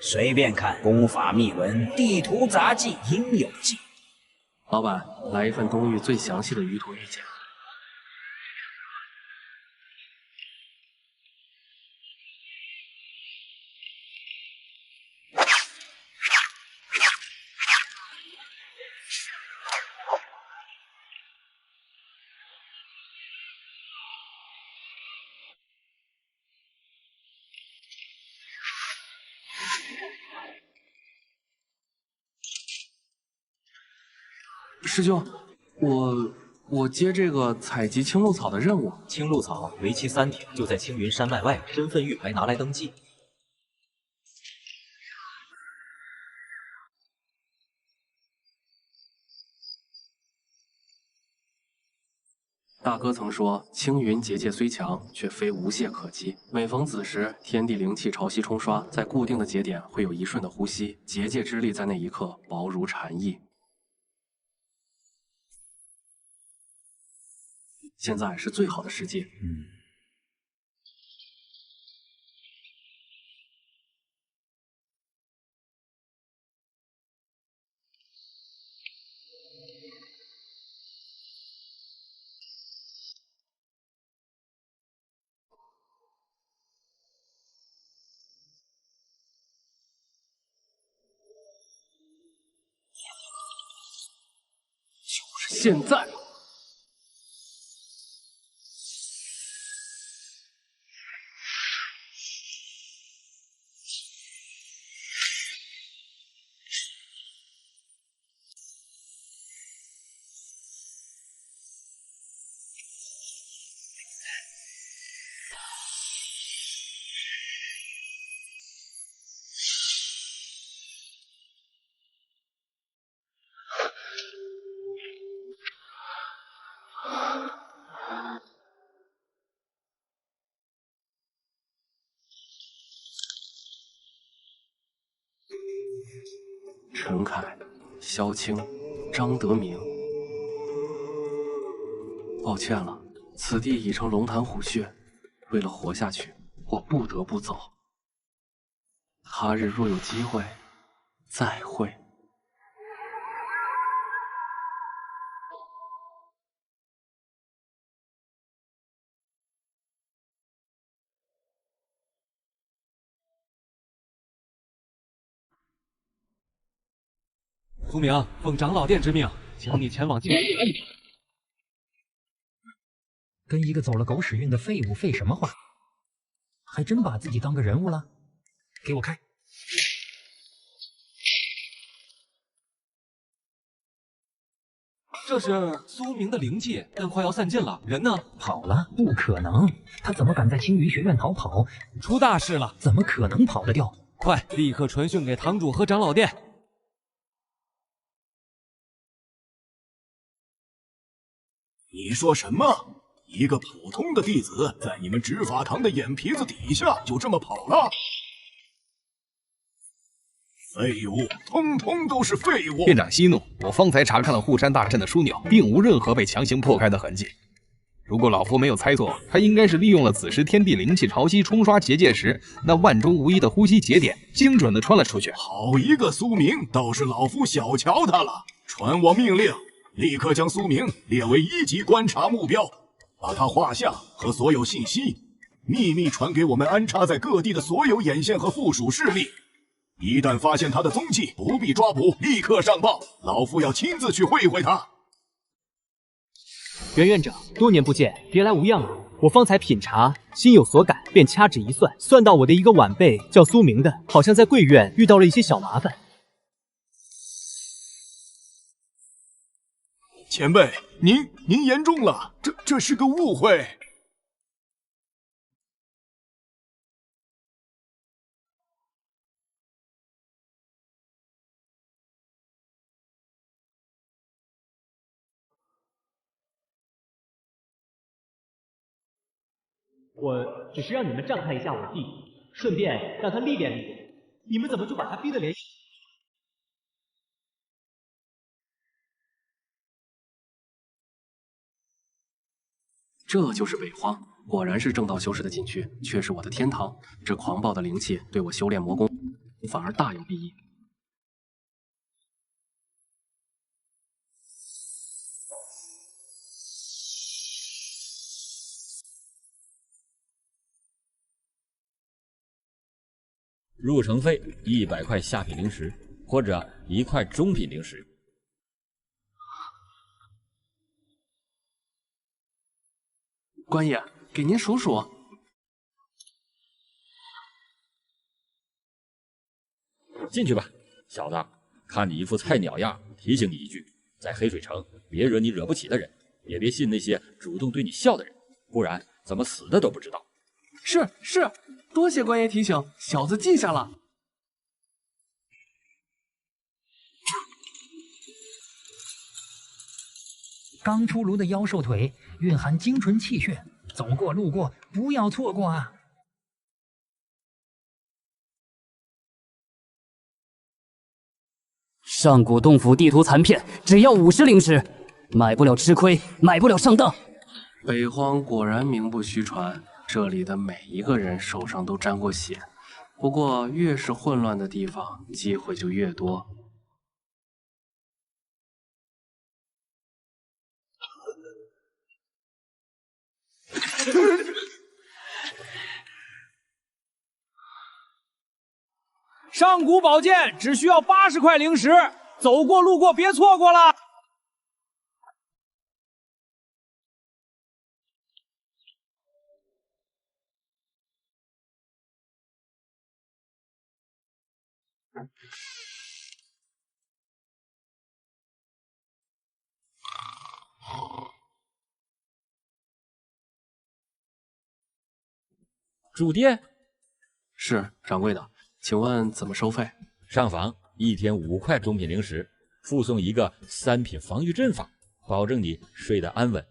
随便看，功法秘文、地图杂记应有记。老板，来一份东域最详细的舆图预检。师兄，我接这个采集青露草的任务。青露草为期3天，就在青云山脉外，身份玉牌拿来登记。大哥曾说，青云结界虽强，却非无懈可击。每逢子时，天地灵气潮汐冲刷，在固定的节点会有一瞬的呼吸，结界之力在那一刻薄如蝉翼。现在是最好的时机。就是现在。陈凯、萧青、张德明，抱歉了，此地已成龙潭虎穴，为了活下去，我不得不走。他日若有机会，再会。苏明，奉长老殿之命，请你前往禁区。跟一个走了狗屎运的废物废什么话？还真把自己当个人物了？给我开！这是苏明的灵气，但快要散尽了，人呢？跑了？不可能，他怎么敢在青云学院逃跑？出大事了！怎么可能跑得掉？快，立刻传讯给堂主和长老殿。你说什么？一个普通的弟子在你们执法堂的眼皮子底下就这么跑了？废物，通通都是废物！店长息怒，我方才查看了护山大阵的枢纽，并无任何被强行破开的痕迹。如果老夫没有猜错，他应该是利用了此时天地灵气潮汐冲刷结界时那万中无一的呼吸节点，精准地穿了出去。好一个苏明，倒是老夫小瞧他了。传我命令，立刻将苏明列为1级观察目标，把他画像和所有信息秘密传给我们安插在各地的所有眼线和附属势力。一旦发现他的踪迹，不必抓捕，立刻上报，老夫要亲自去会会他。袁院长，多年不见，别来无恙啊！我方才品茶，心有所感，便掐指一算，算到我的一个晚辈叫苏明的，好像在贵院遇到了一些小麻烦。前辈，您言重了，这是个误会。我只是让你们障看一下我弟，顺便让他历练历练。你们怎么就把他逼得连……这就是北荒，果然是正道修士的禁区，却是我的天堂。这狂暴的灵气对我修炼魔功反而大有裨益。入城费100块下品灵石，或者1块中品灵石。官爷，给您数数。进去吧，小子，看你一副菜鸟样，提醒你一句，在黑水城别惹你惹不起的人，也别信那些主动对你笑的人，不然怎么死的都不知道。是，多谢官爷提醒，小子记下了。刚出炉的妖兽腿，蕴含精纯气血，走过路过不要错过啊！上古洞府地图残片，只要50灵石，买不了吃亏，买不了上当。北荒果然名不虚传，这里的每一个人手上都沾过血。不过越是混乱的地方，机会就越多。上古宝剑只需要80块灵石，走过路过别错过了。主店是掌柜的，请问怎么收费？上房1天5块中品灵石，附送一个3品防御阵法，保证你睡得安稳。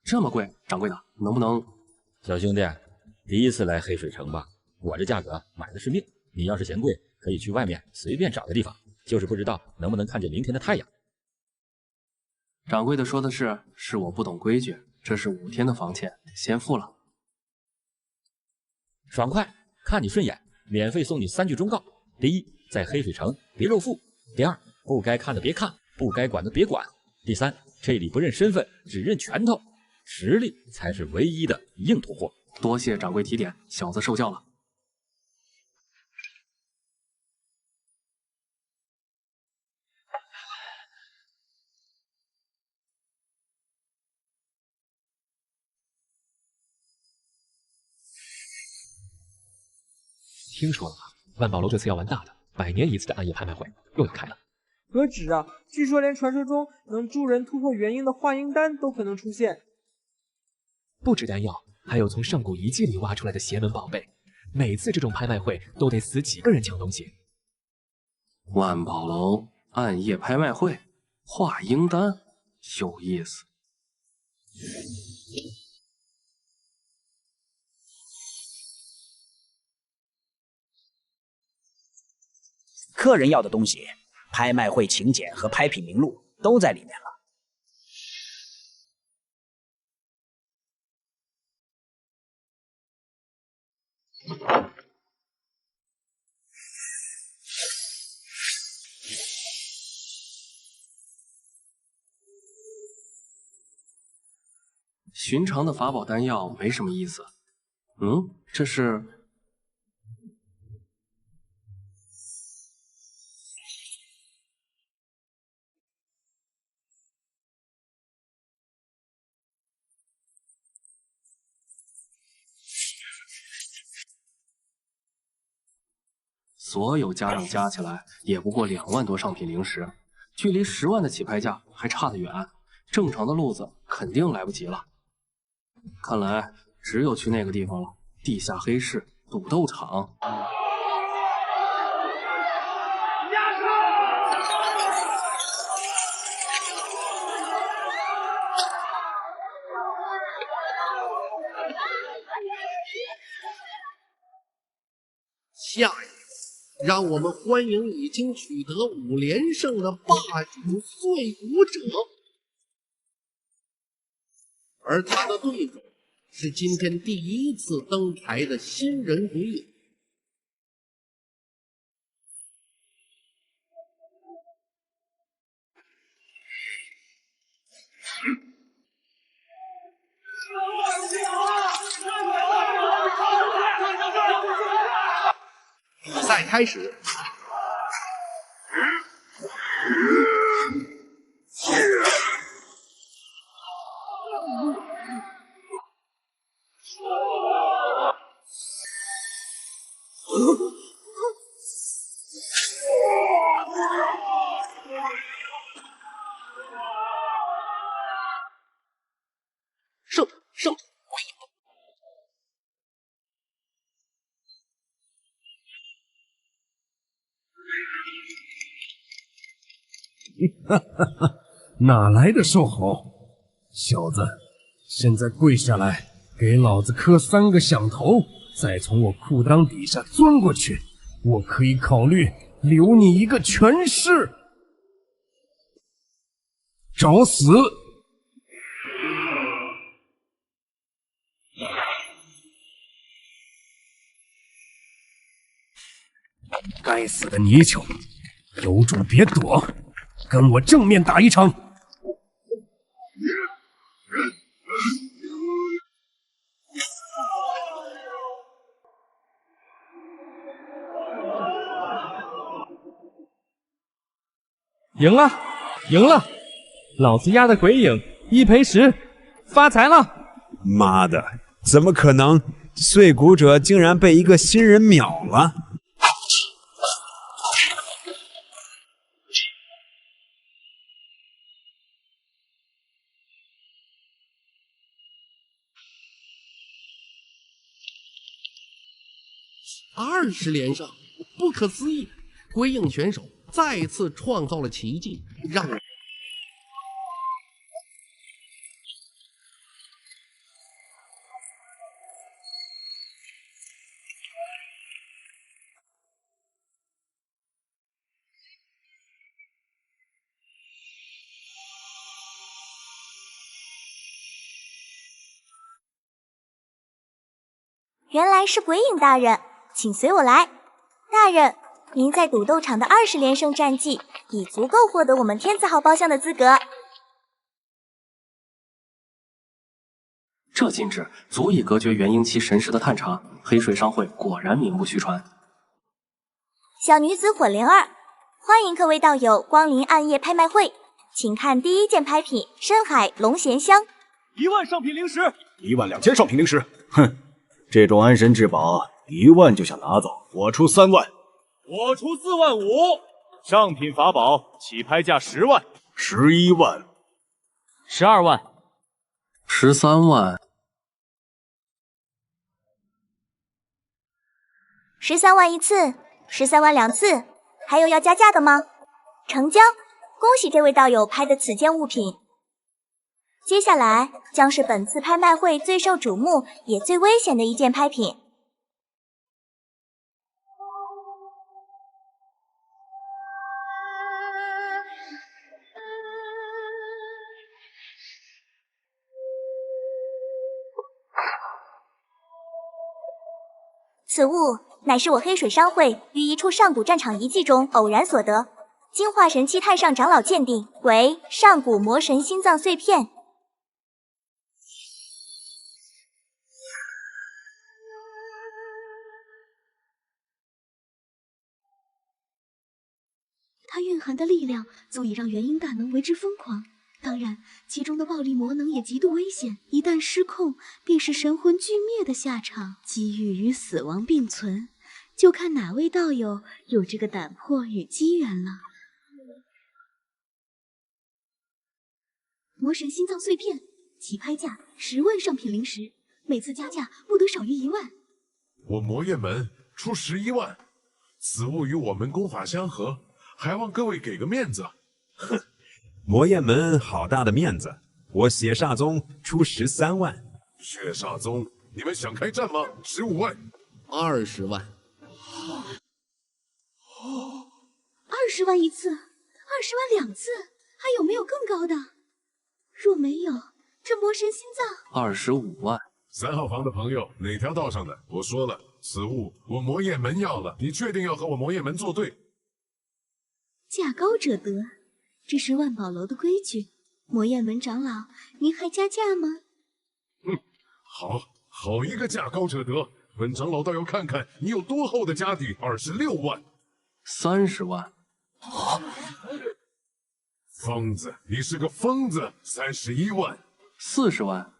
这么贵，掌柜的能不能……小兄弟，第一次来黑水城吧？我这价格买的是命，你要是嫌贵，可以去外面随便找个地方，就是不知道能不能看见明天的太阳。掌柜的说的是我不懂规矩，这是5天的房钱，先付了。爽快，看你顺眼，免费送你3句忠告：第一，在黑水城别肉腹；第二，不该看的别看，不该管的别管；第三，这里不认身份，只认拳头，实力才是唯一的硬通货。多谢掌柜提点，小子受教了。听说了，万宝楼这次要玩大的，100年一次的暗夜拍卖会又要开了。何止啊！据说连传说中能助人突破元婴的化婴丹都可能出现。不止丹药，还有从上古遗迹里挖出来的邪门宝贝。每次这种拍卖会都得死几个人抢东西。万宝楼暗夜拍卖会，化婴丹，有意思。客人要的东西，拍卖会请柬和拍品名录都在里面了。寻常的法宝丹药没什么意思。这是……所有家当加起来也不过2万多上品灵石，距离10万的起拍价还差得远，正常的路子肯定来不及了。看来只有去那个地方了，地下黑市赌斗场。下一，让我们欢迎已经取得5连胜的霸主碎骨者，而他的对手是今天第1次登台的新人鬼影。比赛开始。胜！哈哈哈！哪来的瘦猴？小子，现在跪下来，给老子磕3个响头，再从我裤裆底下钻过去，我可以考虑留你一个全尸。找死！该死的泥鳅，有种别躲，跟我正面打一场！赢了，赢了！老子压的鬼影1赔10，发财了！妈的，怎么可能？碎骨者竟然被一个新人秒了！20连胜，不可思议！鬼影选手再次创造了奇迹，让我原来是鬼影大人，请随我来。大人，您在赌斗场的20连胜战绩已足够获得我们天字号包厢的资格。这禁制足以隔绝元婴期神识的探查，黑水商会果然名不虚传。小女子混灵儿，欢迎各位道友光临暗夜拍卖会，请看第1件拍品深海龙涎香，1万上品灵石，12000上品灵石。哼，这种安神至宝，1万就想拿走，我出3万，我出4万5，上品法宝起拍价10万、11万、12万、13万、 13万一次，13万2次，还有要加价的吗？成交！恭喜这位道友拍的此件物品。接下来将是本次拍卖会最受瞩目也最危险的一件拍品。此物乃是我黑水商会于一处上古战场遗迹中偶然所得，金化神期太上长老鉴定为上古魔神心脏碎片。它蕴含的力量足以让元婴大能为之疯狂，当然，其中的暴力魔能也极度危险，一旦失控，便是神魂俱灭的下场，机遇与死亡并存，就看哪位道友有这个胆魄与机缘了。魔神心脏碎片，起拍价10万上品灵石，每次加价不得少于1万。我魔焰门出11万，此物与我们功法相合，还望各位给个面子。哼，魔焰门好大的面子，我血煞宗出13万。血煞宗，你们想开战吗？15万、20万。 20万一次，20万2次，还有没有更高的？若没有，这魔神心脏25万。3号房的朋友，哪条道上的？我说了，此物我魔焰门要了，你确定要和我魔焰门作对？价高者得，这是万宝楼的规矩。魔焰门长老，您还加价吗？好一个价高者得！本长老倒要看看你有多厚的家底。26万、30万。疯子，你是个疯子！31万、40万。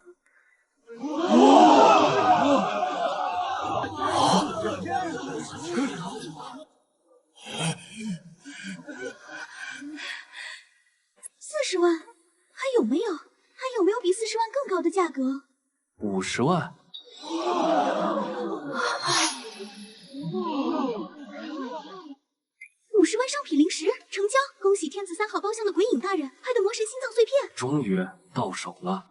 40万，还有没有？还有没有比40万更高的价格？50万。 50万上品灵石成交！恭喜天子3号包厢的鬼影大人拍的魔神心脏碎片，终于到手了。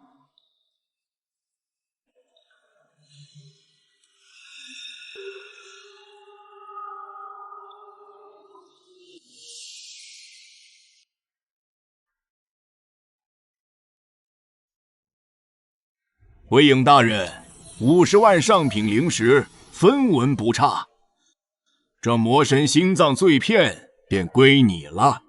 鬼影大人，50万上品灵石，分文不差。这魔神心脏碎片便归你了。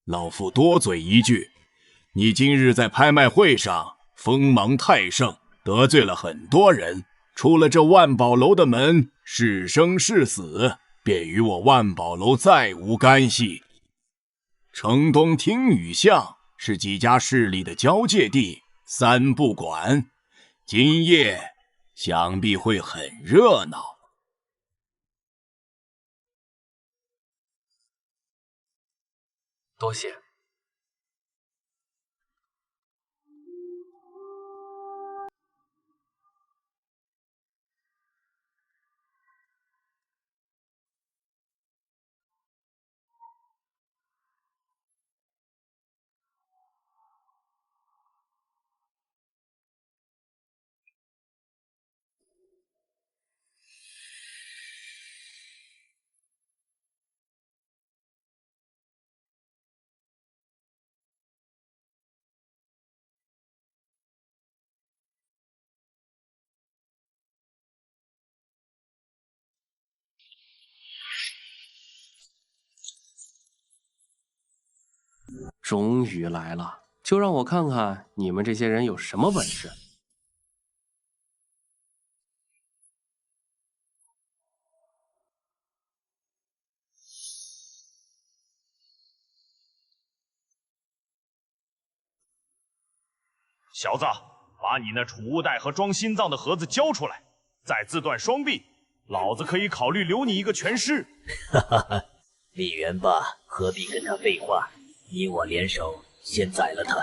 老夫多嘴一句，你今日在拍卖会上锋芒太盛，得罪了很多人，出了这万宝楼的门，是生是死，便与我万宝楼再无干系。城东听雨巷是几家势力的交界地，3不管，今夜想必会很热闹。多谢。终于来了，就让我看看你们这些人有什么本事。小子，把你那储物袋和装心脏的盒子交出来，再自断双臂，老子可以考虑留你一个全尸。哈哈哈，李元霸何必跟他废话？你我联手，先宰了他，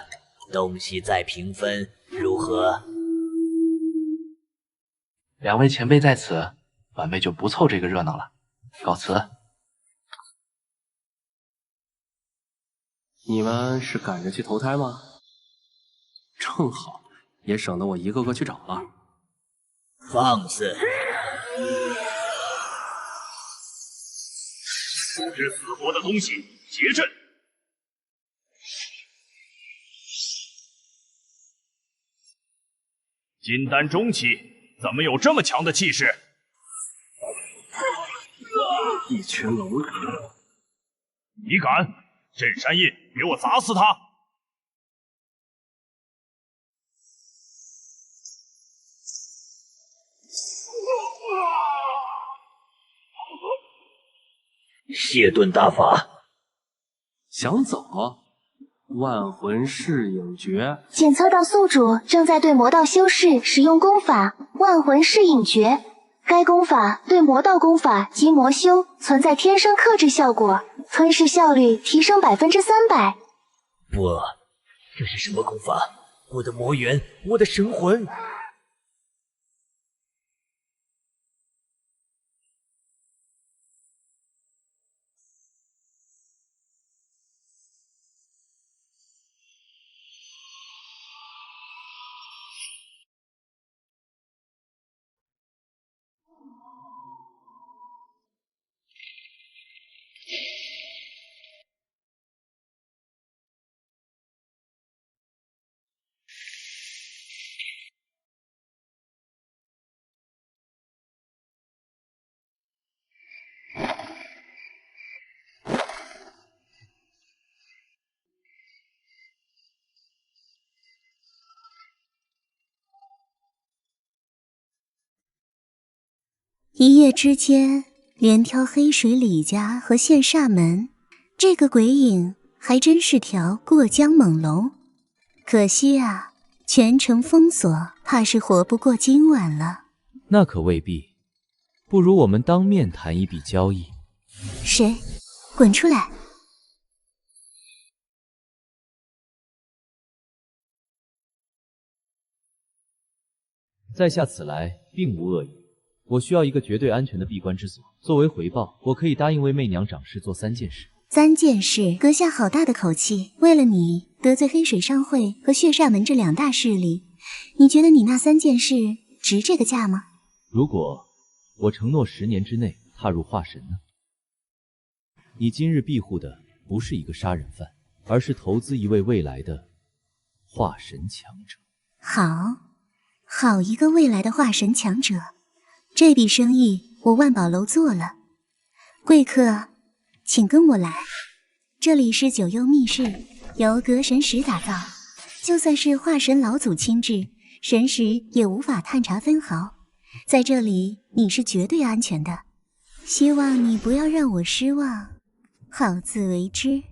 东西再平分，如何？两位前辈在此，晚辈就不凑这个热闹了，告辞。你们是赶着去投胎吗？正好，也省得我一个个去找了。放肆！不知死活的东西，结阵！金丹中期，怎么有这么强的气势？一群蝼蚁！你敢！镇山印，给我砸死他！谢顿大法，想走？万魂噬影诀。检测到宿主正在对魔道修士使用功法万魂噬影诀，该功法对魔道功法及魔修存在天生克制效果，吞噬效率提升300%。不，这是什么功法？我的魔元，我的神魂！一夜之间，连挑黑水李家和县煞门，这个鬼影还真是条过江猛龙。可惜啊，全城封锁，怕是活不过今晚了。那可未必，不如我们当面谈一笔交易。谁？滚出来！在下此来并无恶意。我需要一个绝对安全的闭关之所，作为回报，我可以答应为媚娘掌事做3件事。3件事，阁下好大的口气！为了你得罪黑水商会和血煞门这2大势力，你觉得你那3件事值这个价吗？如果我承诺10年之内踏入化神呢？你今日庇护的不是一个杀人犯，而是投资一位未来的化神强者。好一个未来的化神强者！这笔生意我万宝楼做了，贵客，请跟我来。这里是九幽密室，由隔神石打造，就算是化神老祖亲至，神石也无法探查分毫。在这里你是绝对安全的，希望你不要让我失望，好自为之。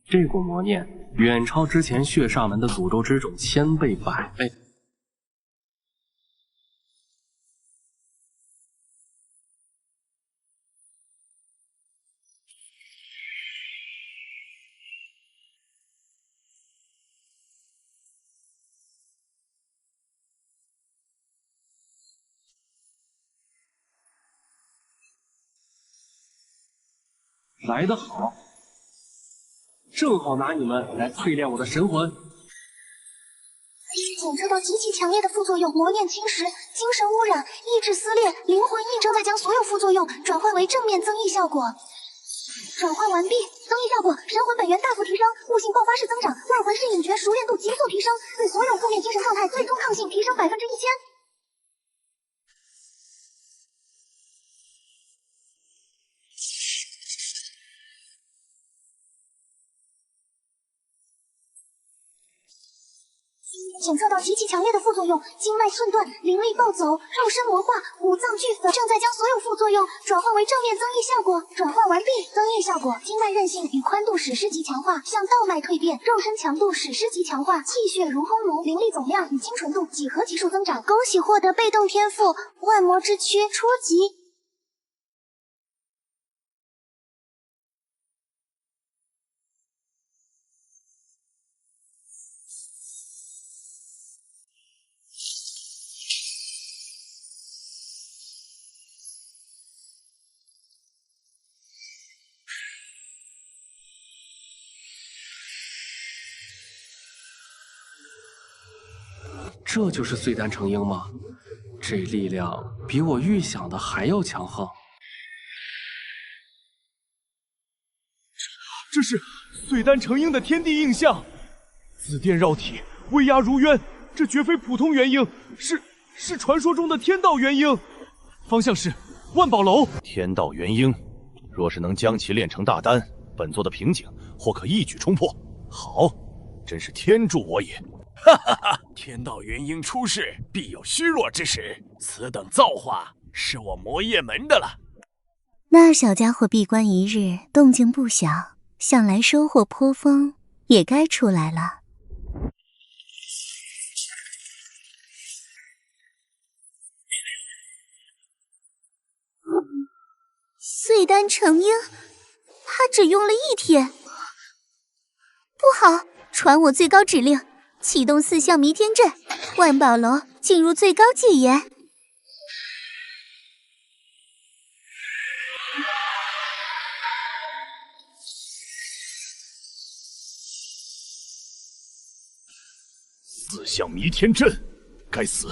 这股魔念远超之前血煞门的诅咒之种1000倍100倍。来得好！正好拿你们来淬炼我的神魂。检测到极其强烈的副作用，魔念侵蚀、精神污染、意志撕裂、灵魂熠正在将所有副作用转换为正面增益效果。转换完毕，增益效果：神魂本源大幅提升，悟性爆发式增长，万魂噬影诀熟练度急速提升，对所有负面精神状态最终抗性提升1000%。检测到极其强烈的副作用：经脉寸断、灵力暴走、肉身魔化、五脏俱损。正在将所有副作用转化为正面增益效果。转换完毕，增益效果：经脉韧性与宽度史诗级强化，向道脉蜕变；肉身强度史诗级强化，气血如轰炉；灵力总量与精纯度几何级数增长。恭喜获得被动天赋万魔之躯初级。这就是碎丹成鹰吗？这力量比我预想的还要强横。这是碎丹成鹰的天地印象，紫电绕体，威压如渊，这绝非普通元婴，是传说中的天道元婴。方向是万宝楼。天道元婴，若是能将其炼成大丹，本座的瓶颈或可一举冲破。好，真是天助我也。哈哈哈！天道元婴出世，必有虚弱之时，此等造化是我魔夜门的了。那小家伙闭关一日，动静不小，想来收获颇丰，也该出来了。碎丹成鹰，他只用了1天。不好，传我最高指令。启动4项弥天阵，万宝楼进入最高戒严。4项弥天阵，该死！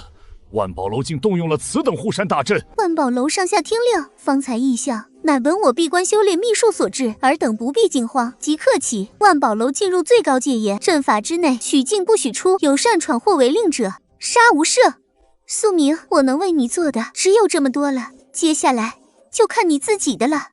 万宝楼竟动用了此等护山大阵。万宝楼上下听令，方才异象乃闻我闭关修炼秘术所致，尔等不必惊慌。即刻起，万宝楼进入最高戒严，阵法之内许进不许出，有擅闯或违令者，杀无赦。宿明，我能为你做的只有这么多了，接下来就看你自己的了。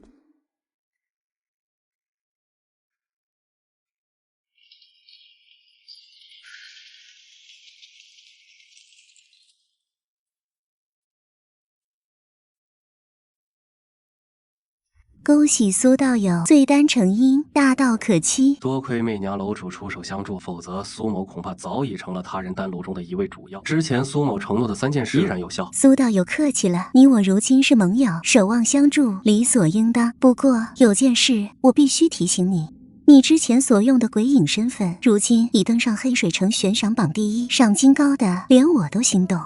恭喜苏道友碎丹成鹰，大道可期。多亏媚娘楼主出手相助，否则苏某恐怕早已成了他人丹炉中的一味主药。之前苏某承诺的3件事依然有效。苏道友客气了，你我如今是盟友，守望相助，理所应当。不过有件事我必须提醒你，你之前所用的鬼影身份，如今已登上黑水城悬赏榜第1，赏金高的连我都心动。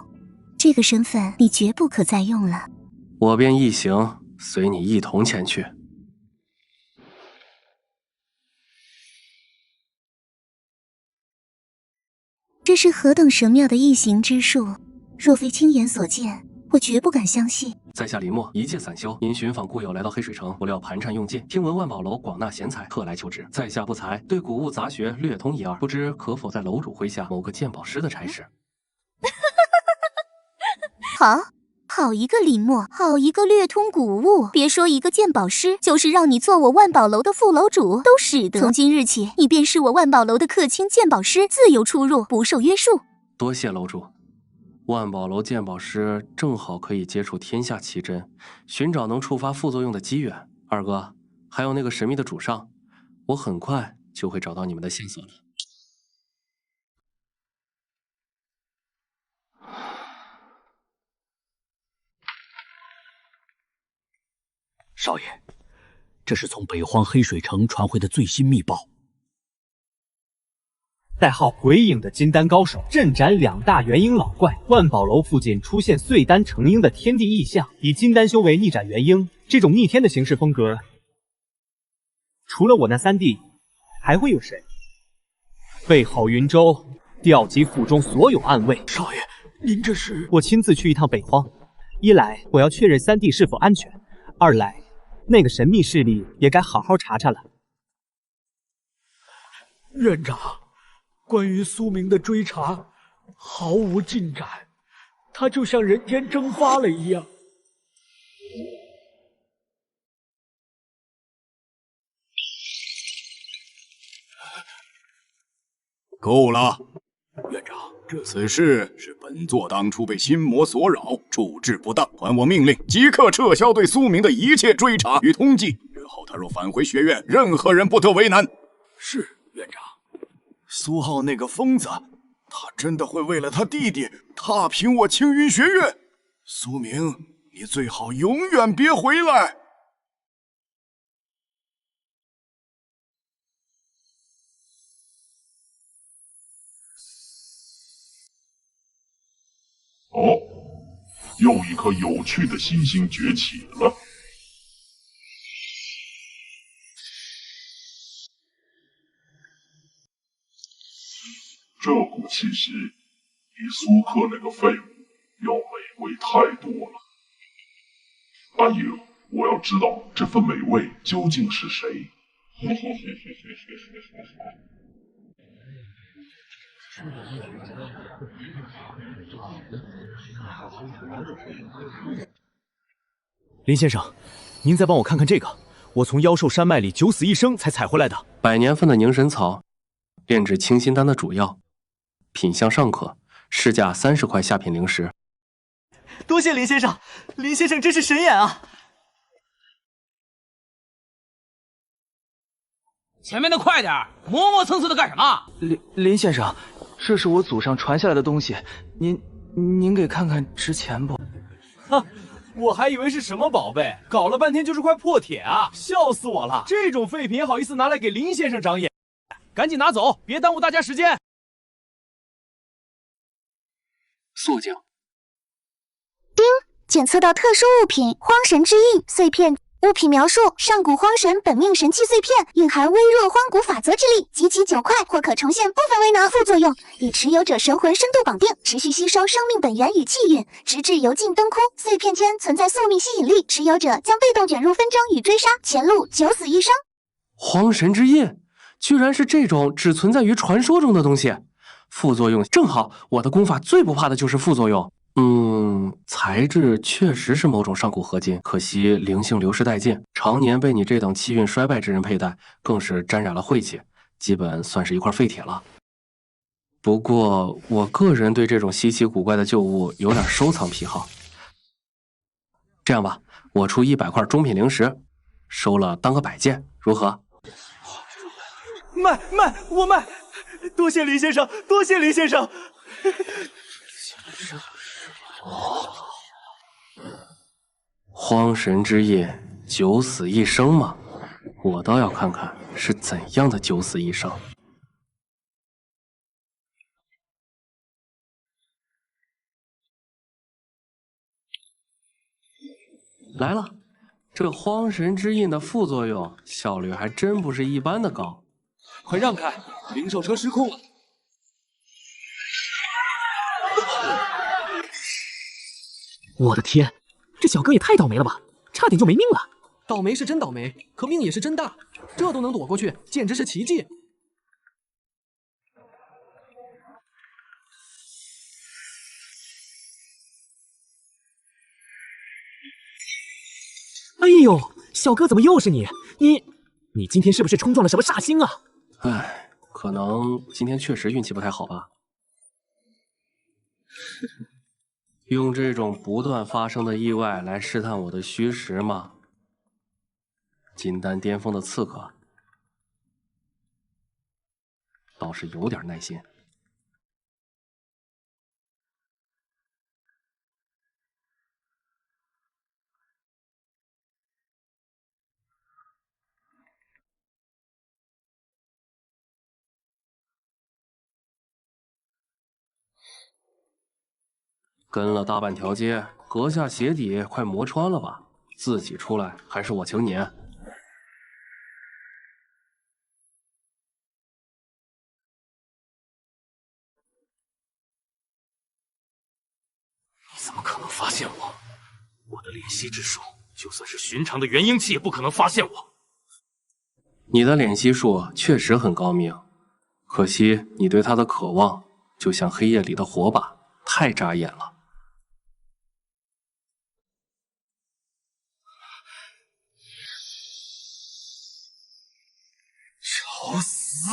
这个身份你绝不可再用了。我便一行随你一同前去。这是何等神妙的异形之术，若非亲眼所见，我绝不敢相信。在下李默，一介散修，因寻访故友来到黑水城，不料盘缠用尽，听闻万宝楼广纳贤才，特来求职。在下不才，对古物杂学略通一二，不知可否在楼主麾下某个鉴宝师的差事？好一个李默，好一个略通古物。别说一个鉴宝师，就是让你做我万宝楼的副楼主都使得。从今日起，你便是我万宝楼的客卿鉴宝师，自由出入，不受约束。多谢楼主。万宝楼鉴宝师正好可以接触天下奇珍，寻找能触发副作用的机缘。二哥，还有那个神秘的主上，我很快就会找到你们的线索了。少爷，这是从北荒黑水城传回的最新密报。代号鬼影的金丹高手阵斩2大元婴老怪，万宝楼附近出现碎丹成鹰的天地异象，以金丹修为逆斩元婴，这种逆天的行事风格，除了我那3弟，还会有谁？备好云州，调集府中所有暗卫。少爷，您这是？我亲自去一趟北荒，一来我要确认3弟是否安全，二来那个神秘势力也该好好查查了。院长，关于苏明的追查毫无进展，他就像人间蒸发了一样。够了，院长，此事是本座当初被心魔所扰，处置不当，还我命令，即刻撤销对苏明的一切追查与通缉。日后他若返回学院，任何人不得为难。是院长。苏浩那个疯子，他真的会为了他弟弟踏平我青云学院？苏明，你最好永远别回来！哦，又一颗有趣的新星崛起了。这股气息比苏克那个废物要美味太多了。阿影，我要知道这份美味究竟是谁。林先生，您再帮我看看这个，我从妖兽山脉里九死一生才采回来的100年份的凝神草，炼制清心丹的主药，品相尚可，市价30块下品灵石。多谢林先生，林先生真是神眼啊！前面的快点，磨磨蹭蹭的干什么？林先生，这是我祖上传下来的东西，您给看看值钱不？哈，我还以为是什么宝贝，搞了半天就是块破铁啊！笑死我了！这种废品好意思拿来给林先生长眼？赶紧拿走，别耽误大家时间。肃静。丁，检测到特殊物品荒神之印碎片。物品描述：上古荒神本命神器碎片，蕴含微弱荒古法则之力，集齐9块或可重现部分威能。副作用：与持有者神魂深度绑定，持续吸收生命本源与气韵，直至油尽灯枯。碎片间存在宿命吸引力，持有者将被动卷入纷争与追杀，前路九死一生。荒神之印，居然是这种只存在于传说中的东西。副作用正好，我的功法最不怕的就是副作用。材质确实是某种上古合金，可惜灵性流失殆尽，常年被你这等气运衰败之人佩戴，更是沾染了晦气，基本算是一块废铁了。不过我个人对这种稀奇古怪的旧物有点收藏癖好。这样吧，我出100块中品灵石，收了当个摆件，如何？卖，我卖！多谢林先生，多谢林先生。荒神之印，九死一生吗？我倒要看看是怎样的九死一生。来了，这荒神之印的副作用效率还真不是一般的高。快让开，灵兽车失控了！我的天，这小哥也太倒霉了吧，差点就没命了。倒霉是真倒霉，可命也是真大，这都能躲过去，简直是奇迹。哎呦，小哥怎么又是你？你今天是不是冲撞了什么煞星啊？唉，可能今天确实运气不太好吧。用这种不断发生的意外来试探我的虚实吗？金丹巅峰的刺客倒是有点耐心。跟了大半条街，阁下鞋底快磨穿了吧？自己出来还是我请你？你怎么可能发现我？我的敛息之术，就算是寻常的元婴期也不可能发现我。你的敛息术确实很高明，可惜你对它的渴望，就像黑夜里的火把，太扎眼了。找死！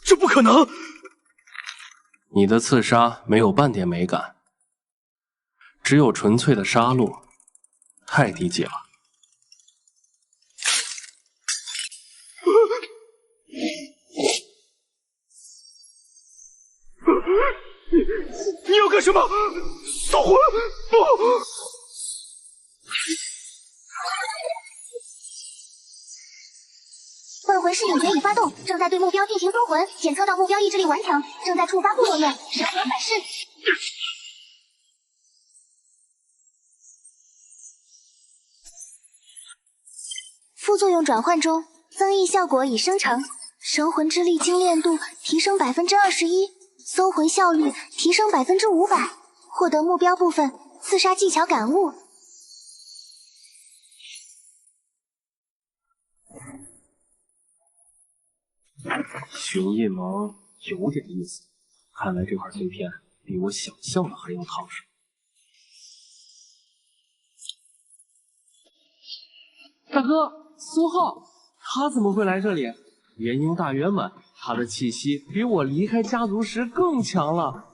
这不可能！你的刺杀没有半点美感，只有纯粹的杀戮，太低级了。你要干什么？搜魂！不！万魂噬影诀已发动，正在对目标进行搜魂，检测到目标意志力顽强，正在触发副作用，神魂反噬。副作用转换中，增益效果已生成，神魂之力精炼度提升21%，搜魂效率提升500%，获得目标部分刺杀技巧感悟。寻印盟有点意思，看来这块碎片比我想象的还要烫手。大哥，苏浩，他怎么会来这里？元婴大圆满，他的气息比我离开家族时更强了。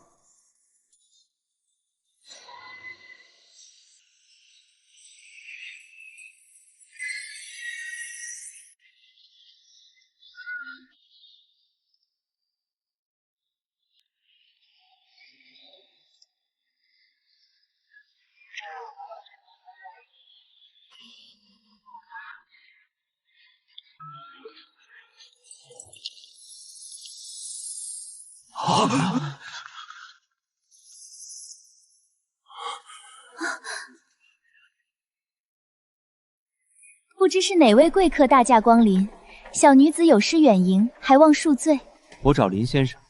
不知是哪位贵客大驾光临，小女子有失远迎，还望恕罪。我找林先生。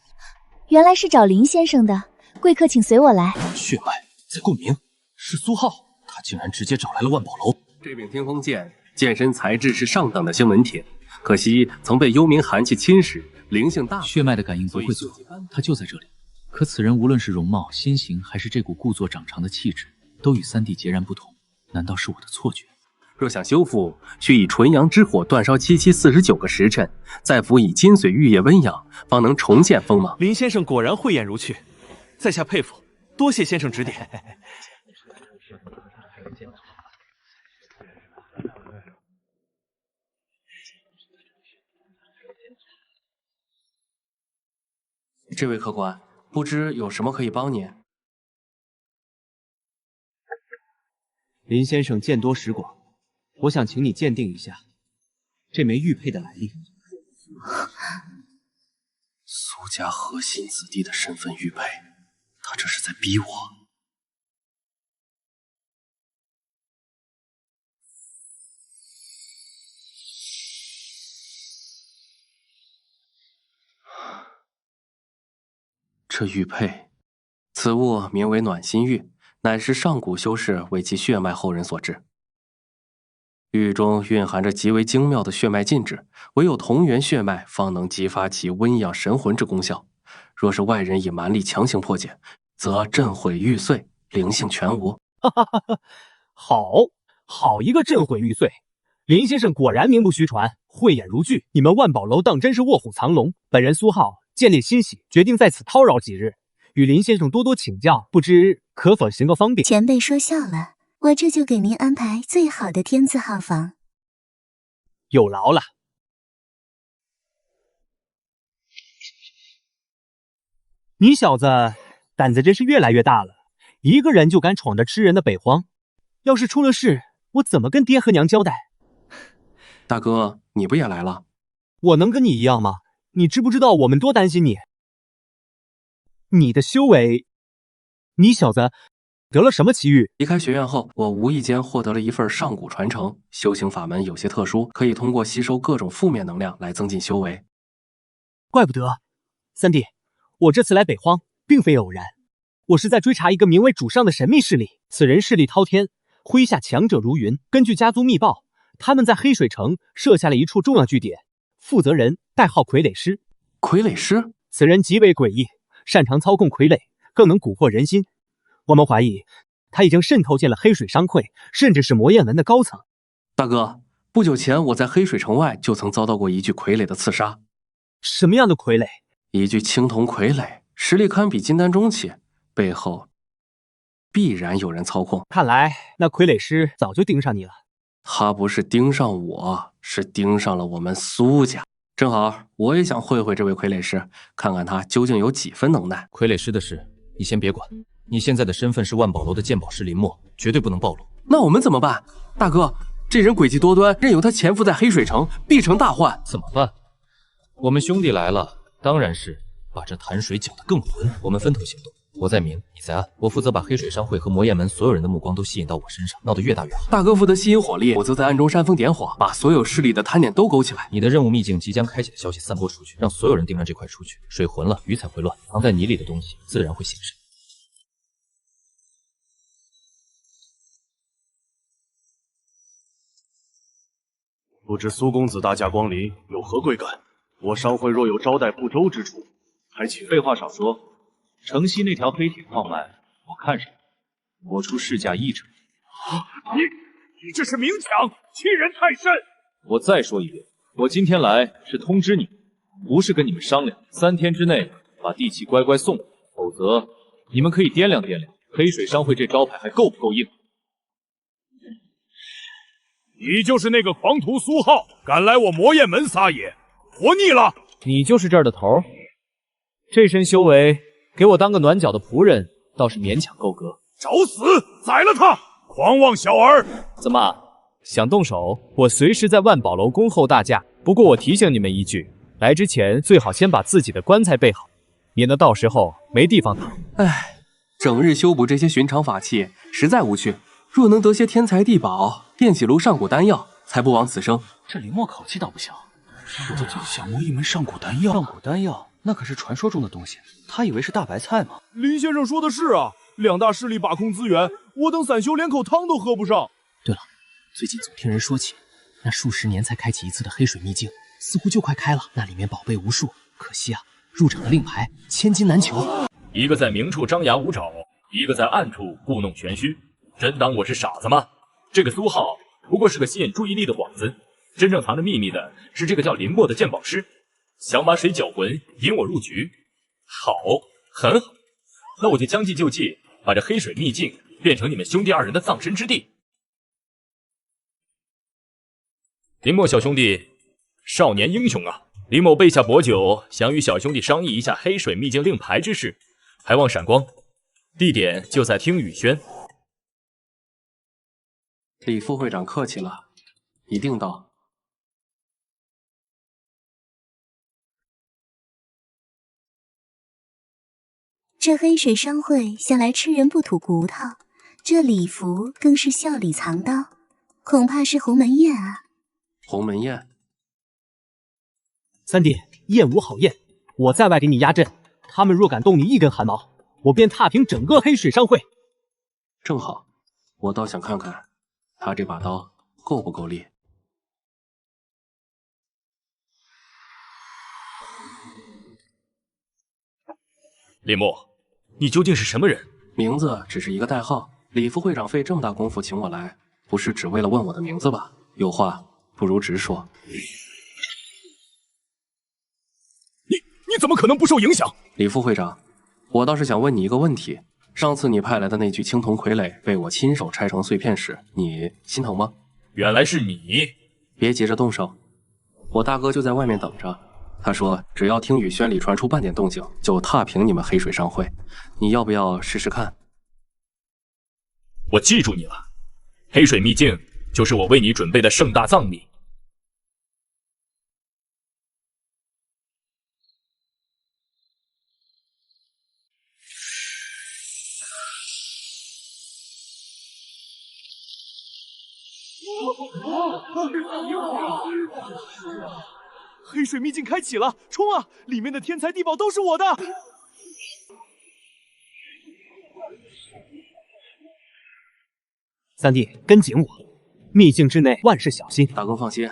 原来是找林先生的，贵客请随我来。血脉在共鸣，是苏浩，他竟然直接找来了万宝楼。这柄天风剑，剑身材质是上等的星纹铁，可惜曾被幽冥寒气侵蚀，灵性大。血脉的感应不会错，他就在这里。可此人无论是容貌、心形，还是这股故作长长的气质，都与三弟截然不同。难道是我的错觉？若想修复，需以纯阳之火煅烧749个时辰，再辅以金髓玉液温养，方能重现锋芒。林先生果然慧眼如炬，在下佩服，多谢先生指点。这位客官，不知有什么可以帮您？林先生见多识广，我想请你鉴定一下这枚玉佩的来历。苏家核心子弟的身份玉佩，他这是在逼我。这玉佩，此物名为暖心玉，乃是上古修士为其血脉后人所制。玉中蕴含着极为精妙的血脉禁制，唯有同源血脉方能激发其温养神魂之功效。若是外人以蛮力强行破解，则震毁玉碎，灵性全无。哈哈哈哈！好一个震毁玉碎！林先生果然名不虚传，慧眼如炬。你们万宝楼当真是卧虎藏龙。本人苏浩见猎欣喜，决定在此叨扰几日，与林先生多多请教，不知可否行个方便？前辈说笑了，我这就给您安排最好的天字号房。有劳了。你小子胆子真是越来越大了，一个人就敢闯着吃人的北荒，要是出了事，我怎么跟爹和娘交代？大哥，你不也来了？我能跟你一样吗？你知不知道我们多担心你？你的修为，你小子得了什么奇遇？离开学院后，我无意间获得了一份上古传承，修行法门有些特殊，可以通过吸收各种负面能量来增进修为。怪不得，三弟，我这次来北荒并非偶然，我是在追查一个名为主上的神秘势力。此人势力滔天，麾下强者如云。根据家族密报，他们在黑水城设下了一处重要据点，负责人代号傀儡师。傀儡师，此人极为诡异，擅长操控傀儡，更能蛊惑人心。我们怀疑他已经渗透进了黑水商会，甚至是魔焰门的高层。大哥，不久前我在黑水城外就曾遭到过一具傀儡的刺杀。什么样的傀儡？一具青铜傀儡，实力堪比金丹中期，背后必然有人操控。看来那傀儡师早就盯上你了。他不是盯上我，是盯上了我们苏家。正好我也想会会这位傀儡师，看看他究竟有几分能耐。傀儡师的事你先别管，你现在的身份是万宝楼的鉴宝师林墨，绝对不能暴露。那我们怎么办？大哥，这人诡计多端，任由他潜伏在黑水城，必成大患。怎么办？我们兄弟来了，当然是把这潭水搅得更浑。我们分头行动，我在明，你在暗，我负责把黑水商会和魔焰门所有人的目光都吸引到我身上，闹得越大越好。大哥负责吸引火力，我则在暗中煽风点火，把所有势力的贪点都勾起来。你的任务秘境即将开启的消息散播出去，让所有人盯上这块出去。水浑了，鱼才会乱，藏在泥里的东西自然会显身。不知苏公子大驾光临，有何贵干？我商会若有招待不周之处，还请废话少说，城西那条黑铁矿脉，我看上了，我出市价1成。你这是明抢，欺人太甚！我再说一遍，我今天来是通知你们，不是跟你们商量。3天之内把地契乖乖送我，否则你们可以掂量掂量，黑水商会这招牌还够不够硬。你就是那个狂徒苏浩，敢来我魔焰门撒野，活腻了！你就是这儿的头，这身修为，给我当个暖脚的仆人，倒是勉强够格。找死！宰了他！狂妄小儿！怎么想动手？我随时在万宝楼恭候大驾。不过我提醒你们一句，来之前最好先把自己的棺材备好，免得到时候没地方躺。唉，整日修补这些寻常法器，实在无趣。若能得些天材地宝，炼几炉上古丹药，才不枉此生。这林墨口气倒不小，我就想摸一枚上古丹药。上古丹药那可是传说中的东西，他以为是大白菜吗？林先生说的是啊，2大势力把控资源，我等散修连口汤都喝不上。对了，最近总听人说起，那数十年才开启一次的黑水秘境，似乎就快开了。那里面宝贝无数，可惜啊，入场的令牌千金难求。一个在明处张牙舞爪，一个在暗处故弄玄虚。真当我是傻子吗？这个苏浩不过是个吸引注意力的幌子，真正藏着秘密的是这个叫林墨的鉴宝师，想把水搅浑，引我入局。好，很好，那我就将计就计，把这黑水秘境变成你们兄弟2人的葬身之地。林墨小兄弟，少年英雄啊！林某备下薄酒，想与小兄弟商议一下黑水秘境令牌之事，还望闪光。地点就在听雨轩。李副会长客气了，一定到。这黑水商会向来吃人不吐骨头，这礼服更是笑里藏刀，恐怕是鸿门宴啊！鸿门宴，三弟，宴无好宴，我在外给你压阵，他们若敢动你一根汗毛，我便踏平整个黑水商会。正好，我倒想看看他这把刀够不够力。林墨，你究竟是什么人？名字只是一个代号。李副会长费这么大功夫请我来，不是只为了问我的名字吧？有话不如直说。你怎么可能不受影响？李副会长，我倒是想问你一个问题。上次你派来的那具青铜傀儡被我亲手拆成碎片时，你心疼吗？原来是你！别急着动手，我大哥就在外面等着。他说只要听雨轩里传出半点动静，就踏平你们黑水商会。你要不要试试看？我记住你了，黑水秘境就是我为你准备的盛大葬礼。黑水秘境开启了，冲啊！里面的天材地宝都是我的。三弟，跟紧我，秘境之内万事小心。大哥放心。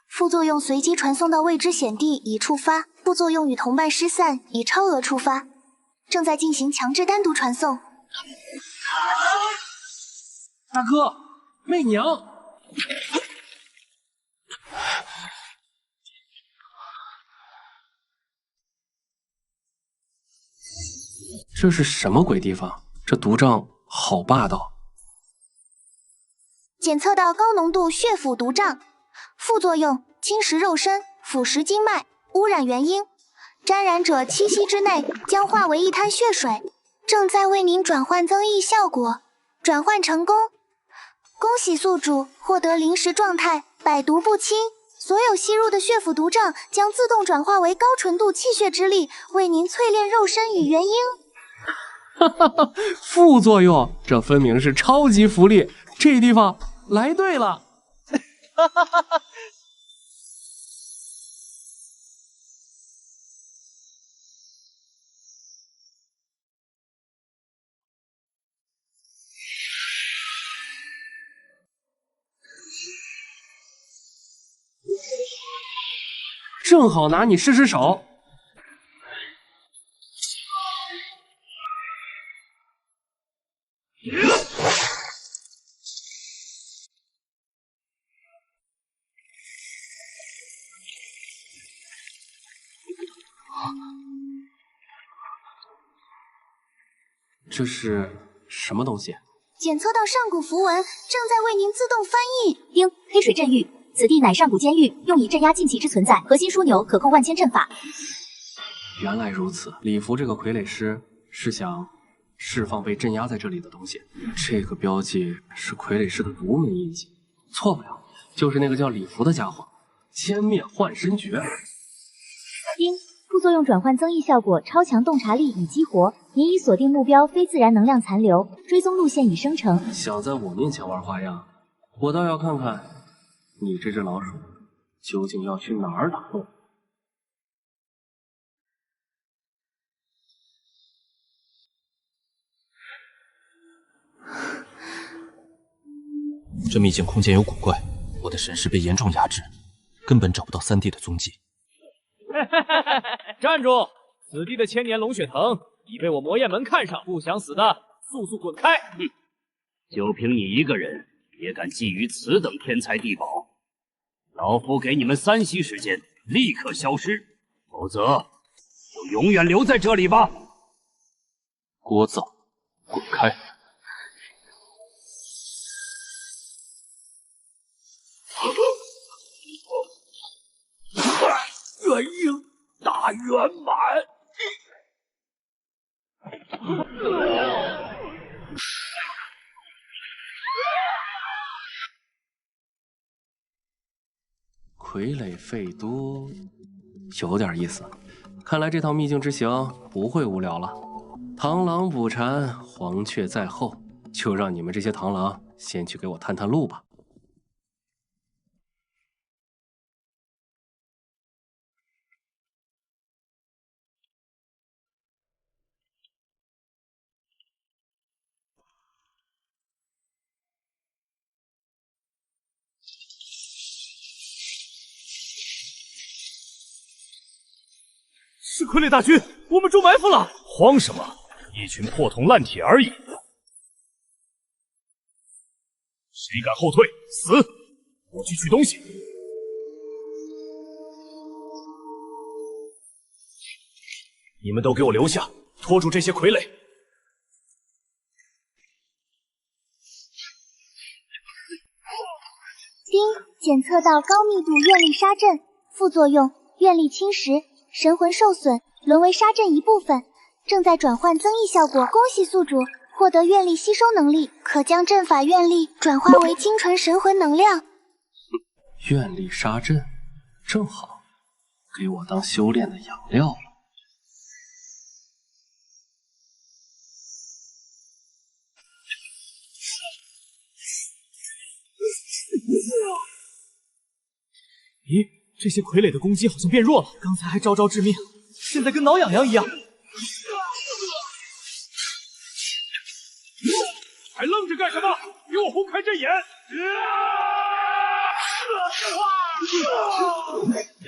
副作用随机传送到未知险地已触发，副作用与同伴失散已超额触发，正在进行强制单独传送。大哥，媚娘。这是什么鬼地方？这毒瘴好霸道。检测到高浓度血腐毒瘴，副作用侵蚀肉身、腐蚀经脉，污染元婴。沾染者7息之内将化为一滩血水，正在为您转换增益效果，转换成功。恭喜宿主获得临时状态，百毒不侵。所有吸入的血腐毒瘴将自动转化为高纯度气血之力，为您淬炼肉身与元婴。哈哈哈，副作用，这分明是超级福利！这地方来对了。哈哈哈哈。正好拿你试手。这是什么东西？检测到上古符文，正在为您自动翻译。丁，黑水镇狱，此地乃上古监狱，用以镇压禁忌之存在。核心枢纽可控万千阵法。原来如此，礼服这个傀儡师是想释放被镇压在这里的东西。这个标记是傀儡师的独门印记，错不了，就是那个叫礼服的家伙。歼灭幻身诀。丁，副作用转换增益效果，超强洞察力已激活。您已锁定目标非自然能量残留，追踪路线已生成。想在我面前玩花样，我倒要看看你这只老鼠究竟要去哪儿打洞。这秘境空间有古怪，我的神识被严重压制，根本找不到3弟的踪迹。站住！此地的千年龙血藤已被我魔焰门看上，不想死的速速滚开！哼，就凭你一个人也敢觊觎此等天才地宝？老夫给你们3息时间，立刻消失，否则就永远留在这里吧。聒噪，滚开！元婴大圆满。傀儡废都有点意思，看来这趟秘境之行不会无聊了。螳螂捕蝉，黄雀在后，就让你们这些螳螂先去给我探探路吧。是傀儡大军，我们中埋伏了！慌什么？一群破铜烂铁而已。谁敢后退，死！我去取东西。你们都给我留下，拖住这些傀儡。丁，检测到高密度愿力杀阵，副作用愿力侵蚀。神魂受损，沦为杀阵一部分，正在转换增益效果。恭喜宿主获得愿力吸收能力，可将阵法愿力转化为精纯神魂能量。愿力杀阵，正好给我当修炼的养料了。咦，这些傀儡的攻击好像变弱了，刚才还招招致命，现在跟挠痒痒一样。还愣着干什么？给我红开阵眼！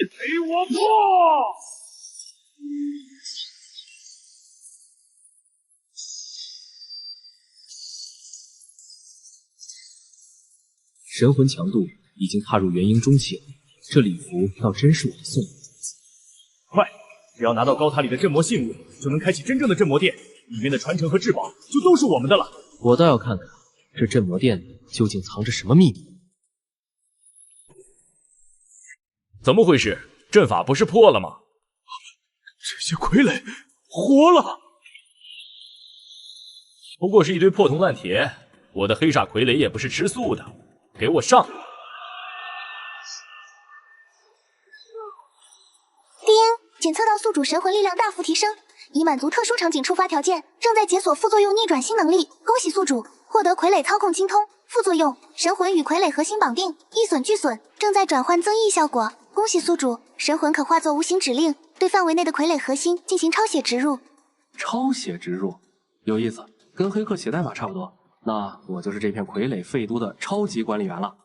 给我破！神魂强度已经踏入元婴中期了，这礼服倒真是我的送礼。快，只要拿到高塔里的镇魔信物，就能开启真正的镇魔殿，里面的传承和至宝就都是我们的了。我倒要看看这镇魔殿里究竟藏着什么秘密。怎么回事？阵法不是破了吗？这些傀儡活了，不过是一堆破铜烂铁，我的黑煞傀儡也不是吃素的，给我上！丁，检测到宿主神魂力量大幅提升，已满足特殊场景触发条件，正在解锁副作用逆转新能力。恭喜宿主获得傀儡操控精通，副作用神魂与傀儡核心绑定，一损俱损，正在转换增益效果。恭喜宿主，神魂可化作无形指令，对范围内的傀儡核心进行抄写植入。抄写植入，有意思，跟黑客写代码差不多。那我就是这片傀儡废都的超级管理员了。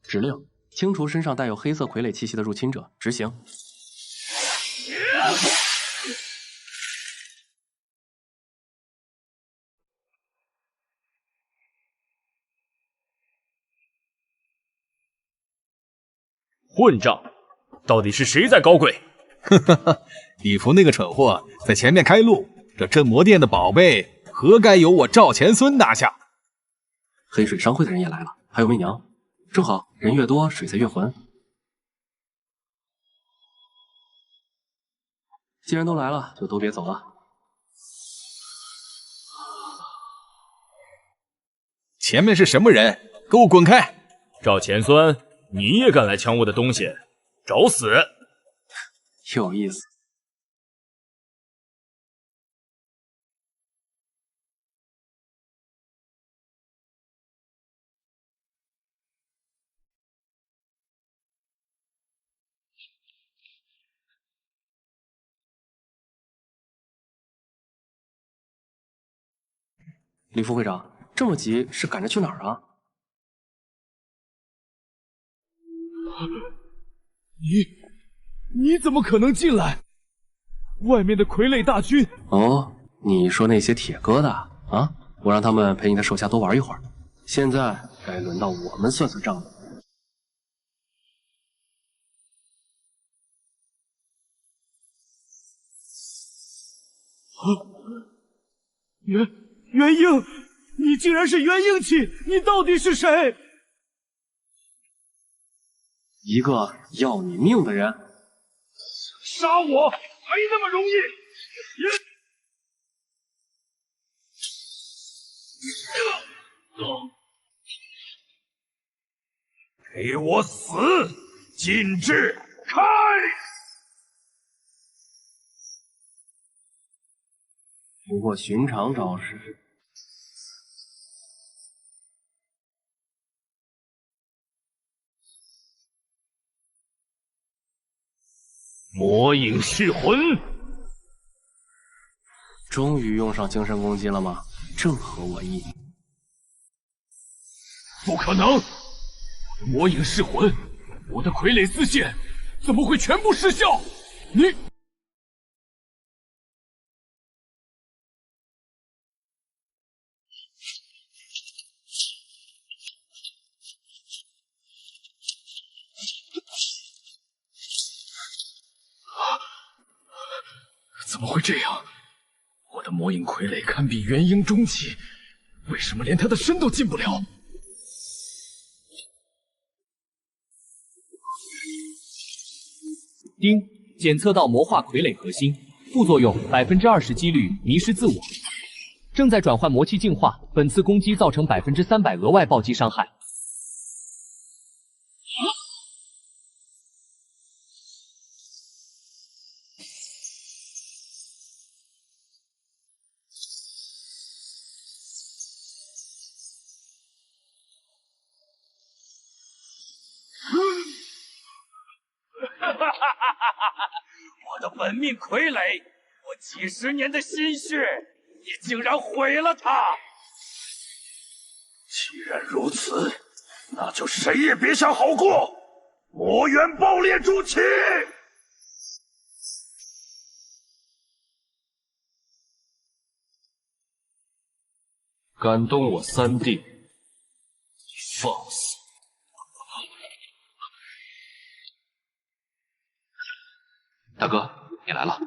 指令：清除身上带有黑色傀儡气息的入侵者，执行。混账！到底是谁在搞鬼？哈哈哈！李福那个蠢货在前面开路，这镇魔殿的宝贝何该由我赵钱孙拿下？黑水商会的人也来了，还有媚娘，正好人越多，水才越浑。既然都来了，就都别走了。前面是什么人？给我滚开！赵钱孙，你也敢来抢我的东西，找死！有意思。李副会长，这么急是赶着去哪儿啊？你怎么可能进来？外面的傀儡大军……哦，你说那些铁疙瘩啊？我让他们陪你的手下多玩一会儿。现在该轮到我们算算账了。元婴，你竟然是元婴期！你到底是谁？一个要你命的人，杀我还那么容易？给我死！禁制开！不过寻常招式。魔影噬魂，终于用上精神攻击了吗？正合我意。不可能！我的魔影噬魂，我的傀儡丝线，怎么会全部失效？你……怎么会这样？我的魔影傀儡堪比元婴中期，为什么连他的身都进不了？丁，检测到魔化傀儡核心，副作用20%几率迷失自我，正在转换魔气净化，本次攻击造成300%额外暴击伤害。我的本命傀儡，我几十年的心血，你竟然毁了它！既然如此，那就谁也别想好过！魔元爆裂筑起！敢动我三弟，放肆！大哥，你来了。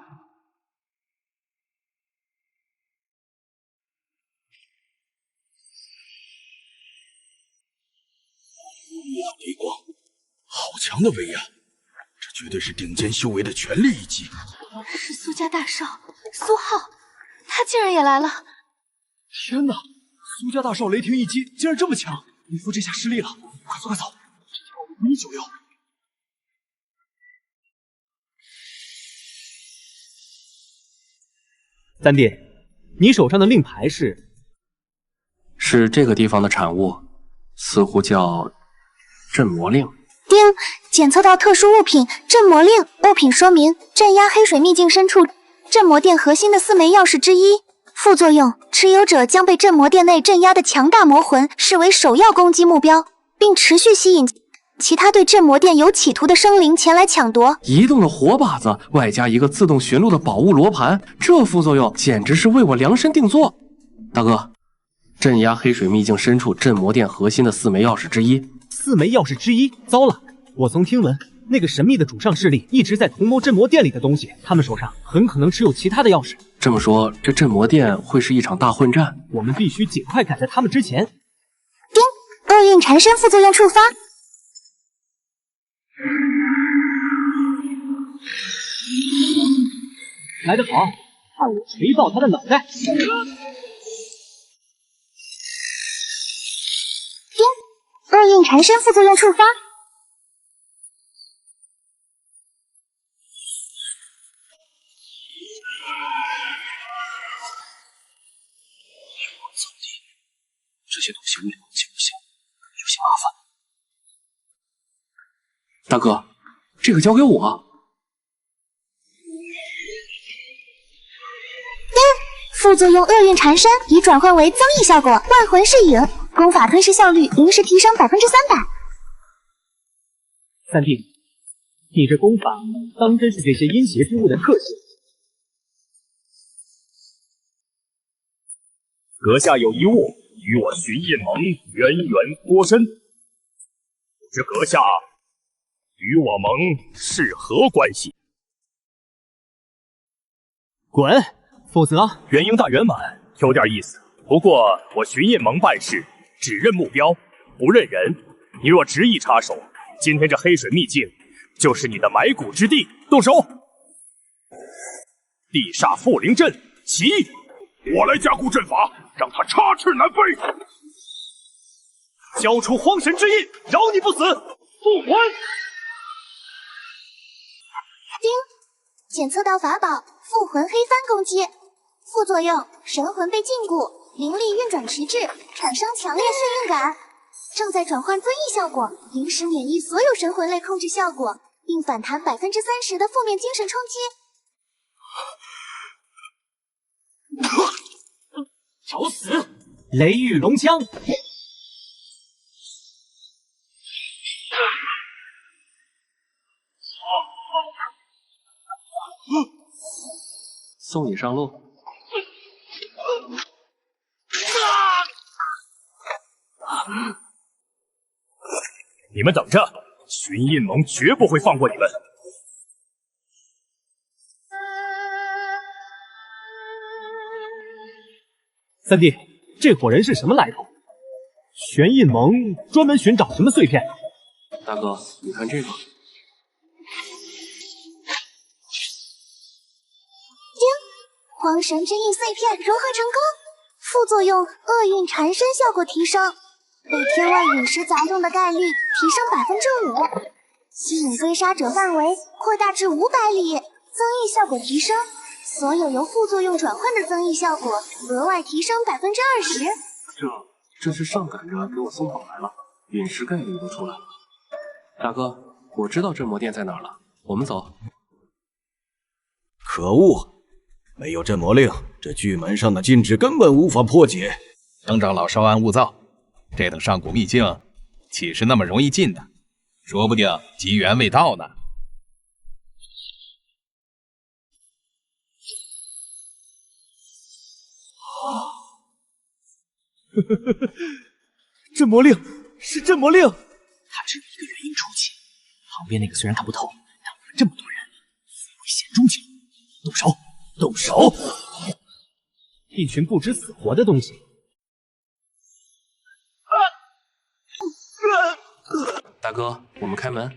雷光，好强的威压，这绝对是顶尖修为的全力一击。是苏家大少苏浩，他竟然也来了！天哪，苏家大少雷霆一击竟然这么强！李父这下失利了，快走快走！516。三弟，你手上的令牌是这个地方的产物，似乎叫镇魔令。丁，检测到特殊物品镇魔令，物品说明镇压黑水秘境深处镇魔殿核心的4枚钥匙之一。副作用：持有者将被镇魔殿内镇压的强大魔魂视为首要攻击目标，并持续吸引其他对镇魔殿有企图的生灵前来抢夺。移动的活靶子，外加一个自动寻路的宝物罗盘，这副作用简直是为我量身定做。大哥，镇压黑水秘境深处镇魔殿核心的4枚钥匙之一。4枚钥匙之一，糟了！我曾听闻那个神秘的主上势力一直在同谋镇魔殿里的东西，他们手上很可能持有其他的钥匙。这么说，这镇魔殿会是一场大混战，我们必须尽快赶在他们之前。丁，厄运缠身副作用触发。来得好，看我锤爆他的脑袋！丁，厄运缠身副作用触发。这些东西物理攻击不行，有些麻烦。大哥，这个交给我。副作用厄运缠身已转换为增益效果，万魂噬影，功法吞噬效率临时提升300%。三弟，你这功法当真是这些阴邪之物的特性？阁下有一物与我寻印盟渊源颇深，不知阁下与我盟是何关系？滚！否则元婴大圆满，有点意思。不过我寻印盟办事只认目标，不认人。你若执意插手，今天这黑水秘境就是你的埋骨之地。动手！地煞缚灵阵起！我来加固阵法，让他插翅难飞。交出荒神之印，饶你不死！复魂！丁，检测到法宝复魂黑帆攻击。副作用：神魂被禁锢，灵力运转迟滞，产生强烈眩晕感。正在转换增益效果，临时免疫所有神魂类控制效果，并反弹30%的负面精神冲击。找死！雷狱龙枪！送你上路。你们等着，寻印盟绝不会放过你们。三弟，这伙人是什么来头？玄印盟专门寻找什么碎片？大哥，你看这个。荒神之印碎片融合成功，副作用厄运缠身效果提升，被天外陨石砸中的概率提升5%，吸引追杀者范围扩大至500里，增益效果提升，所有由副作用转换的增益效果额外提升20%。这是上赶着给我送宝来了，陨石概率都出来了。大哥，我知道镇魔殿在哪儿了，我们走。可恶！没有镇魔令，这巨门上的禁制根本无法破解。张长老稍安勿躁，这等上古秘境岂是那么容易进的？说不定机缘未到呢。镇魔令是镇魔令，他只有一个原因出气，旁边那个虽然看不透，但我们这么多人，危险终究。动手！动手！一群不知死活的东西！大哥，我们开门。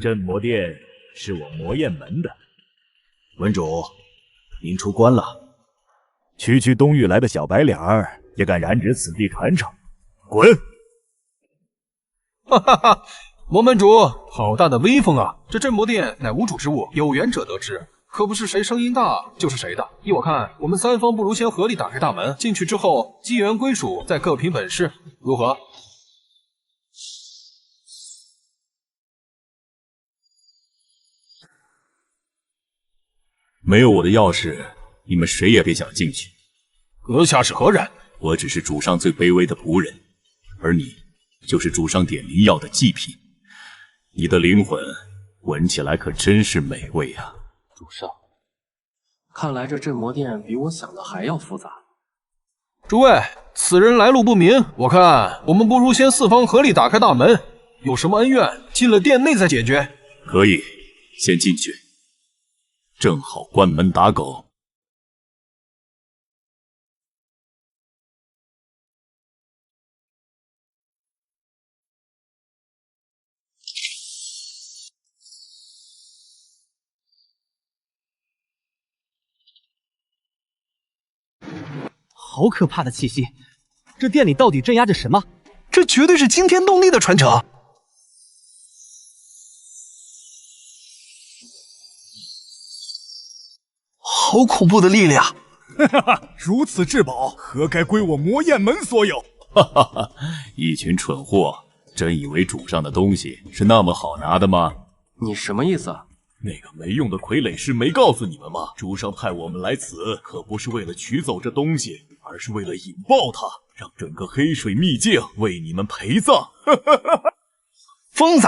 镇魔殿是我魔焰门的。文主，您出关了。区区东域来的小白脸儿也敢染指此地传承，滚！哈哈哈！魔门主，好大的威风啊！这镇魔殿乃无主之物，有缘者得之，可不是谁声音大就是谁的。依我看，我们三方不如先合力打开大门，进去之后机缘归属，再各凭本事，如何？没有我的钥匙，你们谁也别想进去。阁下是何人？我只是主上最卑微的仆人，而你就是主上点灵药的祭品。你的灵魂闻起来可真是美味啊！主上，看来这镇魔殿比我想的还要复杂。诸位，此人来路不明，我看我们不如先四方合力打开大门，有什么恩怨，进了殿内再解决。可以，先进去。正好关门打狗。好可怕的气息！这店里到底镇压着什么？这绝对是惊天动地的传承！好恐怖的力量！哈哈，如此至宝，何该归我魔焰门所有？哈哈哈！一群蠢货，真以为主上的东西是那么好拿的吗？你什么意思啊？那个没用的傀儡师没告诉你们吗？主上派我们来此，可不是为了取走这东西，而是为了引爆它，让整个黑水秘境为你们陪葬。疯子！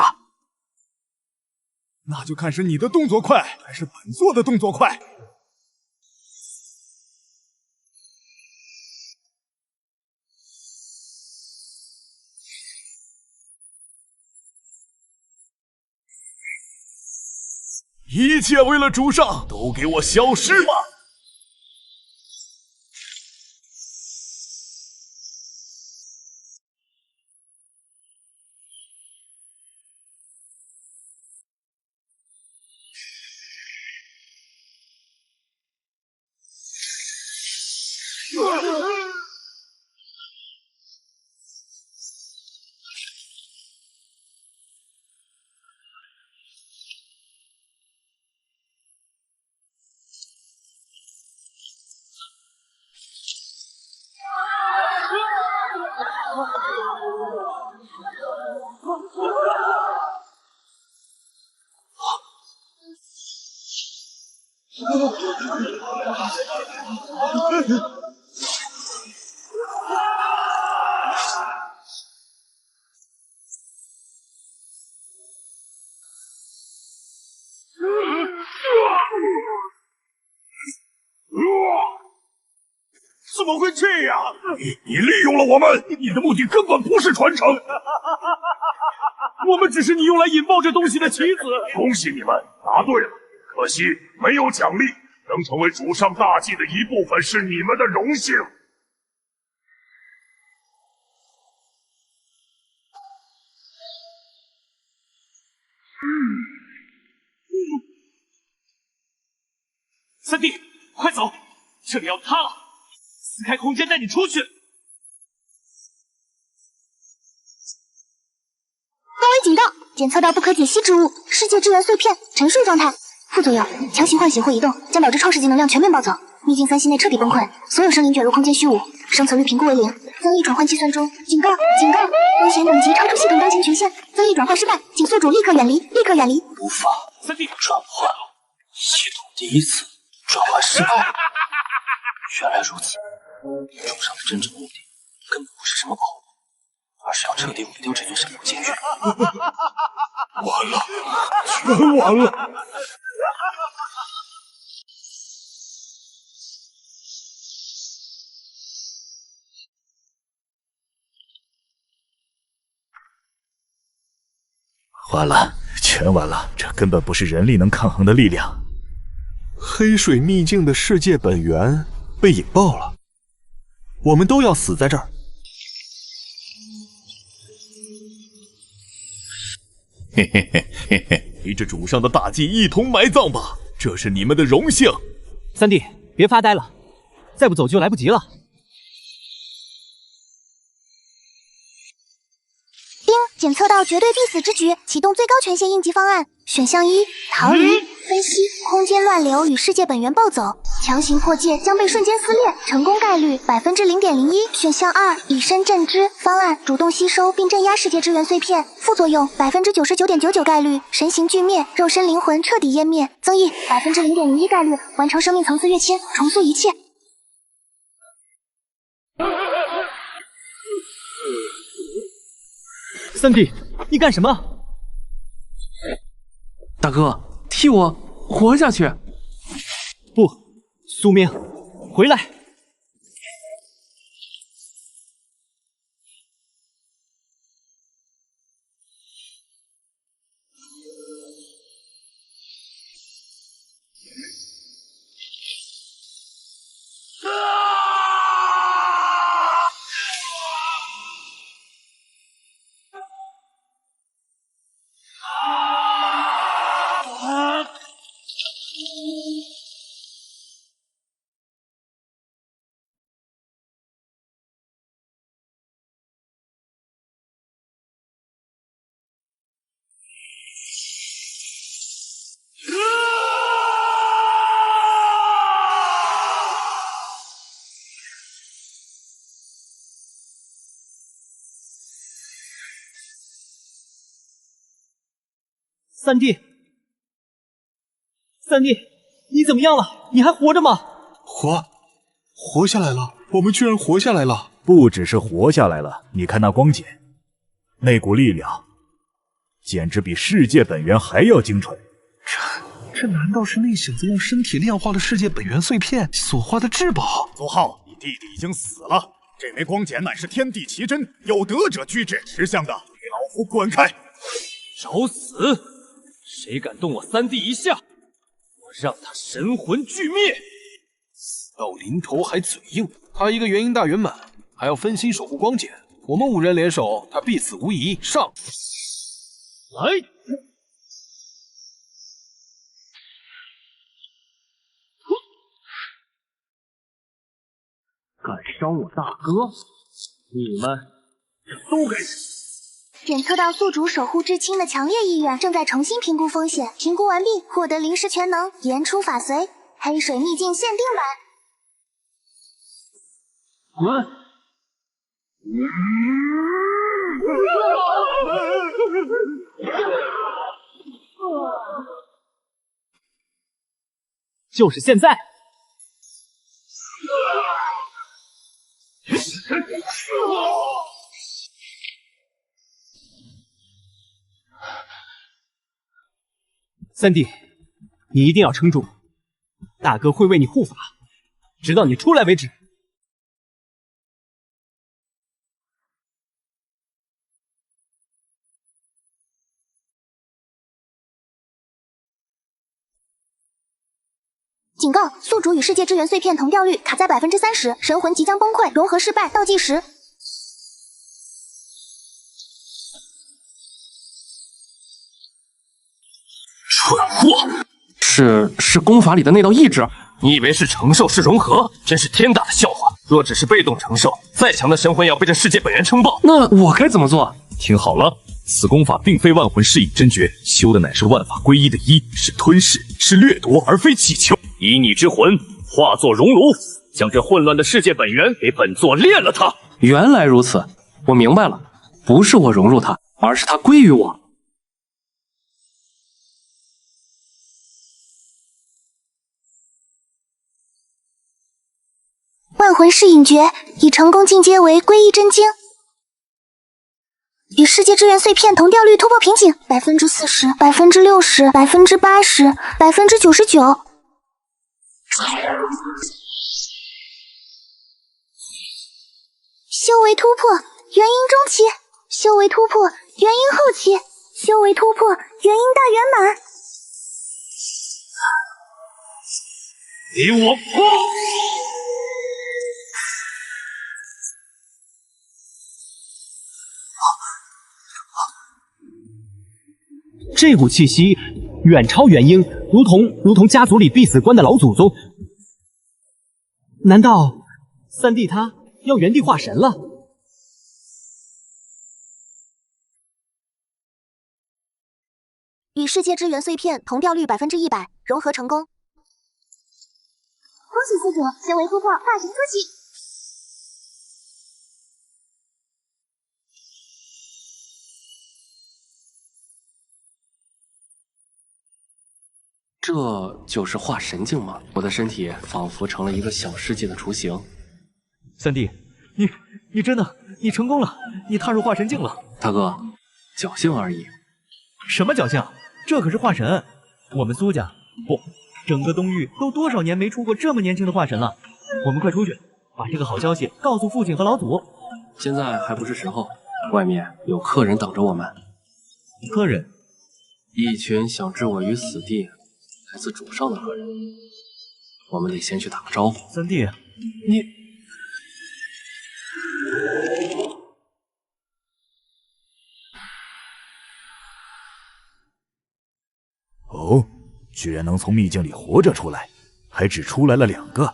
那就看是你的动作快，还是本座的动作快。一切为了主上，都给我消失吧！怎么会这样？你利用了我们，你的目的根本不是传承，我们只是你用来引爆这东西的棋子。恭喜你们答对了，可惜没有奖励，能成为主上大计的一部分是你们的荣幸。三弟，快走，这里要塌了！撕开空间，带你出去！各位警告，检测到不可解析之物，世界之源碎片沉睡状态，副作用：强行唤醒或移动，将导致创世级能量全面暴走，秘境3息内彻底崩溃，所有生灵卷入空间虚无，生存率评估为0。增益转换计算中，警告！警告！危险等级超出系统当前权限，增益转换失败，请宿主立刻远离！立刻远离！无法3D 转换，系统第一次转换失败。原来如此，主上的真正目的根本不是什么保护，而是要彻底毁掉这座神魔禁区。完了，全完了！完了，全完了！这根本不是人力能抗衡的力量。黑水秘境的世界本源被引爆了，我们都要死在这儿。嘿嘿嘿嘿嘿，陪着主上的大计一同埋葬吧，这是你们的荣幸。三弟，别发呆了，再不走就来不及了。检测到绝对必死之局，启动最高权限应急方案。选项1：逃离。分析：空间乱流与世界本源暴走，强行破界将被瞬间撕裂，成功概率0.01%。选项2：以身震之。方案：主动吸收并镇压世界之源碎片，副作用99.99%概率神形俱灭，肉身灵魂彻底湮灭。增益0.01%概率完成生命层次跃迁，重塑一切。三弟，你干什么？大哥，替我活下去！不，苏明，回来！三弟，三弟，你怎么样了？你还活着吗？活下来了！我们居然活下来了！不只是活下来了，你看那光茧，那股力量，简直比世界本源还要精纯。这难道是那小子用身体炼化了世界本源碎片所化的至宝？左浩，你弟弟已经死了，这枚光茧乃是天地奇珍，有德者居之。识相的，给老夫滚开！找死！谁敢动我三弟一下，我让他神魂俱灭！死到临头还嘴硬，他一个元婴大圆满，还要分心守护光茧，我们5人联手，他必死无疑。上！来！敢伤我大哥，你们都该死！检测到宿主守护至亲的强烈意愿，正在重新评估风险。评估完毕，获得临时全能，言出法随。黑水秘境限定版。滚！就是现在！三弟，你一定要撑住，大哥会为你护法，直到你出来为止。警告：宿主与世界之源碎片同调率卡在30%，神魂即将崩溃，融合失败，倒计时。蠢货！是功法里的那道意志？你以为是承受是融合？真是天大的笑话！若只是被动承受，再强的神魂也要被这世界本源撑爆。那我该怎么做？听好了，此功法并非万魂噬影真诀，修的乃是万法归一的一，是吞噬，是掠夺，而非祈求。以你之魂化作熔炉，将这混乱的世界本源给本座炼了它。原来如此，我明白了，不是我融入它，而是它归于我。万魂噬影诀已成功进阶为归一真经。与世界之源碎片同调率突破瓶颈，40%、60%、80%、99%。修为突破，元婴中期；修为突破，元婴后期；修为突破，元婴大圆满。给我破！这股气息远超元婴，如同家族里必死关的老祖宗。难道三弟他要原地化神了？与世界之源碎片同调率100%，融合成功。恭喜四主修为突破，化神初期。这就是化神境吗？我的身体仿佛成了一个小世界的雏形。三弟，你真的，你成功了，你踏入化神境了。大哥，侥幸而已。什么侥幸？这可是化神，我们苏家不，整个东域都多少年没出过这么年轻的化神了。我们快出去，把这个好消息告诉父亲和老祖。现在还不是时候，外面有客人等着我们。客人？一群想置我于死地。来自主上的客人，我们得先去打个招呼。三弟，你哦，居然能从秘境里活着出来，还只出来了2个，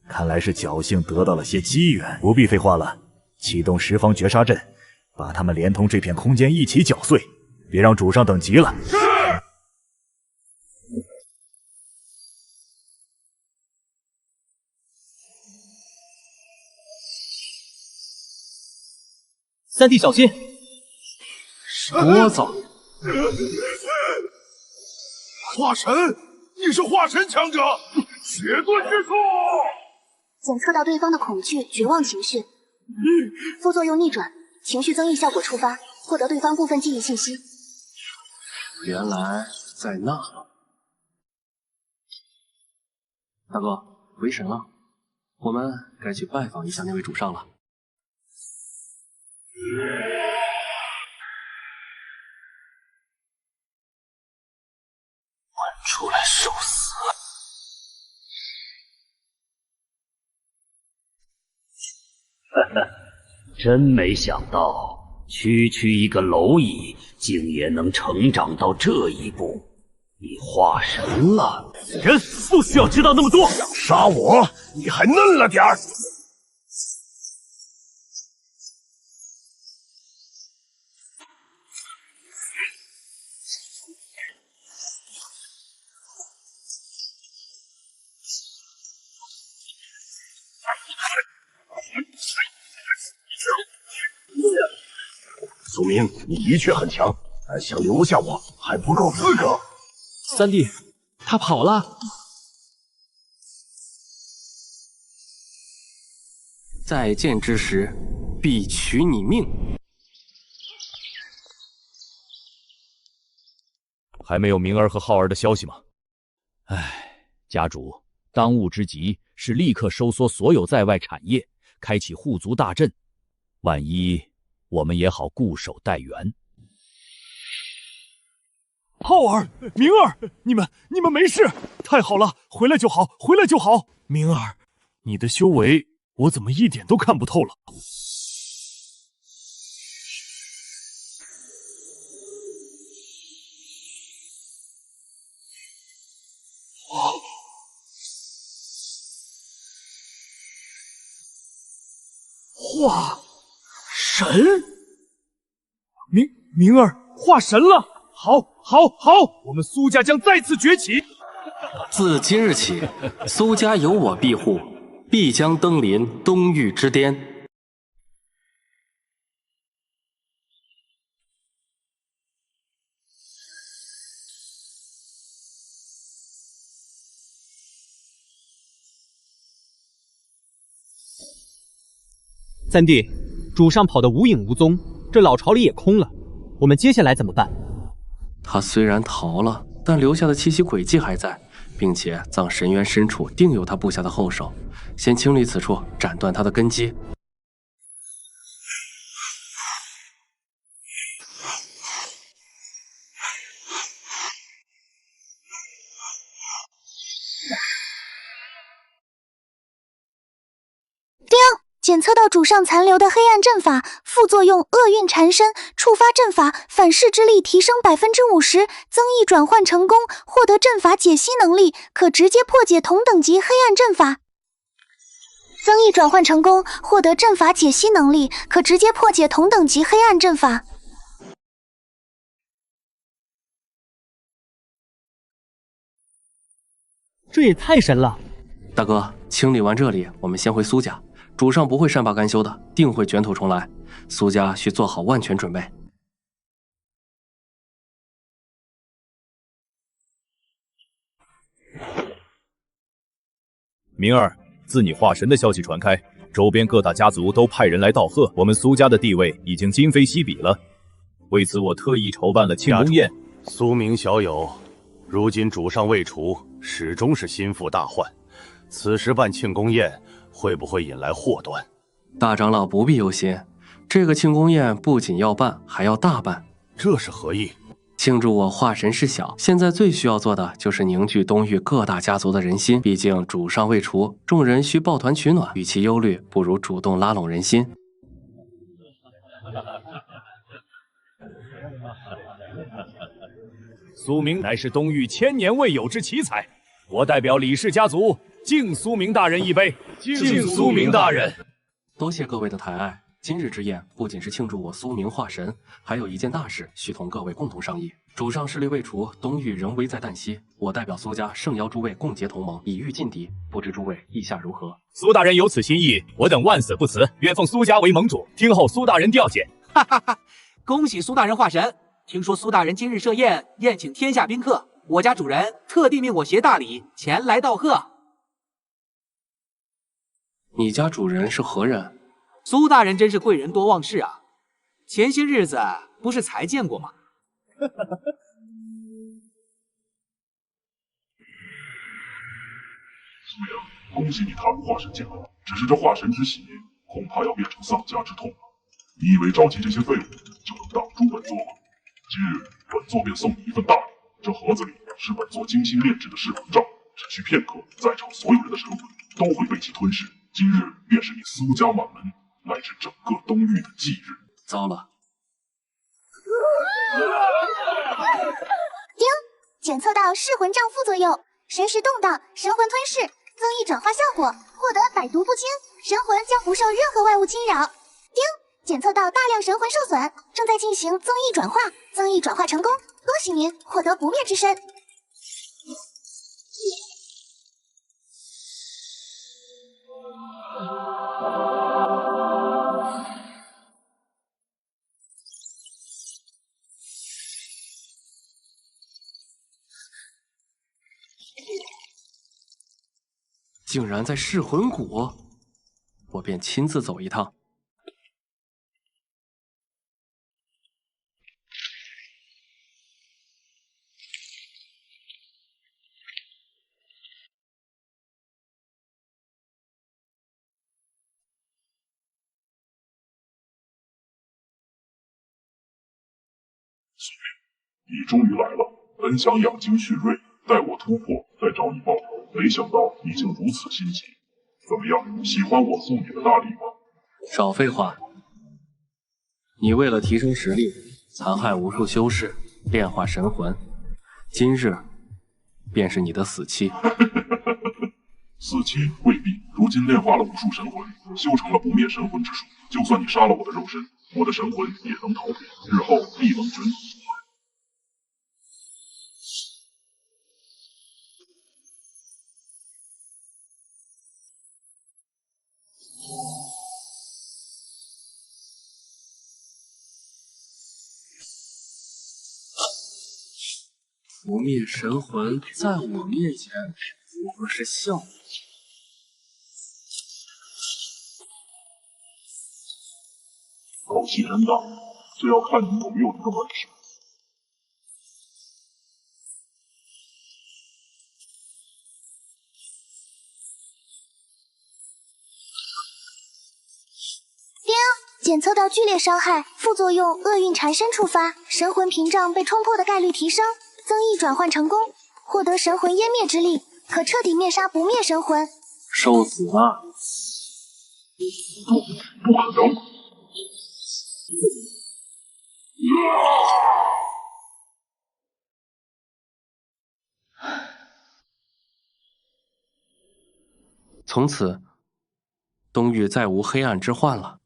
看来是侥幸得到了些机缘。不必废话了，启动十方绝杀阵，把他们连同这片空间一起搅碎，别让主上等急了。三弟小心！桌子，化神，你是化神强者，绝对之处。检测到对方的恐惧、绝望情绪，副作用逆转，情绪增益效果触发，获得对方部分记忆信息。原来在那。大哥，回神了，我们该去拜访一下那位主上了。滚出来受死！真没想到，区一个蝼蚁，竟也能成长到这一步。你化神了，人不需要知道那么多。想杀我，你还嫩了点儿。苏明，你的确很强，但想留下我还不够资格。三弟，他跑了。再见之时，必取你命。还没有明儿和浩儿的消息吗？唉，家主，当务之急是立刻收缩所有在外产业，开启护族大阵，万一我们也好固守待援。浩儿、明儿，你们没事，太好了，回来就好，回来就好。明儿，你的修为我怎么一点都看不透了？化神，明儿化神了！好，我们苏家将再次崛起。自今日起，苏家有我庇护，必将登临东域之巅。三弟，主上跑得无影无踪，这老巢里也空了，我们接下来怎么办？他虽然逃了，但留下的气息轨迹还在，并且葬神渊深处定有他部下的后手。先清理此处，斩断他的根基。检测到主上残留的黑暗阵法，副作用厄运缠身，触发阵法反噬之力提升50%，增益转换成功，获得阵法解析能力，可直接破解同等级黑暗阵法。增益转换成功，获得阵法解析能力，可直接破解同等级黑暗阵法。这也太神了！大哥，清理完这里，我们先回苏家。主上不会善罢甘休的，定会卷土重来。苏家需做好万全准备。明儿，自你化神的消息传开，周边各大家族都派人来道贺，我们苏家的地位已经今非昔比了。为此，我特意筹办了庆功宴。苏明小友，如今主上未除，始终是心腹大患。此时办庆功宴，会不会引来祸端？大长老不必忧心，这个庆功宴不仅要办，还要大办。这是何意？庆祝我化神事小，现在最需要做的就是凝聚东域各大家族的人心。毕竟主上未除，众人需抱团取暖，与其忧虑，不如主动拉拢人心。苏明乃是东域千年未有之奇才，我代表李氏家族敬苏明大人一杯。敬苏明大人。多谢各位的抬爱。今日之宴不仅是庆祝我苏明化神，还有一件大事需同各位共同商议。主上势力未除，东域仍危在旦夕，我代表苏家盛邀诸位共结同盟，以御劲敌。不知诸位意下如何？苏大人有此心意，我等万死不辞，愿奉苏家为盟主，听候苏大人调遣。哈哈哈！恭喜苏大人化神！听说苏大人今日设宴，宴请天下宾客，我家主人特地命我携大礼前来道贺。你家主人是何人？苏大人真是贵人多忘事啊！前些日子不是才见过吗？苏明，恭喜你踏入化神境了，只是这化神之喜，恐怕要变成丧家之痛了。你以为召集这些废物就能挡住本座吗？今日本座便送你一份大礼，这盒子里是本座精心炼制的噬魂杖，只需片刻，在场所有人的神魂都会被其吞噬。今日便是你苏家满门乃至整个东域的忌日。糟了！叮，检测到噬魂杖副作用，神识动荡，神魂吞噬，增益转化效果，获得百毒不侵，神魂将不受任何外物侵扰。叮，检测到大量神魂受损，正在进行增益转化，增益转化成功，恭喜您获得不灭之身。竟然在噬魂谷，我便亲自走一趟。苏明，你终于来了，本想养精蓄锐，待我突破再找你报仇。没想到你竟如此心急，怎么样？喜欢我送你的大礼吗？少废话！你为了提升实力，残害无数修士，炼化神魂，今日便是你的死期。死期未必，如今炼化了无数神魂，修成了不灭神魂之术，就算你杀了我的肉身，我的神魂也能逃脱。日后必能准你。不灭神魂在我面前不过是笑话。口气真大，就要看你有没有这个本事。叮！检测到剧烈伤害，副作用厄运缠身触发，神魂屏障被冲破的概率提升，增益转换成功，获得神魂湮灭之力，可彻底灭杀不灭神魂。受死吧！不可能！从此，东域再无黑暗之患了。